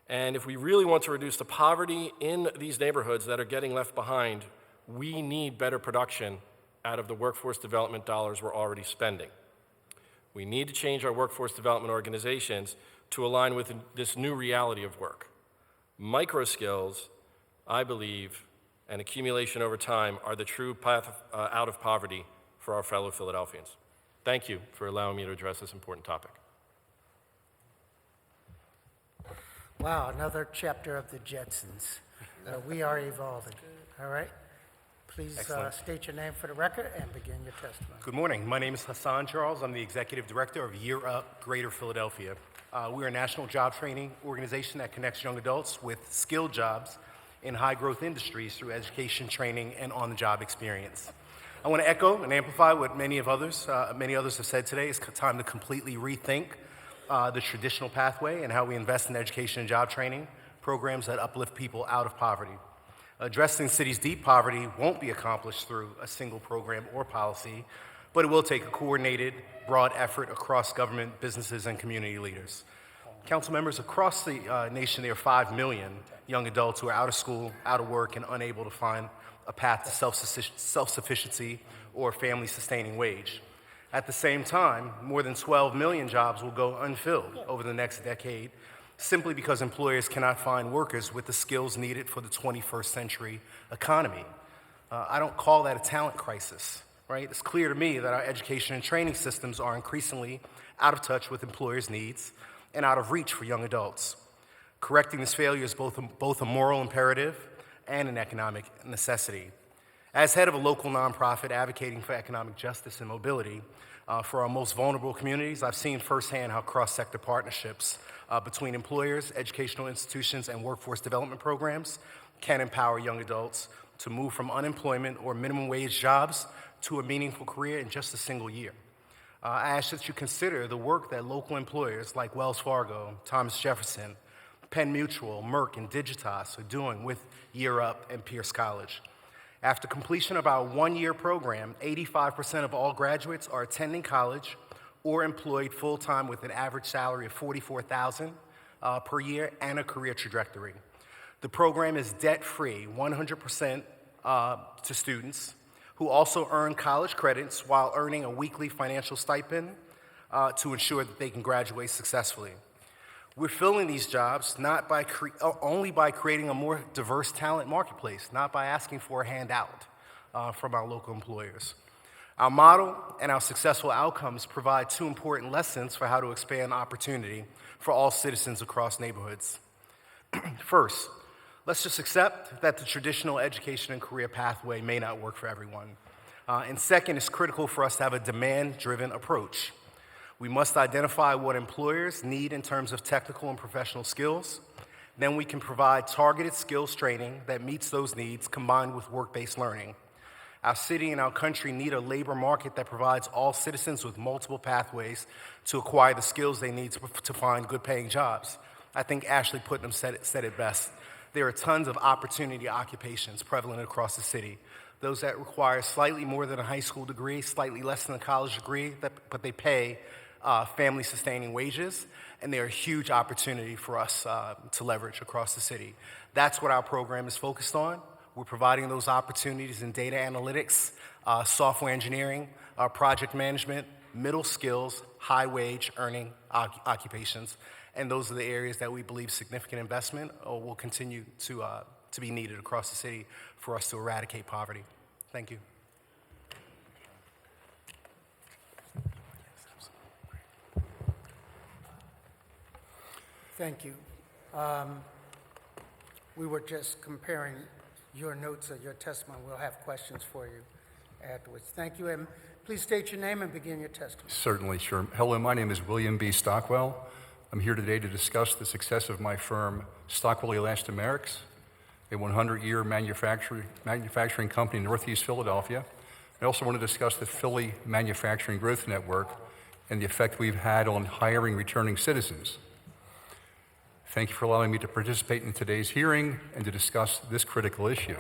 And if we really want to reduce the poverty in these neighborhoods that are getting left behind, we need better production out of the workforce development dollars we're already spending. We need to change our workforce development organizations to align with this new reality of work. Micro skills, I believe, and accumulation over time are the true path out of poverty for our fellow Philadelphians. Thank you for allowing me to address this important topic. Wow, another chapter of the Jetsons. We are evolving. All right? Please state your name for the record and begin your testimony. Good morning. My name is Hassan Charles. I'm the Executive Director of Year Up Greater Philadelphia. We're a national job training organization that connects young adults with skilled jobs in high-growth industries through education, training, and on-the-job experience. I want to echo and amplify what many others have said today. It's time to completely rethink the traditional pathway and how we invest in education and job training programs that uplift people out of poverty. Addressing the city's deep poverty won't be accomplished through a single program or policy, but it will take a coordinated, broad effort across government, businesses, and community leaders. Council members, across the nation, there are 5 million young adults who are out of school, out of work, and unable to find a path to self-sufficiency or family-sustaining wage. At the same time, more than 12 million jobs will go unfilled over the next decade simply because employers cannot find workers with the skills needed for the 21st century economy. I don't call that a talent crisis, right? It's clear to me that our education and training systems are increasingly out of touch with employers' needs and out of reach for young adults. Correcting this failure is both a moral imperative and an economic necessity. As head of a local nonprofit advocating for economic justice and mobility for our most vulnerable communities, I've seen firsthand how cross-sector partnerships between employers, educational institutions, and workforce development programs can empower young adults to move from unemployment or minimum wage jobs to a meaningful career in just a single year. I ask that you consider the work that local employers like Wells Fargo, Thomas Jefferson, Penn Mutual, Merck, and Digitas are doing with Year Up and Pierce College. After completion of our one-year program, 85% of all graduates are attending college or employed full-time with an average salary of $44,000 per year and a career trajectory. The program is debt-free, 100% to students who also earn college credits while earning a weekly financial stipend to ensure that they can graduate successfully. We're filling these jobs not by only by creating a more diverse talent marketplace, not by asking for a handout from our local employers. Our model and our successful outcomes provide 2 important lessons for how to expand opportunity for all citizens across neighborhoods. First, let's just accept that the traditional education and career pathway may not work for everyone. And second, it's critical for us to have a demand-driven approach. We must identify what employers need in terms of technical and professional skills. Then we can provide targeted skills training that meets those needs combined with work-based learning. Our city and our country need a labor market that provides all citizens with multiple pathways to acquire the skills they need to find good-paying jobs. I think Ashley Putnam said it best. There are tons of opportunity occupations prevalent across the city. Those that require slightly more than a high school degree, slightly less than a college degree, but they pay family-sustaining wages, and they're a huge opportunity for us to leverage across the city. That's what our program is focused on. We're providing those opportunities in data analytics, software engineering, project management, middle skills, high-wage earning occupations, and those are the areas that we believe significant investment will continue to be needed across the city for us to eradicate poverty. Thank you. Thank you. We were just comparing your notes of your testimony. We'll have questions for you afterwards. Thank you, and please state your name and begin your testimony. Certainly, sure. Hello, my name is William B. Stockwell. I'm here today to discuss the success of my firm, Stockwell Elastomerics, a 100-year manufacturing company in Northeast Philadelphia. I also want to discuss the Philly Manufacturing Growth Network and the effect we've had on hiring returning citizens. Thank you for allowing me to participate in today's hearing and to discuss this critical issue.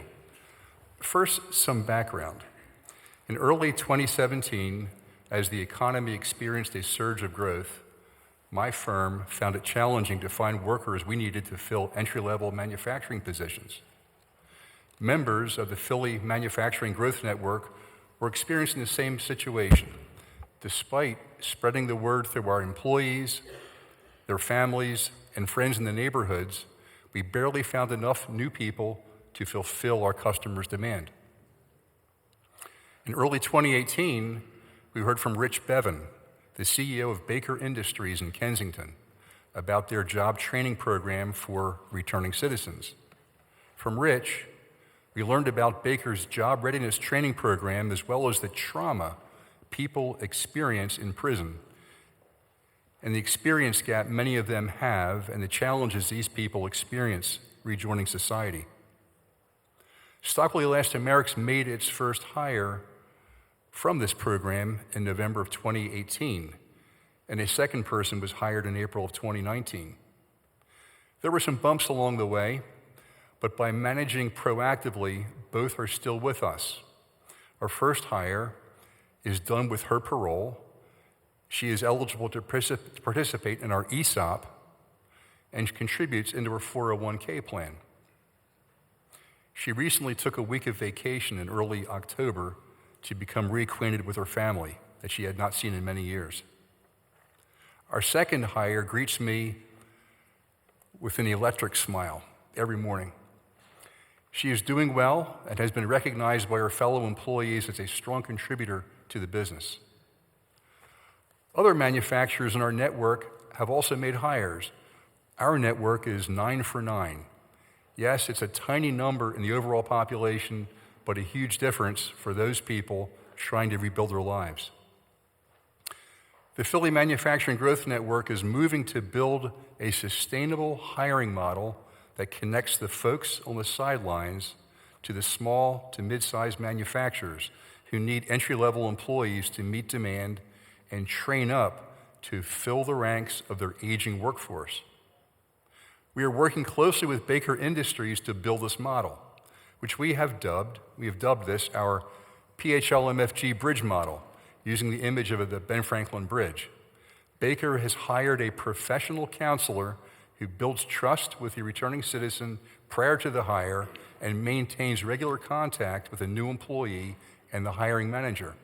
First, some background. In early 2017, as the economy experienced a surge of growth, my firm found it challenging to find workers we needed to fill entry-level manufacturing positions. Members of the Philly Manufacturing Growth Network were experiencing the same situation. Despite spreading the word through our employees, their families, and friends in the neighborhoods, we barely found enough new people to fulfill our customers' demand. In early 2018, we heard from Rich Bevan, the CEO of Baker Industries in Kensington, about their job training program for returning citizens. From Rich, we learned about Baker's job readiness training program as well as the trauma people experience in prison and the experience gap many of them have and the challenges these people experience rejoining society. Stockwell Elastomerics made its first hire from this program in November of 2018, and a second person was hired in April of 2019. There were some bumps along the way, but by managing proactively, both are still with us. Our first hire is done with her parole. She is eligible to participate in our ESOP, and contributes into her 401k plan. She recently took a week of vacation in early October to become reacquainted with her family that she had not seen in many years. Our second hire greets me with an electric smile every morning. She is doing well and has been recognized by her fellow employees as a strong contributor to the business. Other manufacturers in our network have also made hires. Our network is 9 for 9. Yes, it's a tiny number in the overall population, but a huge difference for those people trying to rebuild their lives. The Philly Manufacturing Growth Network is moving to build a sustainable hiring model that connects the folks on the sidelines to the small to mid-sized manufacturers who need entry-level employees to meet demand and train up to fill the ranks of their aging workforce. We are working closely with Baker Industries to build this model, which we have dubbed this our PHL MFG bridge model, using the image of the Ben Franklin Bridge. Baker has hired a professional counselor who builds trust with the returning citizen prior to the hire and maintains regular contact with a new employee and the hiring manager.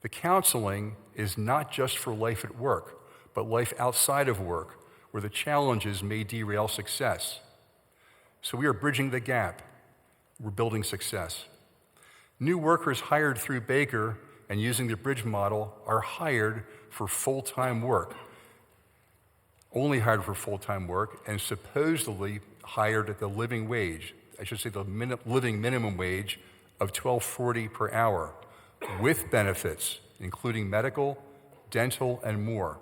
The counseling is not just for life at work, but life outside of work, where the challenges may derail success. So we are bridging the gap. We're building success. New workers hired through Baker and using the bridge model are hired for full-time work, only hired for full-time work, and supposedly hired at the living wage, I should say the living minimum wage of $12.40 per hour, with benefits, including medical, dental, and more.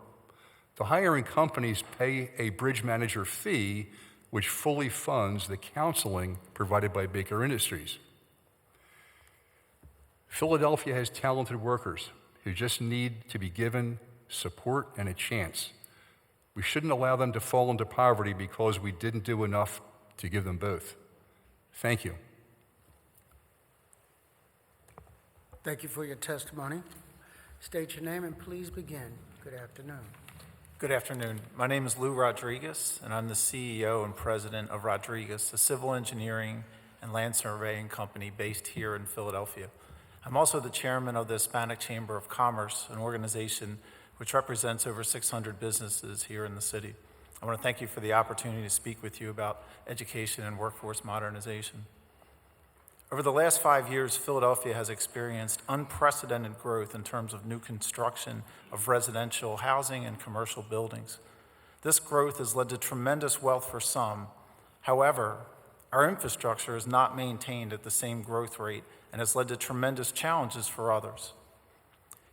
The hiring companies pay a bridge manager fee, which fully funds the counseling provided by Baker Industries. Philadelphia has talented workers who just need to be given support and a chance. We shouldn't allow them to fall into poverty because we didn't do enough to give them both. Thank you. Thank you for your testimony. State your name and please begin. Good afternoon. Good afternoon. My name is Lou Rodriguez, and I'm the CEO and president of Rodriguez, a civil engineering and land surveying company based here in Philadelphia. I'm also the chairman of the Hispanic Chamber of Commerce, an organization which represents over 600 businesses here in the city. I want to thank you for the opportunity to speak with you about education and workforce modernization. Over the last 5 years, Philadelphia has experienced unprecedented growth in terms of new construction of residential housing and commercial buildings. This growth has led to tremendous wealth for some. However, our infrastructure is not maintained at the same growth rate and has led to tremendous challenges for others.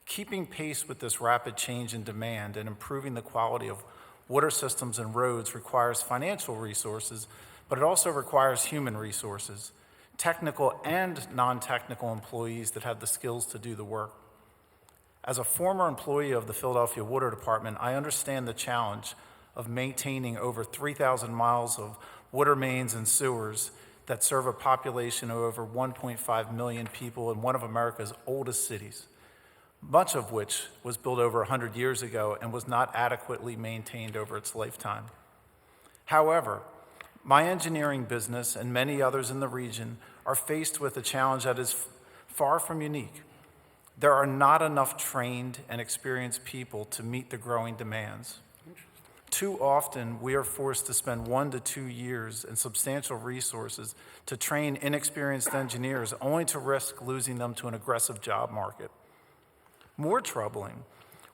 Keeping pace with this rapid change in demand and improving the quality of water systems and roads requires financial resources, but it also requires human resources, technical and non-technical employees that have the skills to do the work. As a former employee of the Philadelphia Water Department, I understand the challenge of maintaining over 3,000 miles of water mains and sewers that serve a population of over 1.5 million people in one of America's oldest cities, much of which was built over 100 years ago and was not adequately maintained over its lifetime. However, my engineering business and many others in the region are faced with a challenge that is far from unique. There are not enough trained and experienced people to meet the growing demands. Too often, we are forced to spend 1 to 2 years and substantial resources to train inexperienced engineers, only to risk losing them to an aggressive job market. More troubling,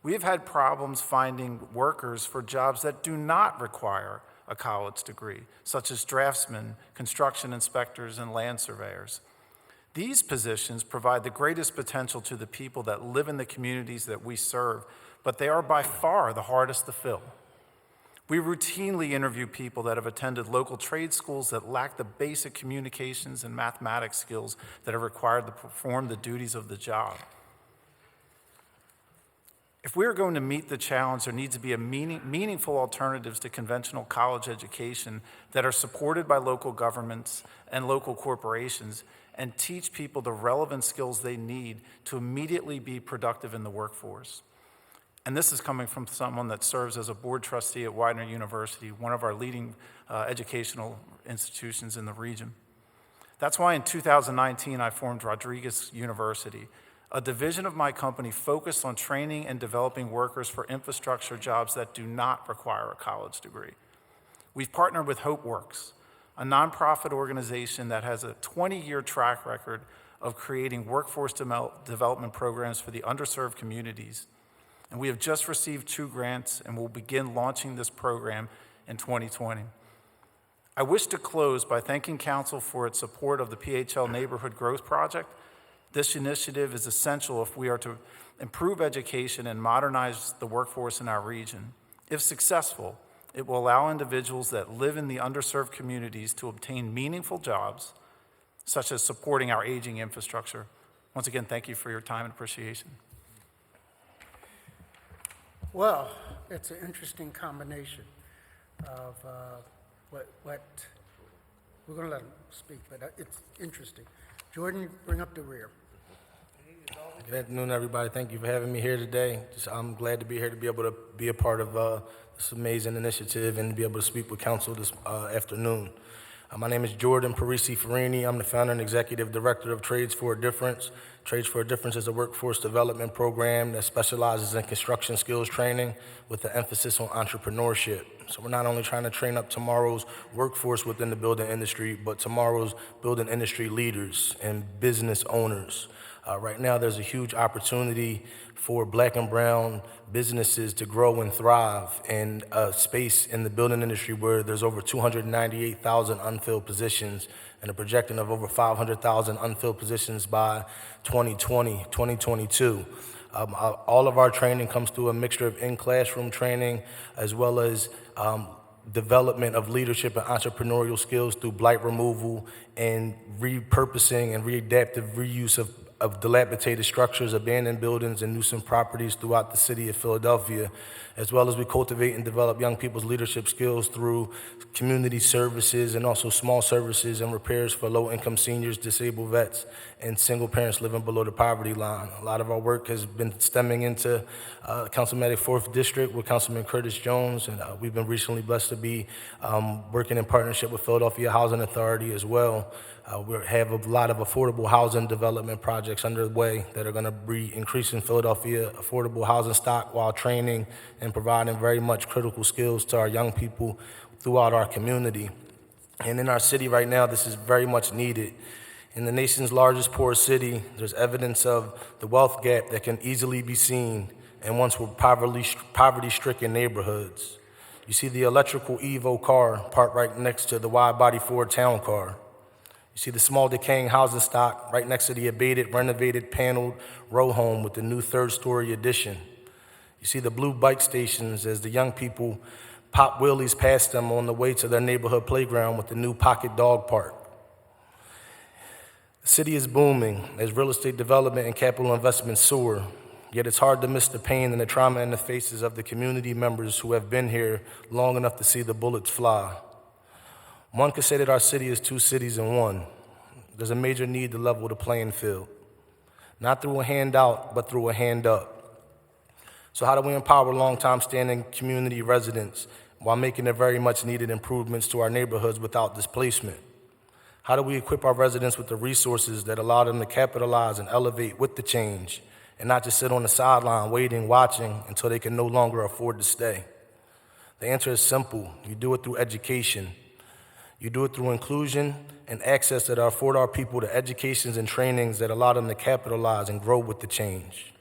we have had problems finding workers for jobs that do not require a college degree, such as draftsmen, construction inspectors, and land surveyors. These positions provide the greatest potential to the people that live in the communities that we serve, but they are by far the hardest to fill. We routinely interview people that have attended local trade schools that lack the basic communications and mathematics skills that are required to perform the duties of the job. If we're going to meet the challenge, there needs to be meaningful alternatives to conventional college education that are supported by local governments and local corporations and teach people the relevant skills they need to immediately be productive in the workforce. And this is coming from someone that serves as a board trustee at Widener University, one of our leading educational institutions in the region. That's why in 2019, I formed Rodriguez University, a division of my company focused on training and developing workers for infrastructure jobs that do not require a college degree. We've partnered with HopeWorks, a nonprofit organization that has a 20-year track record of creating workforce development programs for the underserved communities. And we have just received 2 grants and will begin launching this program in 2020. I wish to close by thanking Council for its support of the PHL Neighborhood Growth Project. This initiative is essential if we are to improve education and modernize the workforce in our region. If successful, it will allow individuals that live in the underserved communities to obtain meaningful jobs, such as supporting our aging infrastructure. Once again, thank you for your time and appreciation. Well, it's an interesting combination of what we're going to let him speak, but it's interesting. Jordan, bring up the rear. Good afternoon, everybody. Thank you for having me here today. I'm glad to be here to be able to be a part of this amazing initiative and to be able to speak with council this afternoon. My name is Jordan Parisi Farini. I'm the founder and executive director of Trades for a Difference. Trades for a Difference is a workforce development program that specializes in construction skills training with an emphasis on entrepreneurship. So we're not only trying to train up tomorrow's workforce within the building industry, but tomorrow's building industry leaders and business owners. Right now, there's a huge opportunity for Black and brown businesses to grow and thrive in a space in the building industry where there's over 298,000 unfilled positions and a projection of over 500,000 unfilled positions by 2020, 2022. All of our training comes through a mixture of in-classroom training as well as development of leadership and entrepreneurial skills through blight removal and repurposing and readaptive reuse of dilapidated structures, abandoned buildings, and nuisance properties throughout the city of Philadelphia, as well as we cultivate and develop young people's leadership skills through community services and also small services and repairs for low-income seniors, disabled vets, and single parents living below the poverty line. A lot of our work has been stemming into Councilmanic 4th District with Councilman Curtis Jones, and we've been recently blessed to be working in partnership with Philadelphia Housing Authority as well. We have a lot of affordable housing development projects underway that are going to be increasing Philadelphia affordable housing stock while training and providing very much critical skills to our young people throughout our community. And in our city right now, this is very much needed. In the nation's largest poor city, there's evidence of the wealth gap that can easily be seen in once were poverty-stricken neighborhoods. You see the electrical Evo car parked right next to the wide-body Ford Town car. You see the small decaying housing stock right next to the abated, renovated, paneled row home with the new third-story addition. You see the blue bike stations as the young people pop wheelies past them on the way to their neighborhood playground with the new pocket dog park. The city is booming as real estate development and capital investments soar, yet it's hard to miss the pain and the trauma in the faces of the community members who have been here long enough to see the bullets fly. One could say that our city is 2 cities in one. There's a major need to level the playing field, not through a handout, but through a hand up. So how do we empower long-time standing community residents while making the very much needed improvements to our neighborhoods without displacement? How do we equip our residents with the resources that allow them to capitalize and elevate with the change and not just sit on the sideline waiting, watching until they can no longer afford to stay? The answer is simple. You do it through education. You do it through inclusion and access that afford our people to educations and trainings that allow them to capitalize and grow with the change.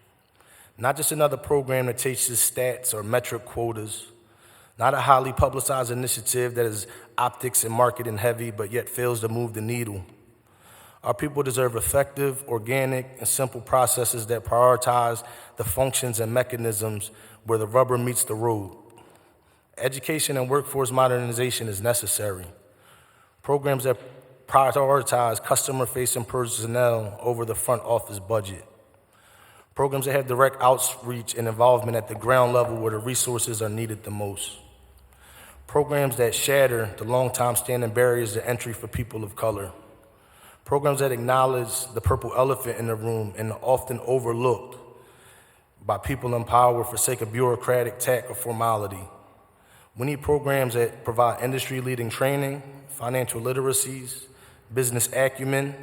Not just another program that teaches stats or metric quotas, not a highly publicized initiative that is optics and marketing heavy but yet fails to move the needle. Our people deserve effective, organic, and simple processes that prioritize the functions and mechanisms where the rubber meets the road. Education and workforce modernization is necessary. Programs that prioritize customer-facing personnel over the front office budget. Programs that have direct outreach and involvement at the ground level where the resources are needed the most. Programs that shatter the long-time standing barriers to entry for people of color. Programs that acknowledge the purple elephant in the room and the often overlooked by people in power for sake of bureaucratic tack or formality. We need programs that provide industry-leading training, financial literacies, business acumen,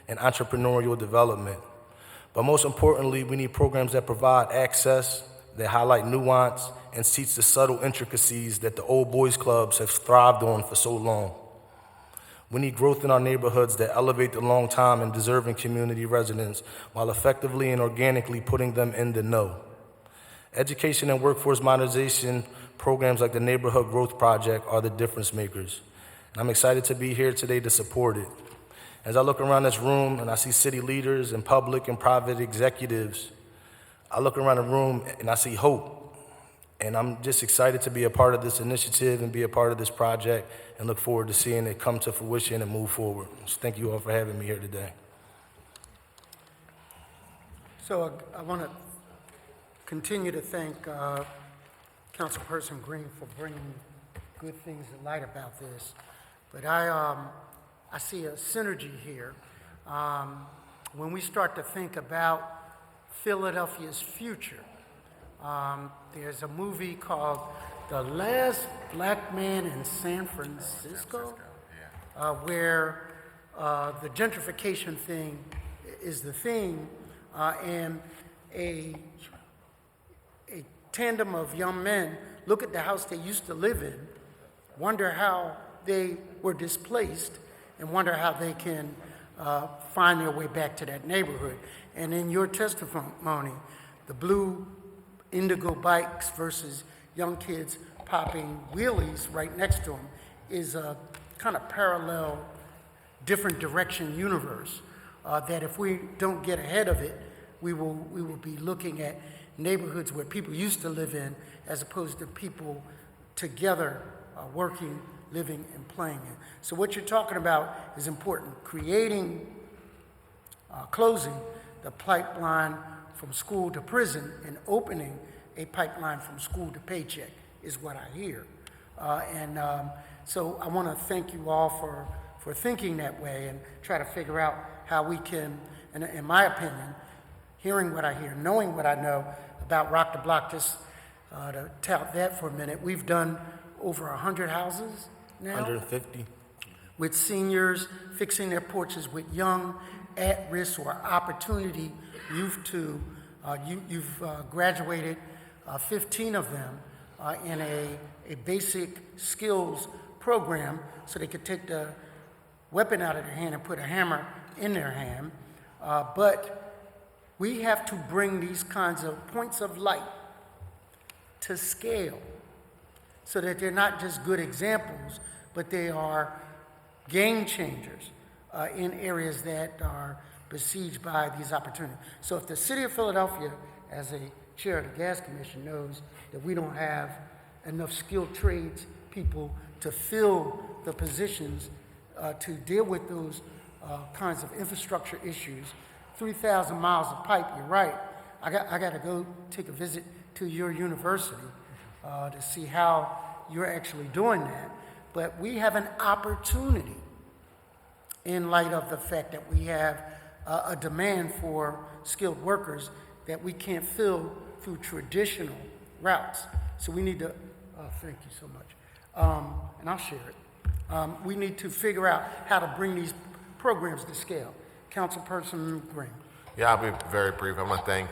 and entrepreneurial development. But most importantly, we need programs that provide access, that highlight nuance, and teach the subtle intricacies that the old boys clubs have thrived on for so long. We need growth in our neighborhoods that elevate the long-time and deserving community residents while effectively and organically putting them in the know. Education and workforce modernization programs like the Neighborhood Growth Project are the difference makers. And I'm excited to be here today to support it. As I look around this room and I see city leaders and public and private executives, I look around the room and I see hope. And I'm just excited to be a part of this initiative and be a part of this project and look forward to seeing it come to fruition and move forward. So thank you all for having me here today. So I want to continue to thank Councilperson Green for bringing good things to light about this. But I see a synergy here. When we start to think about Philadelphia's future, there's a movie called The Last Black Man in San Francisco, where the gentrification thing is the theme, and a tandem of young men look at the house they used to live in, wonder how they were displaced, and wonder how they can find their way back to that neighborhood. And in your testimony, the blue indigo bikes versus young kids popping wheelies right next to them is a kind of parallel, different direction universe that if we don't get ahead of it, we will be looking at neighborhoods where people used to live in as opposed to people together working, living, and playing in. So what you're talking about is important. Closing the pipeline from school to prison and opening a pipeline from school to paycheck is what I hear. So I want to thank you all for thinking that way and try to figure out how we can, and in my opinion, hearing what I hear, knowing what I know about Rock the Block, just to tout that for a minute, we've done over 100 houses now. 150. With seniors fixing their porches, with young, at-risk or opportunity youth to, you've graduated 15 of them in a basic skills program so they could take the weapon out of their hand and put a hammer in their hand. But we have to bring these kinds of points of light to scale so that they're not just good examples, but they are game changers in areas that are besieged by these opportunities. So if the city of Philadelphia, as a chair of the Gas Commission, knows that we don't have enough skilled trades people to fill the positions to deal with those kinds of infrastructure issues, 3,000 miles of pipe, you're right. I got to go take a visit to your university to see how you're actually doing that. But we have an opportunity in light of the fact that we have a demand for skilled workers that we can't fill through traditional routes. So we need to, thank you so much, and I'll share it. We need to figure out how to bring these programs to scale. Councilperson Green. Yeah, I'll be very brief. I want to thank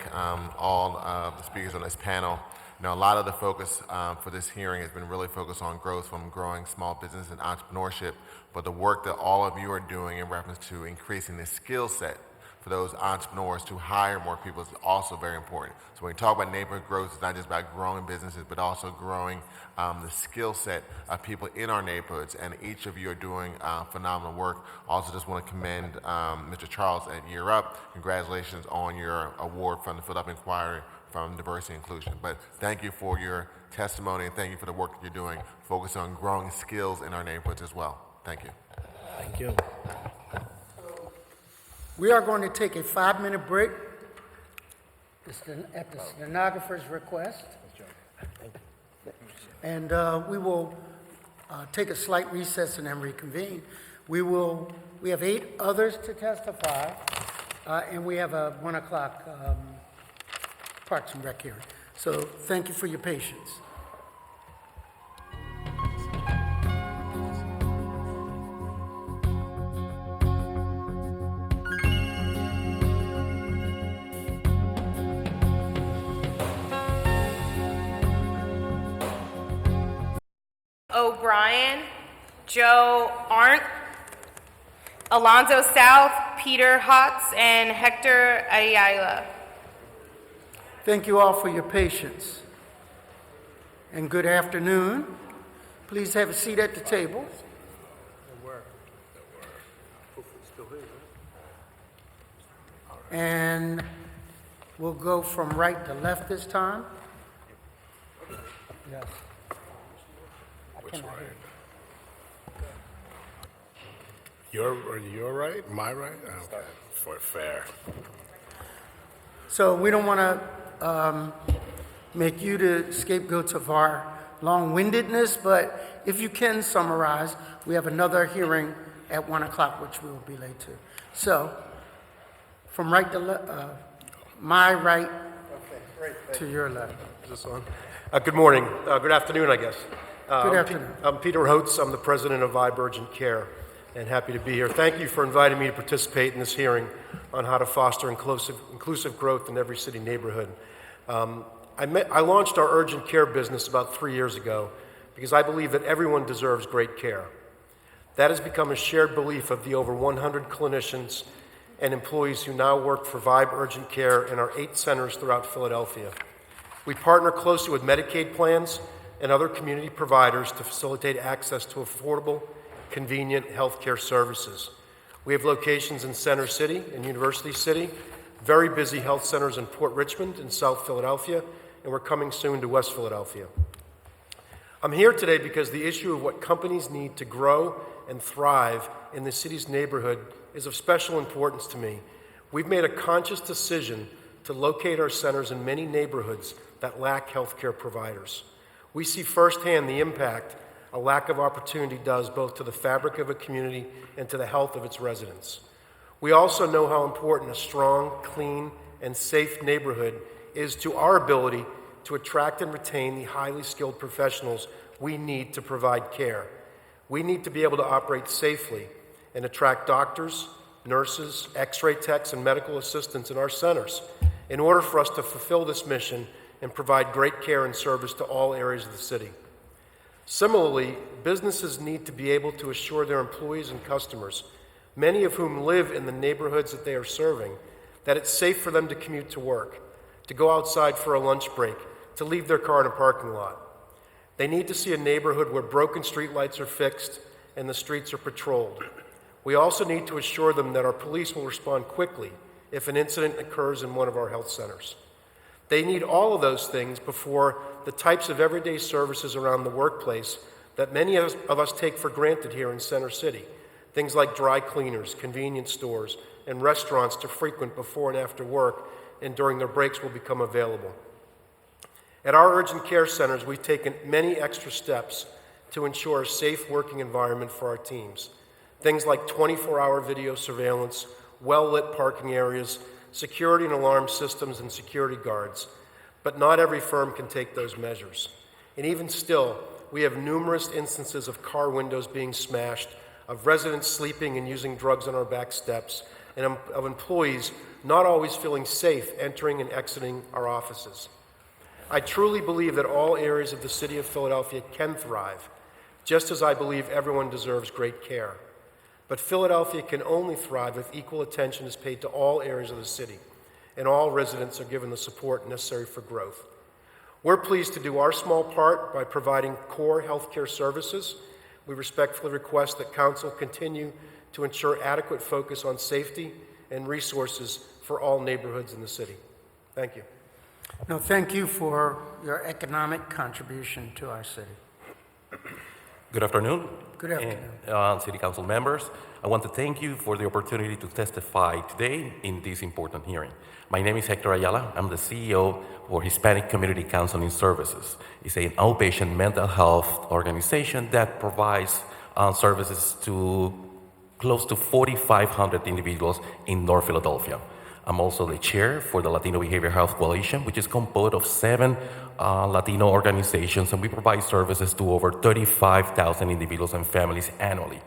all the speakers on this panel. You know, a lot of the focus for this hearing has been really focused on growth from growing small business and entrepreneurship, but the work that all of you are doing in reference to increasing the skill set for those entrepreneurs to hire more people is also very important. So when we talk about neighborhood growth, it's not just about growing businesses, but also growing the skill set of people in our neighborhoods, and each of you are doing phenomenal work. Also just want to commend Mr. Charles at Year Up. Congratulations on your award from the Philadelphia Inquirer from Diversity and Inclusion. But thank you for your testimony, and thank you for the work that you're doing, focusing on growing skills in our neighborhoods as well. Thank you. Thank you. We are going to take a 5-minute break at the stenographer's request. And we will take a slight recess and then reconvene. We have 8 others to testify, and we have a 1 o'clock Parks and Rec hearing. So thank you for your patience. O'Brien, Joe Arndt, Alonzo South, Peter Hotz, and Hector Ayala. Thank you all for your patience. And good afternoon. Please have a seat at the table. And we'll go from right to left this time. Yes. Which way? Your right? My right? Okay. For fair. So we don't want to make you the scapegoats of our long-windedness, but if you can summarize, we have another hearing at 1 o'clock, which we will be late to. So from right to left, my right to your left. Is this on? Good morning. Good afternoon, I guess. Good afternoon. I'm Peter Hotz. I'm the president of Vibe Urgent Care, and happy to be here. Thank you for inviting me to participate in this hearing on how to foster inclusive growth in every city neighborhood. I launched our urgent care business about 3 years ago because I believe that everyone deserves great care. That has become a shared belief of the over 100 clinicians and employees who now work for Vibe Urgent Care in our 8 centers throughout Philadelphia. We partner closely with Medicaid plans and other community providers to facilitate access to affordable, convenient health care services. We have locations in Center City and University City, very busy health centers in Port Richmond and South Philadelphia, and we're coming soon to West Philadelphia. I'm here today because the issue of what companies need to grow and thrive in the city's neighborhood is of special importance to me. We've made a conscious decision to locate our centers in many neighborhoods that lack healthcare providers. We see firsthand the impact a lack of opportunity does both to the fabric of a community and to the health of its residents. We also know how important a strong, clean, and safe neighborhood is to our ability to attract and retain the highly skilled professionals we need to provide care. We need to be able to operate safely and attract doctors, nurses, x-ray techs, and medical assistants in our centers in order for us to fulfill this mission and provide great care and service to all areas of the city. Similarly, businesses need to be able to assure their employees and customers, many of whom live in the neighborhoods that they are serving, that it's safe for them to commute to work, to go outside for a lunch break, to leave their car in a parking lot. They need to see a neighborhood where broken streetlights are fixed and the streets are patrolled. We also need to assure them that our police will respond quickly if an incident occurs in one of our health centers. They need all of those things before the types of everyday services around the workplace that many of us take for granted here in Center City, things like dry cleaners, convenience stores, and restaurants to frequent before and after work and during their breaks will become available. At our urgent care centers, we've taken many extra steps to ensure a safe working environment for our teams. Things like 24-hour video surveillance, well-lit parking areas, security and alarm systems, and security guards. But not every firm can take those measures. And even still, we have numerous instances of car windows being smashed, of residents sleeping and using drugs on our back steps, and of employees not always feeling safe entering and exiting our offices. I truly believe that all areas of the city of Philadelphia can thrive, just as I believe everyone deserves great care. But Philadelphia can only thrive if equal attention is paid to all areas of the city, and all residents are given the support necessary for growth. We're pleased to do our small part by providing core healthcare services. We respectfully request that Council continue to ensure adequate focus on safety and resources for all neighborhoods in the city. Thank you. No, thank you for your economic contribution to our city. Good afternoon. Good afternoon. City Council members. I want to thank you for the opportunity to testify today in this important hearing. My name is Hector Ayala. I'm the CEO for Hispanic Community Counseling Services. It's an outpatient mental health organization that provides services to close to 4,500 individuals in North Philadelphia. I'm also the chair for the Latino Behavioral Health Coalition, which is composed of 7 Latino organizations, and we provide services to over 35,000 individuals and families annually.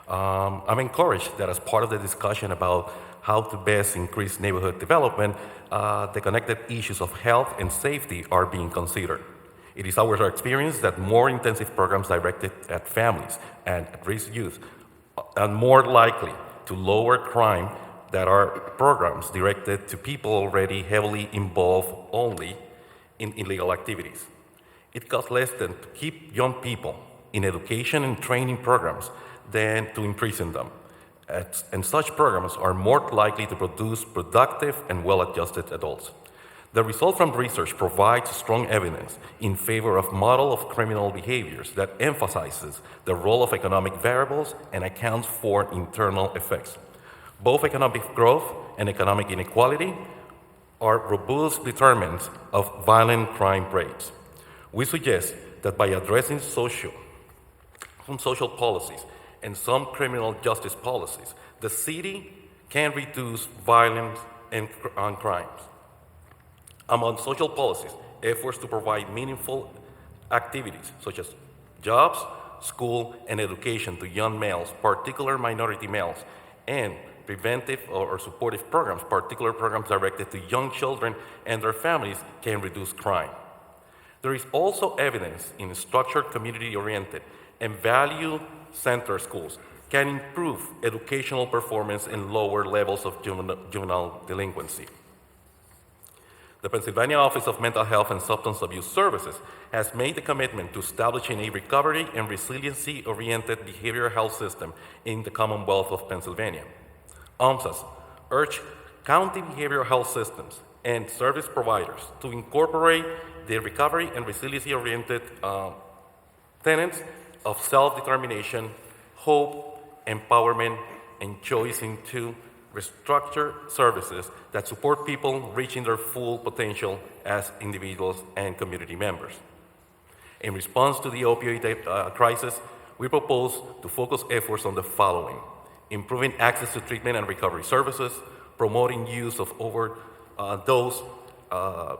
I'm encouraged that as part of the discussion about how to best increase neighborhood development, the connected issues of health and safety are being considered. It is our experience that more intensive programs directed at families and at-risk youth are more likely to lower crime than are programs directed to people already heavily involved only in illegal activities. It costs less than to keep young people in education and training programs than to imprison them. And such programs are more likely to produce productive and well-adjusted adults. The result from research provides strong evidence in favor of model of criminal behaviors that emphasizes the role of economic variables and accounts for internal effects. Both economic growth and economic inequality are robust determinants of violent crime rates. We suggest that by addressing some social policies and some criminal justice policies, the city can reduce violence and crimes. Among social policies, efforts to provide meaningful activities such as jobs, school, and education to young males, particularly minority males, and preventive or supportive programs, particular programs directed to young children and their families, can reduce crime. There is also evidence in structured, community-oriented, and value-centered schools can improve educational performance and lower levels of juvenile delinquency. The Pennsylvania Office of Mental Health and Substance Abuse Services has made a commitment to establishing a recovery and resiliency-oriented behavioral health system in the Commonwealth of Pennsylvania. OMSAS urge county behavioral health systems and service providers to incorporate the recovery and resiliency-oriented tenets of self-determination, hope, empowerment, and choice into restructure services that support people reaching their full potential as individuals and community members. In response to the opioid crisis, we propose to focus efforts on the following: improving access to treatment and recovery services, promoting use of overdose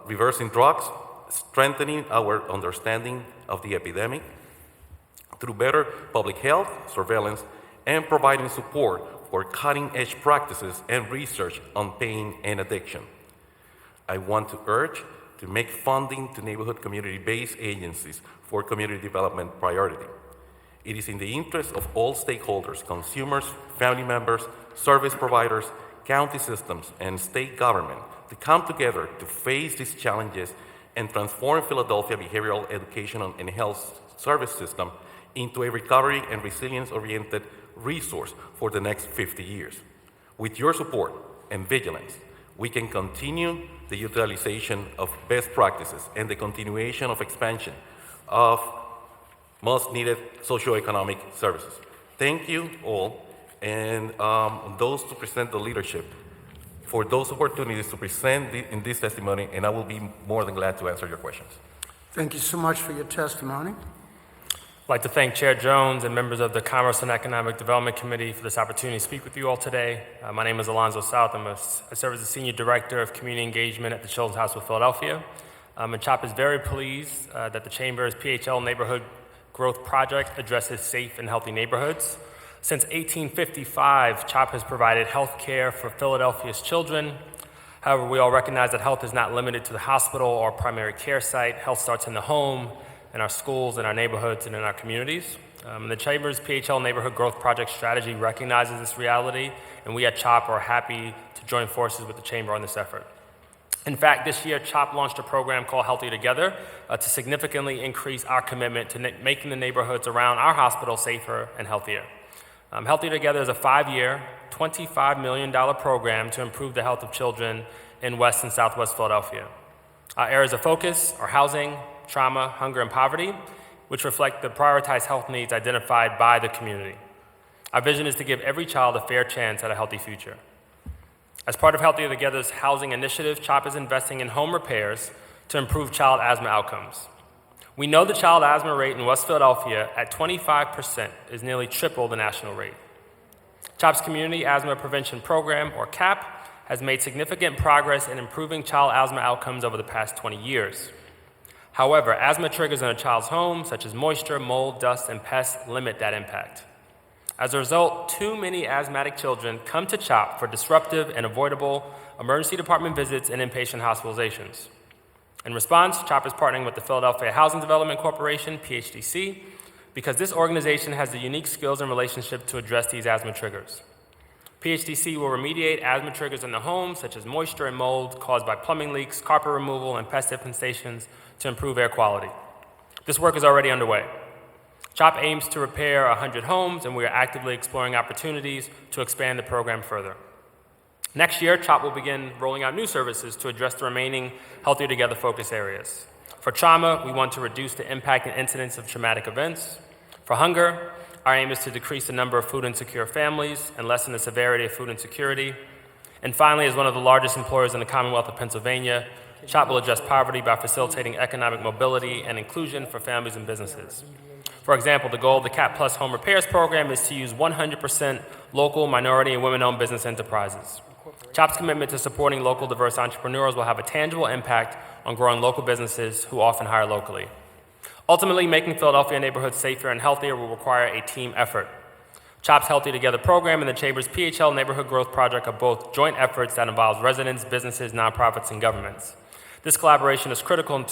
reversing drugs, strengthening our understanding of the epidemic through better public health surveillance, and providing support for cutting-edge practices and research on pain and addiction. I want to urge to make funding to neighborhood community-based agencies for community development priority. It is in the interest of all stakeholders, consumers, family members, service providers, county systems, and state government to come together to face these challenges and transform Philadelphia behavioral education and health service system into a recovery and resilience-oriented resource for the next 50 years. With your support and vigilance, we can continue the utilization of best practices and the continuation of expansion of most needed socioeconomic services. Thank you all, and those to present the leadership for those opportunities to present in this testimony, and I will be more than glad to answer your questions. Thank you so much for your testimony. I'd like to thank Chair Jones and members of the Commerce and Economic Development Committee for this opportunity to speak with you all today. My name is Alonzo South. I serve as the Senior Director of Community Engagement at the Children's Hospital of Philadelphia. And CHOP is very pleased that the Chamber's PHL Neighborhood Growth Project addresses safe and healthy neighborhoods. Since 1855, CHOP has provided health care for Philadelphia's children. However, we all recognize that health is not limited to the hospital or primary care site. Health starts in the home, in our schools, in our neighborhoods, and in our communities. The Chamber's PHL Neighborhood Growth Project strategy recognizes this reality, and we at CHOP are happy to join forces with the Chamber on this effort. In fact, this year, CHOP launched a program called Healthy Together to significantly increase our commitment to making the neighborhoods around our hospital safer and healthier. Healthy Together is a 5-year, $25 million program to improve the health of children in West and Southwest Philadelphia. Our areas of focus are housing, trauma, hunger, and poverty, which reflect the prioritized health needs identified by the community. Our vision is to give every child a fair chance at a healthy future. As part of Healthy Together's housing initiative, CHOP is investing in home repairs to improve child asthma outcomes. We know the child asthma rate in West Philadelphia at 25% is nearly triple the national rate. CHOP's Community Asthma Prevention Program, or CAP, has made significant progress in improving child asthma outcomes over the past 20 years. However, asthma triggers in a child's home, such as moisture, mold, dust, and pests, limit that impact. As a result, too many asthmatic children come to CHOP for disruptive and avoidable emergency department visits and inpatient hospitalizations. In response, CHOP is partnering with the Philadelphia Housing Development Corporation, PHDC, because this organization has the unique skills and relationship to address these asthma triggers. PHDC will remediate asthma triggers in the home, such as moisture and mold caused by plumbing leaks, carpet removal, and pest infestations to improve air quality. This work is already underway. CHOP aims to repair 100 homes, and we are actively exploring opportunities to expand the program further. Next year, CHOP will begin rolling out new services to address the remaining Healthier Together focus areas. For trauma, we want to reduce the impact and incidence of traumatic events. For hunger, our aim is to decrease the number of food insecure families and lessen the severity of food insecurity. And finally, as one of the largest employers in the Commonwealth of Pennsylvania, CHOP will address poverty by facilitating economic mobility and inclusion for families and businesses. For example, the goal of the CAP Plus Home Repairs Program is to use 100% local, minority, and women-owned business enterprises. CHOP's commitment to supporting local diverse entrepreneurs will have a tangible impact on growing local businesses who often hire locally. Ultimately, making Philadelphia neighborhoods safer and healthier will require a team effort. CHOP's Healthy Together program and the Chamber's PHL Neighborhood Growth project are both joint efforts that involve residents, businesses, nonprofits, and governments. This collaboration is critical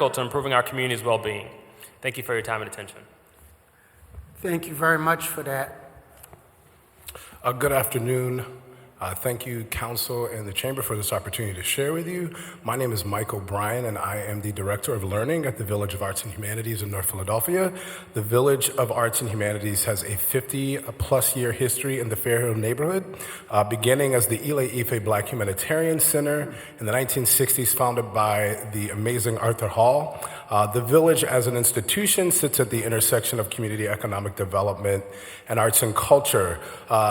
to improving our community's well-being. Thank you for your time and attention. Thank you very much for that. Good afternoon. Thank you, Council and the Chamber, for this opportunity to share with you. My name is Mike O'Brien, and I am the Director of Learning at the Village of Arts and Humanities in North Philadelphia. The Village of Arts and Humanities has a 50-plus year history in the Fairhill neighborhood, beginning as the Eli Ife Black Humanitarian Center in the 1960s, founded by the amazing Arthur Hall. The Village, as an institution, sits at the intersection of community economic development and arts and culture.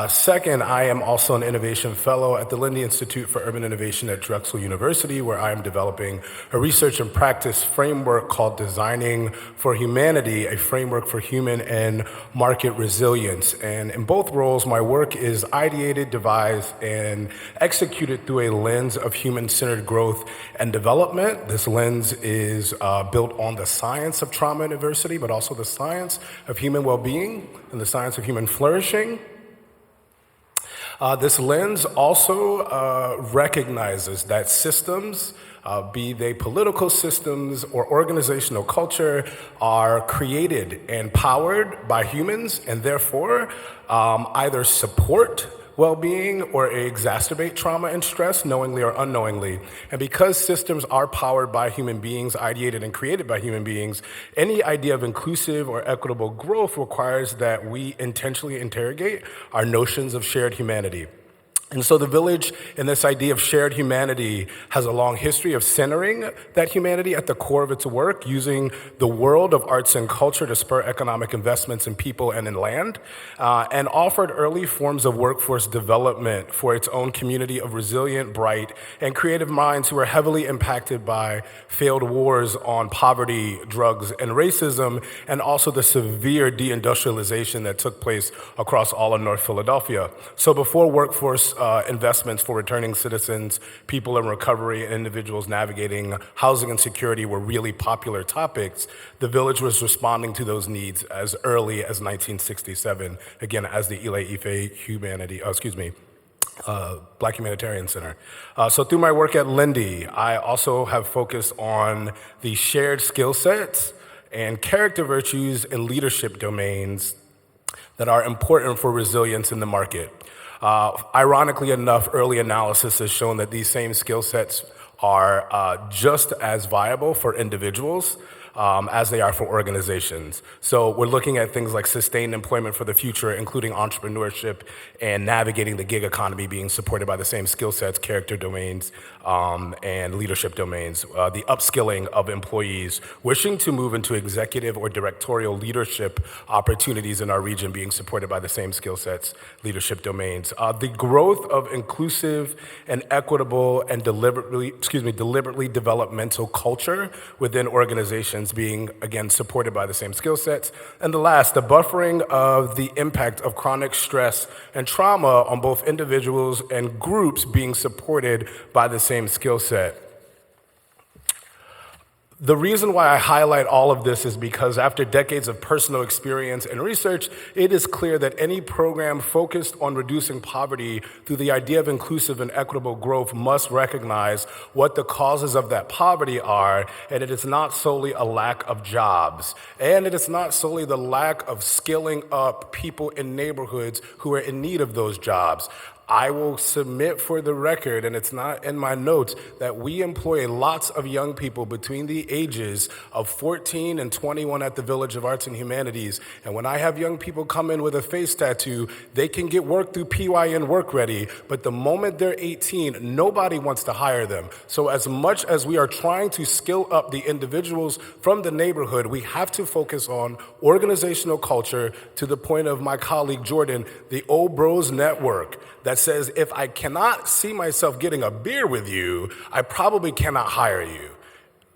Second, I am also an Innovation Fellow at the Lindy Institute for Urban Innovation at Drexel University, where I am developing a research and practice framework called Designing for Humanity, a framework for human and market resilience. And in both roles, my work is ideated, devised, and executed through a lens of human-centered growth and development. This lens is built on the science of trauma and adversity, but also the science of human well-being and the science of human flourishing. This lens also recognizes that systems, be they political systems or organizational culture, are created and powered by humans and therefore either support well-being or exacerbate trauma and stress, knowingly or unknowingly. And because systems are powered by human beings, ideated and created by human beings, any idea of inclusive or equitable growth requires that we intentionally interrogate our notions of shared humanity. And so the Village, in this idea of shared humanity, has a long history of centering that humanity at the core of its work, using the world of arts and culture to spur economic investments in people and in land, and offered early forms of workforce development for its own community of resilient, bright, and creative minds who are heavily impacted by failed wars on poverty, drugs, and racism, and also the severe deindustrialization that took place across all of North Philadelphia. So before workforce investments for returning citizens, people in recovery, and individuals navigating housing insecurity were really popular topics, the Village was responding to those needs as early as 1967, again, as the Eli Ife Black Humanitarian Center. So through my work at Lindy, I also have focused on the shared skill sets and character virtues and leadership domains that are important for resilience in the market. Ironically enough, early analysis has shown that these same skill sets are just as viable for individuals as they are for organizations. So we're looking at things like sustained employment for the future, including entrepreneurship and navigating the gig economy being supported by the same skill sets, character domains, and leadership domains. The upskilling of employees wishing to move into executive or directorial leadership opportunities in our region being supported by the same skill sets, leadership domains. The growth of inclusive and equitable and deliberately developmental culture within organizations organizations being, again, supported by the same skill sets. And the last, the buffering of the impact of chronic stress and trauma on both individuals and groups being supported by the same skill set. The reason why I highlight all of this is because after decades of personal experience and research, it is clear that any program focused on reducing poverty through the idea of inclusive and equitable growth must recognize what the causes of that poverty are, and it is not solely a lack of jobs, and it is not solely the lack of skilling up people in neighborhoods who are in need of those jobs. I will submit for the record, and it's not in my notes, that we employ lots of young people between the ages of 14 and 21 at the Village of Arts and Humanities. And when I have young people come in with a face tattoo, they can get work through PYN Work Ready, but the moment they're 18, nobody wants to hire them. So as much as we are trying to skill up the individuals from the neighborhood, we have to focus on organizational culture, to the point of my colleague Jordan, the Old Bros Network, that says if I cannot see myself getting a beer with you, I probably cannot hire you.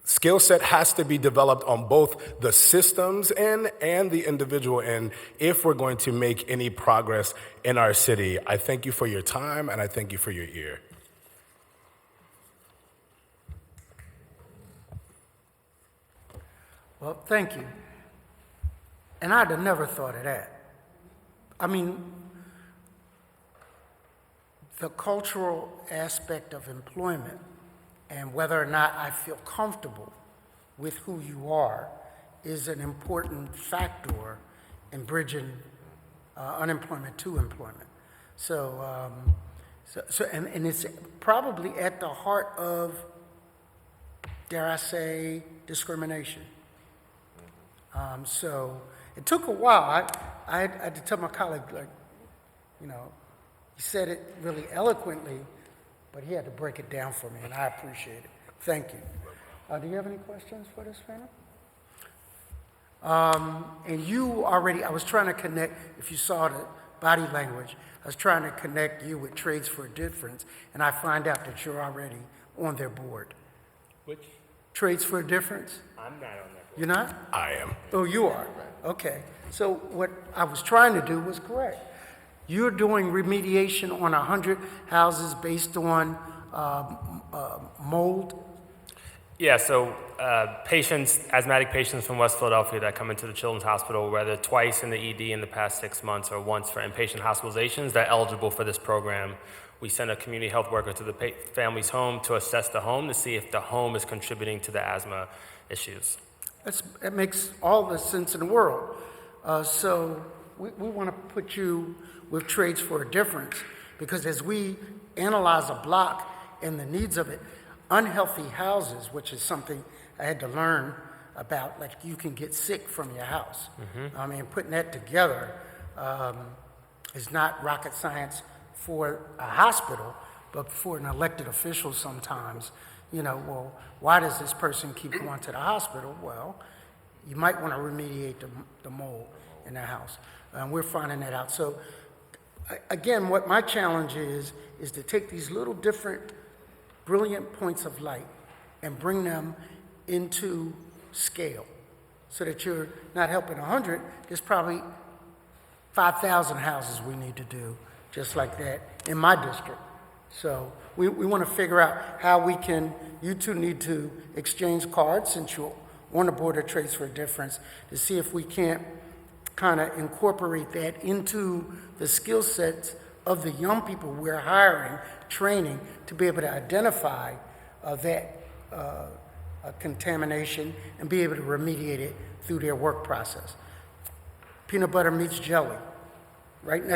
Skill set has to be developed on both the systems end and the individual end if we're going to make any progress in our city. I thank you for your time, and I thank you for your ear. Well, thank you. And I'd have never thought of that. I mean, the cultural aspect of employment and whether or not I feel comfortable with who you are is an important factor in bridging unemployment to employment. And it's probably at the heart of, dare I say, discrimination. So it took a while. I had to tell my colleague, he said it really eloquently, but he had to break it down for me, and I appreciate it. Thank you. Do you have any questions for this panel? And you already, I was trying to connect, if you saw the body language, I was trying to connect you with Trades for a Difference, and I find out that you're already on their board. Which? Trades for a Difference? I'm not on that board. You're not? I am. Oh, you are? Okay. So what I was trying to do was correct. You're doing remediation on 100 houses based on mold? Yeah, so asthmatic patients from West Philadelphia that come into the Children's Hospital, whether twice in the ED in the past 6 months or once for inpatient hospitalizations, they're eligible for this program. We send a community health worker to the family's home to assess the home to see if the home is contributing to the asthma issues. That makes all the sense in the world. So we want to put you with Trades for a Difference, because as we analyze a block and the needs of it, unhealthy houses, which is something I had to learn about, like you can get sick from your house. Mm-hmm. I mean, putting that together is not rocket science for a hospital, but for an elected official sometimes. Well, why does this person keep going to the hospital? Well, you might want to remediate the mold in their house. And we're finding that out. So, again, what my challenge is to take these little different brilliant points of light and bring them into scale so that you're not helping 100. There's probably 5,000 houses we need to do just like that in my district. So we want to figure out how we can, you two need to exchange cards since you're on the board of Trades for a Difference, to see if we can't kind of incorporate that into the skill sets of the young people we're hiring, training, to be able to identify that contamination and be able to remediate it through their work process. Peanut butter meets jelly,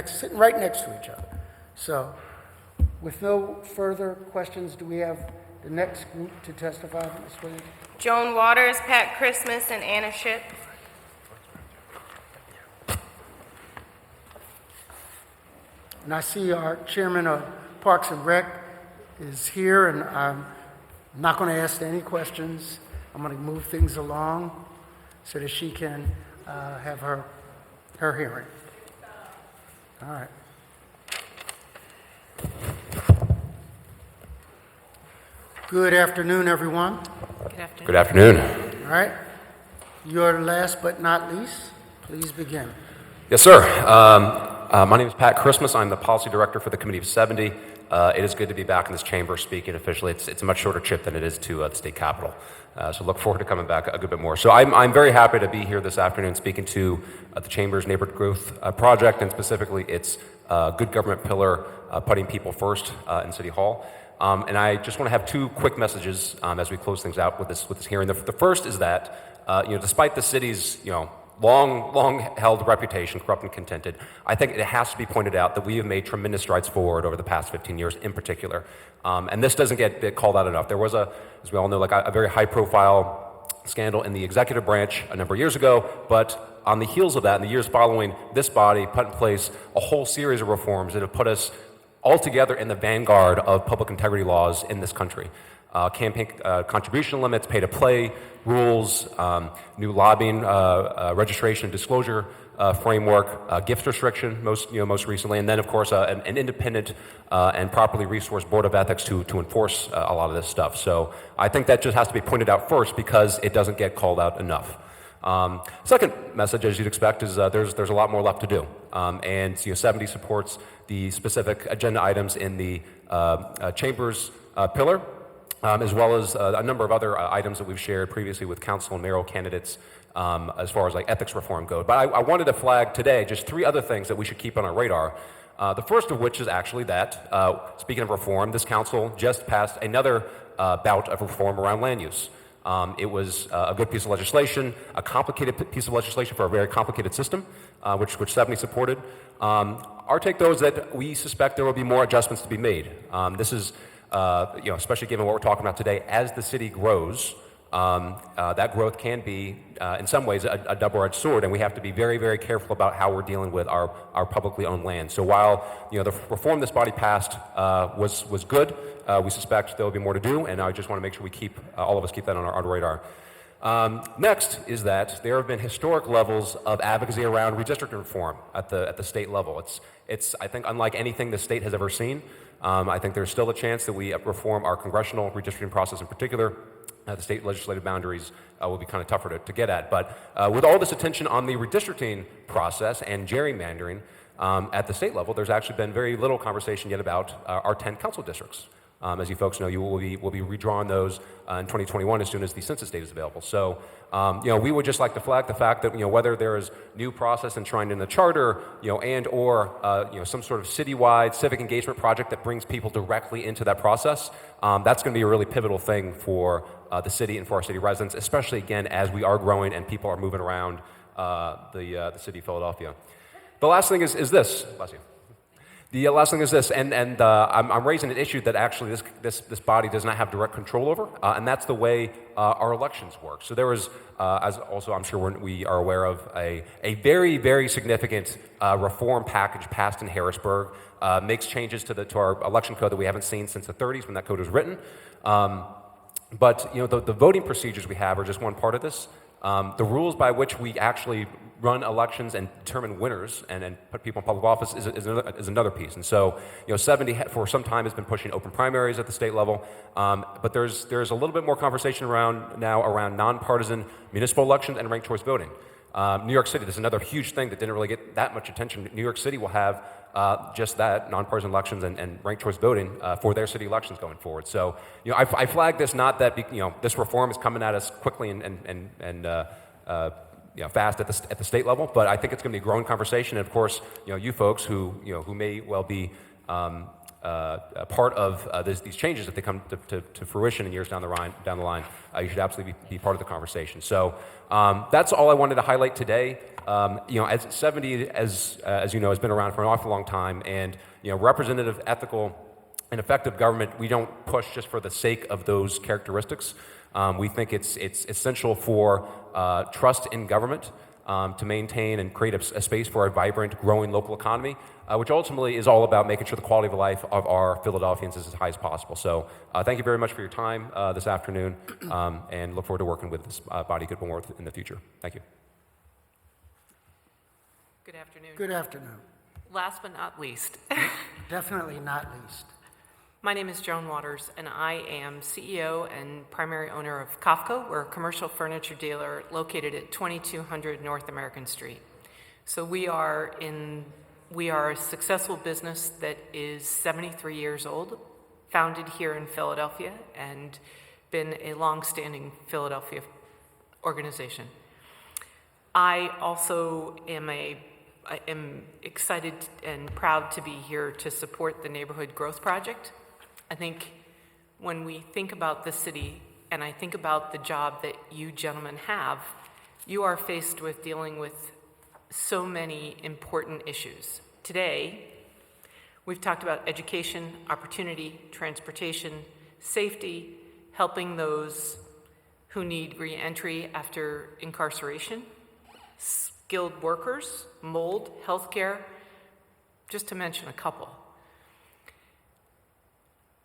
sitting right next to each other. So, with no further questions, do we have the next group to testify, Ms. Williams? Joan Waters, Pat Christmas, and Anna Ship. And I see our chairman of Parks and Rec is here, and I'm not going to ask any questions. I'm going to move things along so that she can have her hearing. All right. Good afternoon, everyone. Good afternoon. Good afternoon. All right. Your last but not least, please begin. Yes, sir. My name is Pat Christmas. I'm the policy director for the Committee of 70. It is good to be back in this chamber speaking officially. It's a much shorter trip than it is to the state capitol. So look forward to coming back a good bit more. So I'm very happy to be here this afternoon speaking to the Chamber's Neighborhood Growth Project, and specifically its good government pillar, putting people first in City Hall. And I just want to have two quick messages as we close things out with this hearing. The first is that despite the city's long-held reputation, corrupt and contented, I think it has to be pointed out that we have made tremendous strides forward over the past 15 years in particular. And this doesn't get called out enough. There was as we all know, a very high-profile scandal in the executive branch a number of years ago, but on the heels of that, in the years following, this body put in place a whole series of reforms that have put us altogether in the vanguard of public integrity laws in this country. Campaign contribution limits, pay-to-play rules, new lobbying registration and disclosure framework, gift restriction most recently, and then of course an independent and properly resourced board of ethics to enforce a lot of this stuff. So I think that just has to be pointed out first because it doesn't get called out enough. Second message, as you'd expect, is there's a lot more left to do, and 70 supports the specific agenda items in the Chamber's pillar. As well as a number of other items that we've shared previously with council and mayoral candidates as far as ethics reform go. But I wanted to flag today just three other things that we should keep on our radar. The first of which is actually that, speaking of reform, this council just passed another bout of reform around land use. It was a good piece of legislation, a complicated piece of legislation for a very complicated system, which 70 supported. Our take, though, is that we suspect there will be more adjustments to be made. This is especially given what we're talking about today, as the city grows, that growth can be, in some ways, a double-edged sword, and we have to be very, very careful about how we're dealing with our publicly owned land. So while the reform this body passed was good, we suspect there will be more to do, and I just want to make sure we keep all of us keep that on our radar. Next is that there have been historic levels of advocacy around redistricting reform at the state level. It's I think unlike anything the state has ever seen. I think there's still a chance that we reform our congressional redistricting process in particular. The state legislative boundaries will be kind of tougher to get at. But with all this attention on the redistricting process and gerrymandering at the state level, there's actually been very little conversation yet about our 10 council districts. As you folks know, we'll be redrawing those in 2021 as soon as the census data is available. So, we would just like to flag the fact that, whether there is new process enshrined in the charter, and or, some sort of citywide civic engagement project that brings people directly into that process, that's going to be a really pivotal thing for the city and for our city residents, especially, again, as we are growing and people are moving around the city of Philadelphia. The last thing is this. Bless you. The last thing is this, and I'm raising an issue that actually this body does not have direct control over, and that's the way our elections work. So there was, as also I'm sure we are aware of, a very, very significant reform package passed in Harrisburg, makes changes to our election code that we haven't seen since the 30s when that code was written. But the voting procedures we have are just one part of this. The rules by which we actually run elections and determine winners and put people in public office is another piece. And so, 70 for some time has been pushing open primaries at the state level, but there's a little bit more conversation around nonpartisan municipal elections and ranked choice voting. New York City, there's another huge thing that didn't really get that much attention. New York City will have just that, nonpartisan elections and ranked choice voting for their city elections going forward. So, I flag this not that this reform is coming at us quickly and fast at the state level, but I think it's going to be a growing conversation. And of course, you folks who may well be a part of these changes if they come to fruition in years down the line, you should absolutely be part of the conversation. So that's all I wanted to highlight today. As 70, as you know, has been around for an awful long time, and representative, ethical, and effective government, we don't push just for the sake of those characteristics. We think it's essential for trust in government, to maintain and create a space for a vibrant, growing local economy, which ultimately is all about making sure the quality of life of our Philadelphians is as high as possible. So thank you very much for your time this afternoon, and look forward to working with this body good more in the future. Thank you. Good afternoon. Good afternoon. Last but not least. Definitely not least. My name is Joan Waters, and I am CEO and primary owner of Kafka. We're a commercial furniture dealer located at 2200 North American Street. So we are a successful business that is 73 years old, founded here in Philadelphia, and been a long-standing Philadelphia organization. I also am excited and proud to be here to support the Neighborhood Growth Project. I think when we think about the city, and I think about the job that you gentlemen have, you are faced with dealing with so many important issues. Today, we've talked about education, opportunity, transportation, safety, helping those who need re-entry after incarceration, skilled workers, mold, healthcare, just to mention a couple.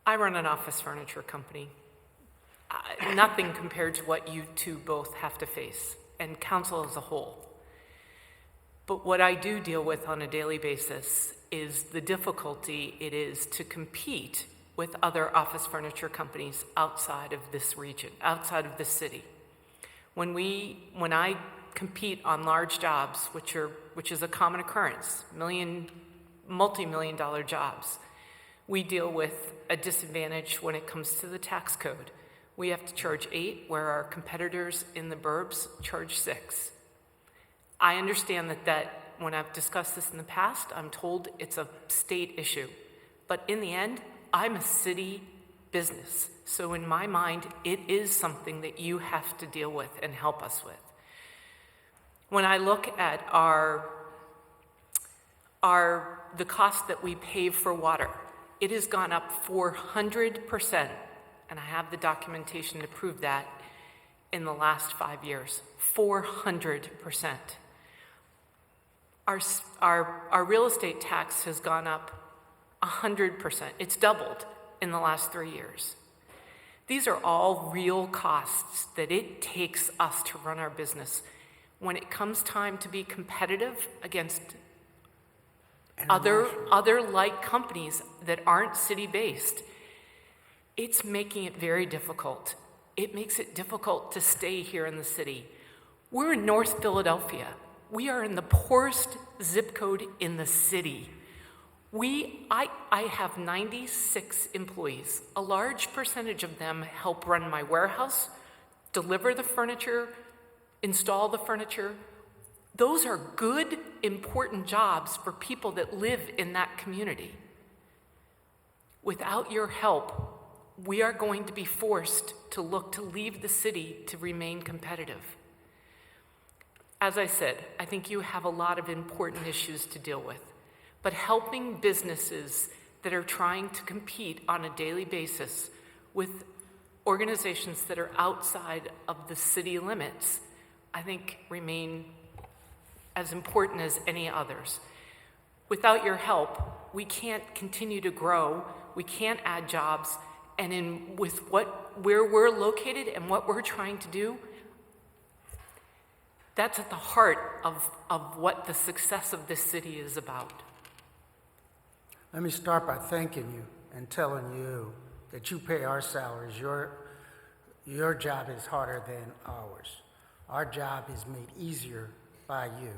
I run an office furniture company. Nothing compared to what you two both have to face, and council as a whole. But what I do deal with on a daily basis is the difficulty it is to compete with other office furniture companies outside of this region, outside of the city. When I compete on large jobs, which is a common occurrence, multi-million dollar jobs, we deal with a disadvantage when it comes to the tax code. We have to charge 8, where our competitors in the burbs charge 6. I understand that when I've discussed this in the past, I'm told it's a state issue. But in the end, I'm a city business. So in my mind, it is something that you have to deal with and help us with. When I look at the cost that we pay for water, it has gone up 400%, and I have the documentation to prove that, in the last 5 years. 400%. Our real estate tax has gone up 100%. It's doubled in the last 3 years. These are all real costs that it takes us to run our business. When it comes time to be competitive against other like companies that aren't city-based, it's making it very difficult. It makes it difficult to stay here in the city. We're in North Philadelphia. We are in the poorest zip code in the city. I have 96 employees. A large percentage of them help run my warehouse, deliver the furniture, install the furniture. Those are good, important jobs for people that live in that community. Without your help, we are going to be forced to look to leave the city to remain competitive. As I said, I think you have a lot of important issues to deal with, but helping businesses that are trying to compete on a daily basis with organizations that are outside of the city limits, I think remain as important as any others. Without your help, we can't continue to grow, we can't add jobs, and where we're located and what we're trying to do, that's at the heart of what the success of this city is about. Let me start by thanking you and telling you that you pay our salaries. Your job is harder than ours. Our job is made easier by you.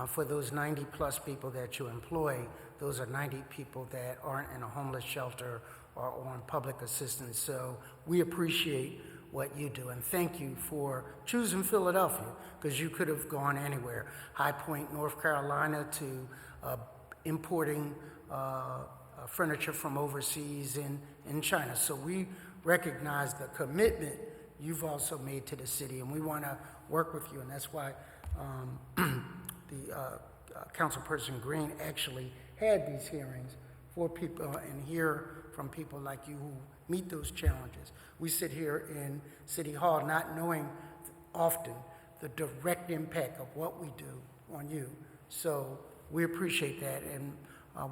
For those 90 plus people that you employ, those are 90 people that aren't in a homeless shelter or on public assistance. So we appreciate what you do, and thank you for choosing Philadelphia, because you could have gone anywhere. High Point, North Carolina, to importing furniture from overseas in China. So we recognize the commitment you've also made to the city, and we want to work with you, and that's why the Councilperson Green actually had these hearings for people and hear from people like you who meet those challenges. We sit here in City Hall not knowing often the direct impact of what we do on you. So we appreciate that, and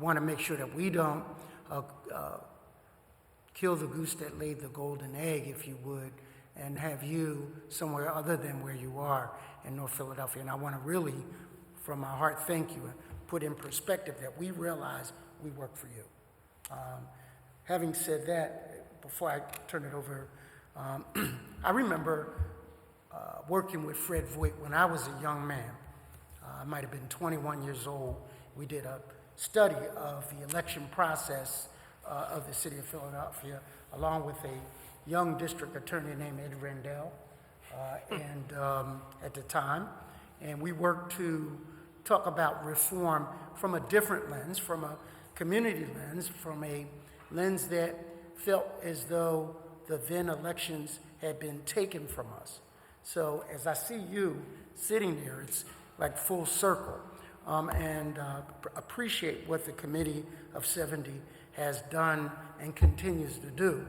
want to make sure that we don't kill the goose that laid the golden egg, if you would, and have you somewhere other than where you are in North Philadelphia. And I want to really, from my heart, thank you and put in perspective that we realize we work for you. having said that, before I turn it over, I remember working with Fred Voigt when I was a young man. I might have been 21 years old. We did a study of the election process of the city of Philadelphia, along with a young district attorney named Ed Rendell, at the time. And we worked to talk about reform from a different lens, from a community lens, from a lens that felt as though the then elections had been taken from us. So as I see you sitting there, it's like full circle, and appreciate what the Committee of 70 has done and continues to do.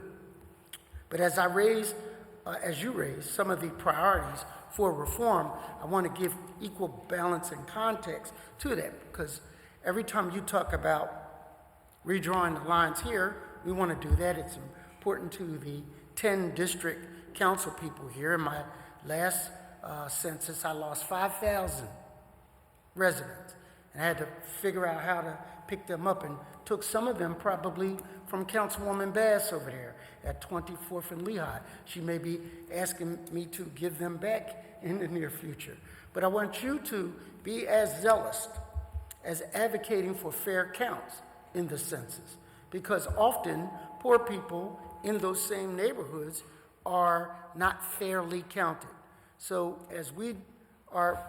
But as you raise some of the priorities for reform, I want to give equal balance and context to that, because every time you talk about redrawing the lines here, we want to do that. It's important to the 10 district council people here. In my last census, I lost 5,000 residents, and I had to figure out how to pick them up, and took some of them probably from Councilwoman Bass over there at 24th and Lehigh. She may be asking me to give them back in the near future. But I want you to be as zealous as advocating for fair counts in the census, because often poor people in those same neighborhoods are not fairly counted. So as we are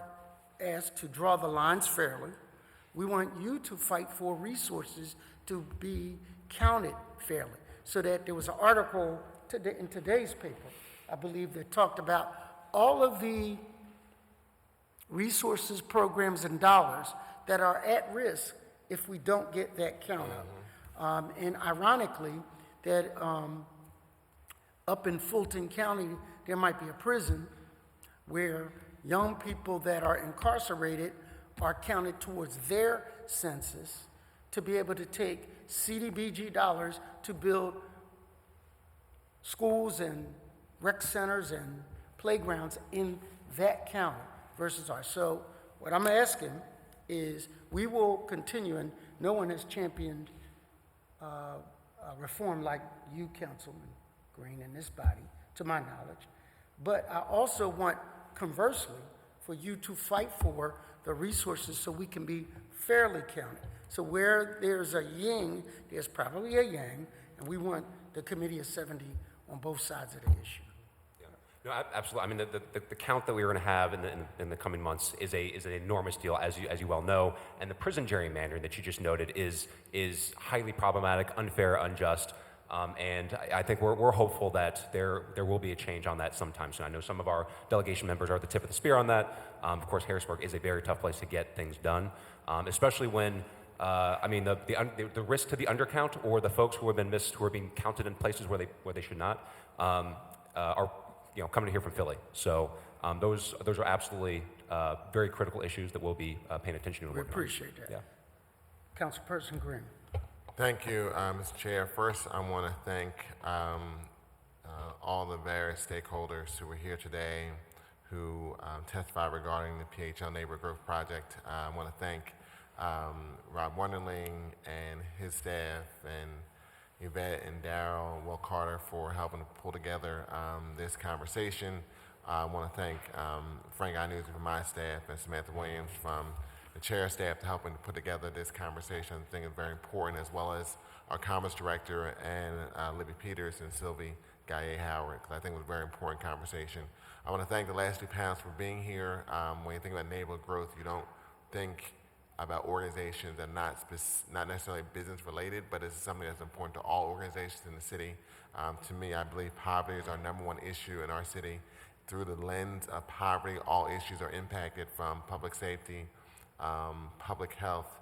asked to draw the lines fairly, we want you to fight for resources to be counted fairly. So that there was an article today, in today's paper, I believe, that talked about all of the resources, programs, and dollars that are at risk if we don't get that count up. And ironically, that up in Fulton County, there might be a prison where young people that are incarcerated are counted towards their census to be able to take CDBG dollars to build schools and rec centers and playgrounds in that county versus ours. So what I'm asking is, we will continue, and no one has championed reform like you, Councilman Green, in this body, to my knowledge. But I also want, conversely, for you to fight for the resources so we can be fairly counted. So where there's a yin, there's probably a yang, and we want the Committee of 70 on both sides of the issue. No, absolutely. I mean, the count that we're going to have in the coming months is an enormous deal, as you well know. And the prison gerrymandering that you just noted is highly problematic, unfair, unjust. And I think we're hopeful that there will be a change on that sometime soon. I know some of our delegation members are at the tip of the spear on that. Of course, Harrisburg is a very tough place to get things done, especially when the risk to the undercount, or the folks who have been missed, who are being counted in places where they should not, are coming here from Philly. So those are absolutely very critical issues that we'll be paying attention to. We appreciate that. Yeah. Councilperson Green. Thank you, Mr. Chair. First, I want to thank all the various stakeholders who were here today, who testified regarding the PHL Neighborhood Growth Project. I want to thank Rob Wonderling and his staff, and Yvette and Darrell, Will Carter, for helping to pull together this conversation. I want to thank Frank Ianuzzi from my staff, and Samantha Williams from the chair staff, to helping to put together this conversation. I think it's very important, as well as our Commerce Director and Libby Peters and Sylvie Gaye-Howard, because I think it was a very important conversation. I want to thank the last two panels for being here. When you think about neighborhood growth, you don't think about organizations that are not necessarily business related, but it's something that's important to all organizations in the city. To me, I believe poverty is our #1 issue in our city. Through the lens of poverty, all issues are impacted, from public safety, public health,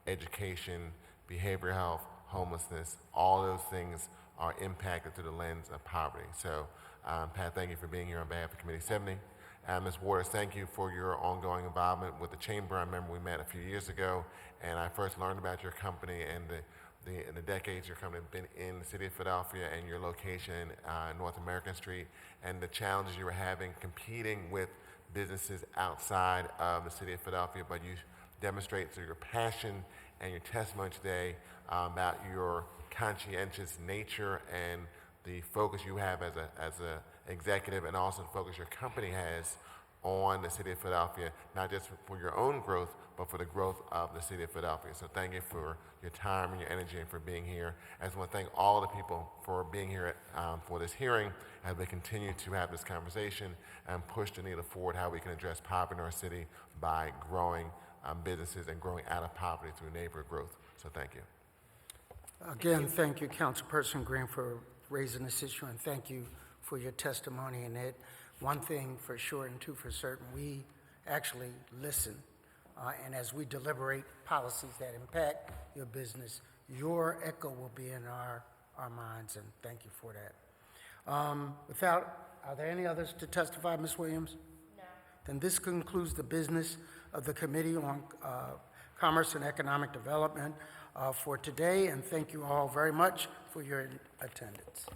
education, behavioral health, homelessness. All those things are impacted through the lens of poverty. So, Pat, thank you for being here on behalf of Committee 70. Ms. Waters, thank you for your ongoing involvement with the Chamber. I remember we met a few years ago, and I first learned about your company and the decades your company has been in the city of Philadelphia, and your location North American Street, and the challenges you were having competing with businesses outside of the city of Philadelphia. But you demonstrate through your passion and your testimony today about your conscientious nature and the focus you have as a executive, and also the focus your company has on the city of Philadelphia, not just for your own growth, but for the growth of the city of Philadelphia. So thank you for your time and your energy and for being here. I just want to thank all the people for being here for this hearing as we continue to have this conversation and push the needle forward how we can address poverty in our city by growing businesses and growing out of poverty through neighborhood growth. So thank you. Again, thank you, Councilperson Green, for raising this issue, and thank you for your testimony. And it, one thing for sure and two for certain, we actually listen. And as we deliberate policies that impact your business, your echo will be in our minds, and thank you for that. Are there any others to testify, Ms. Williams? No. Then this concludes the business of the Committee on Commerce and Economic Development for today, and thank you all very much for your attendance.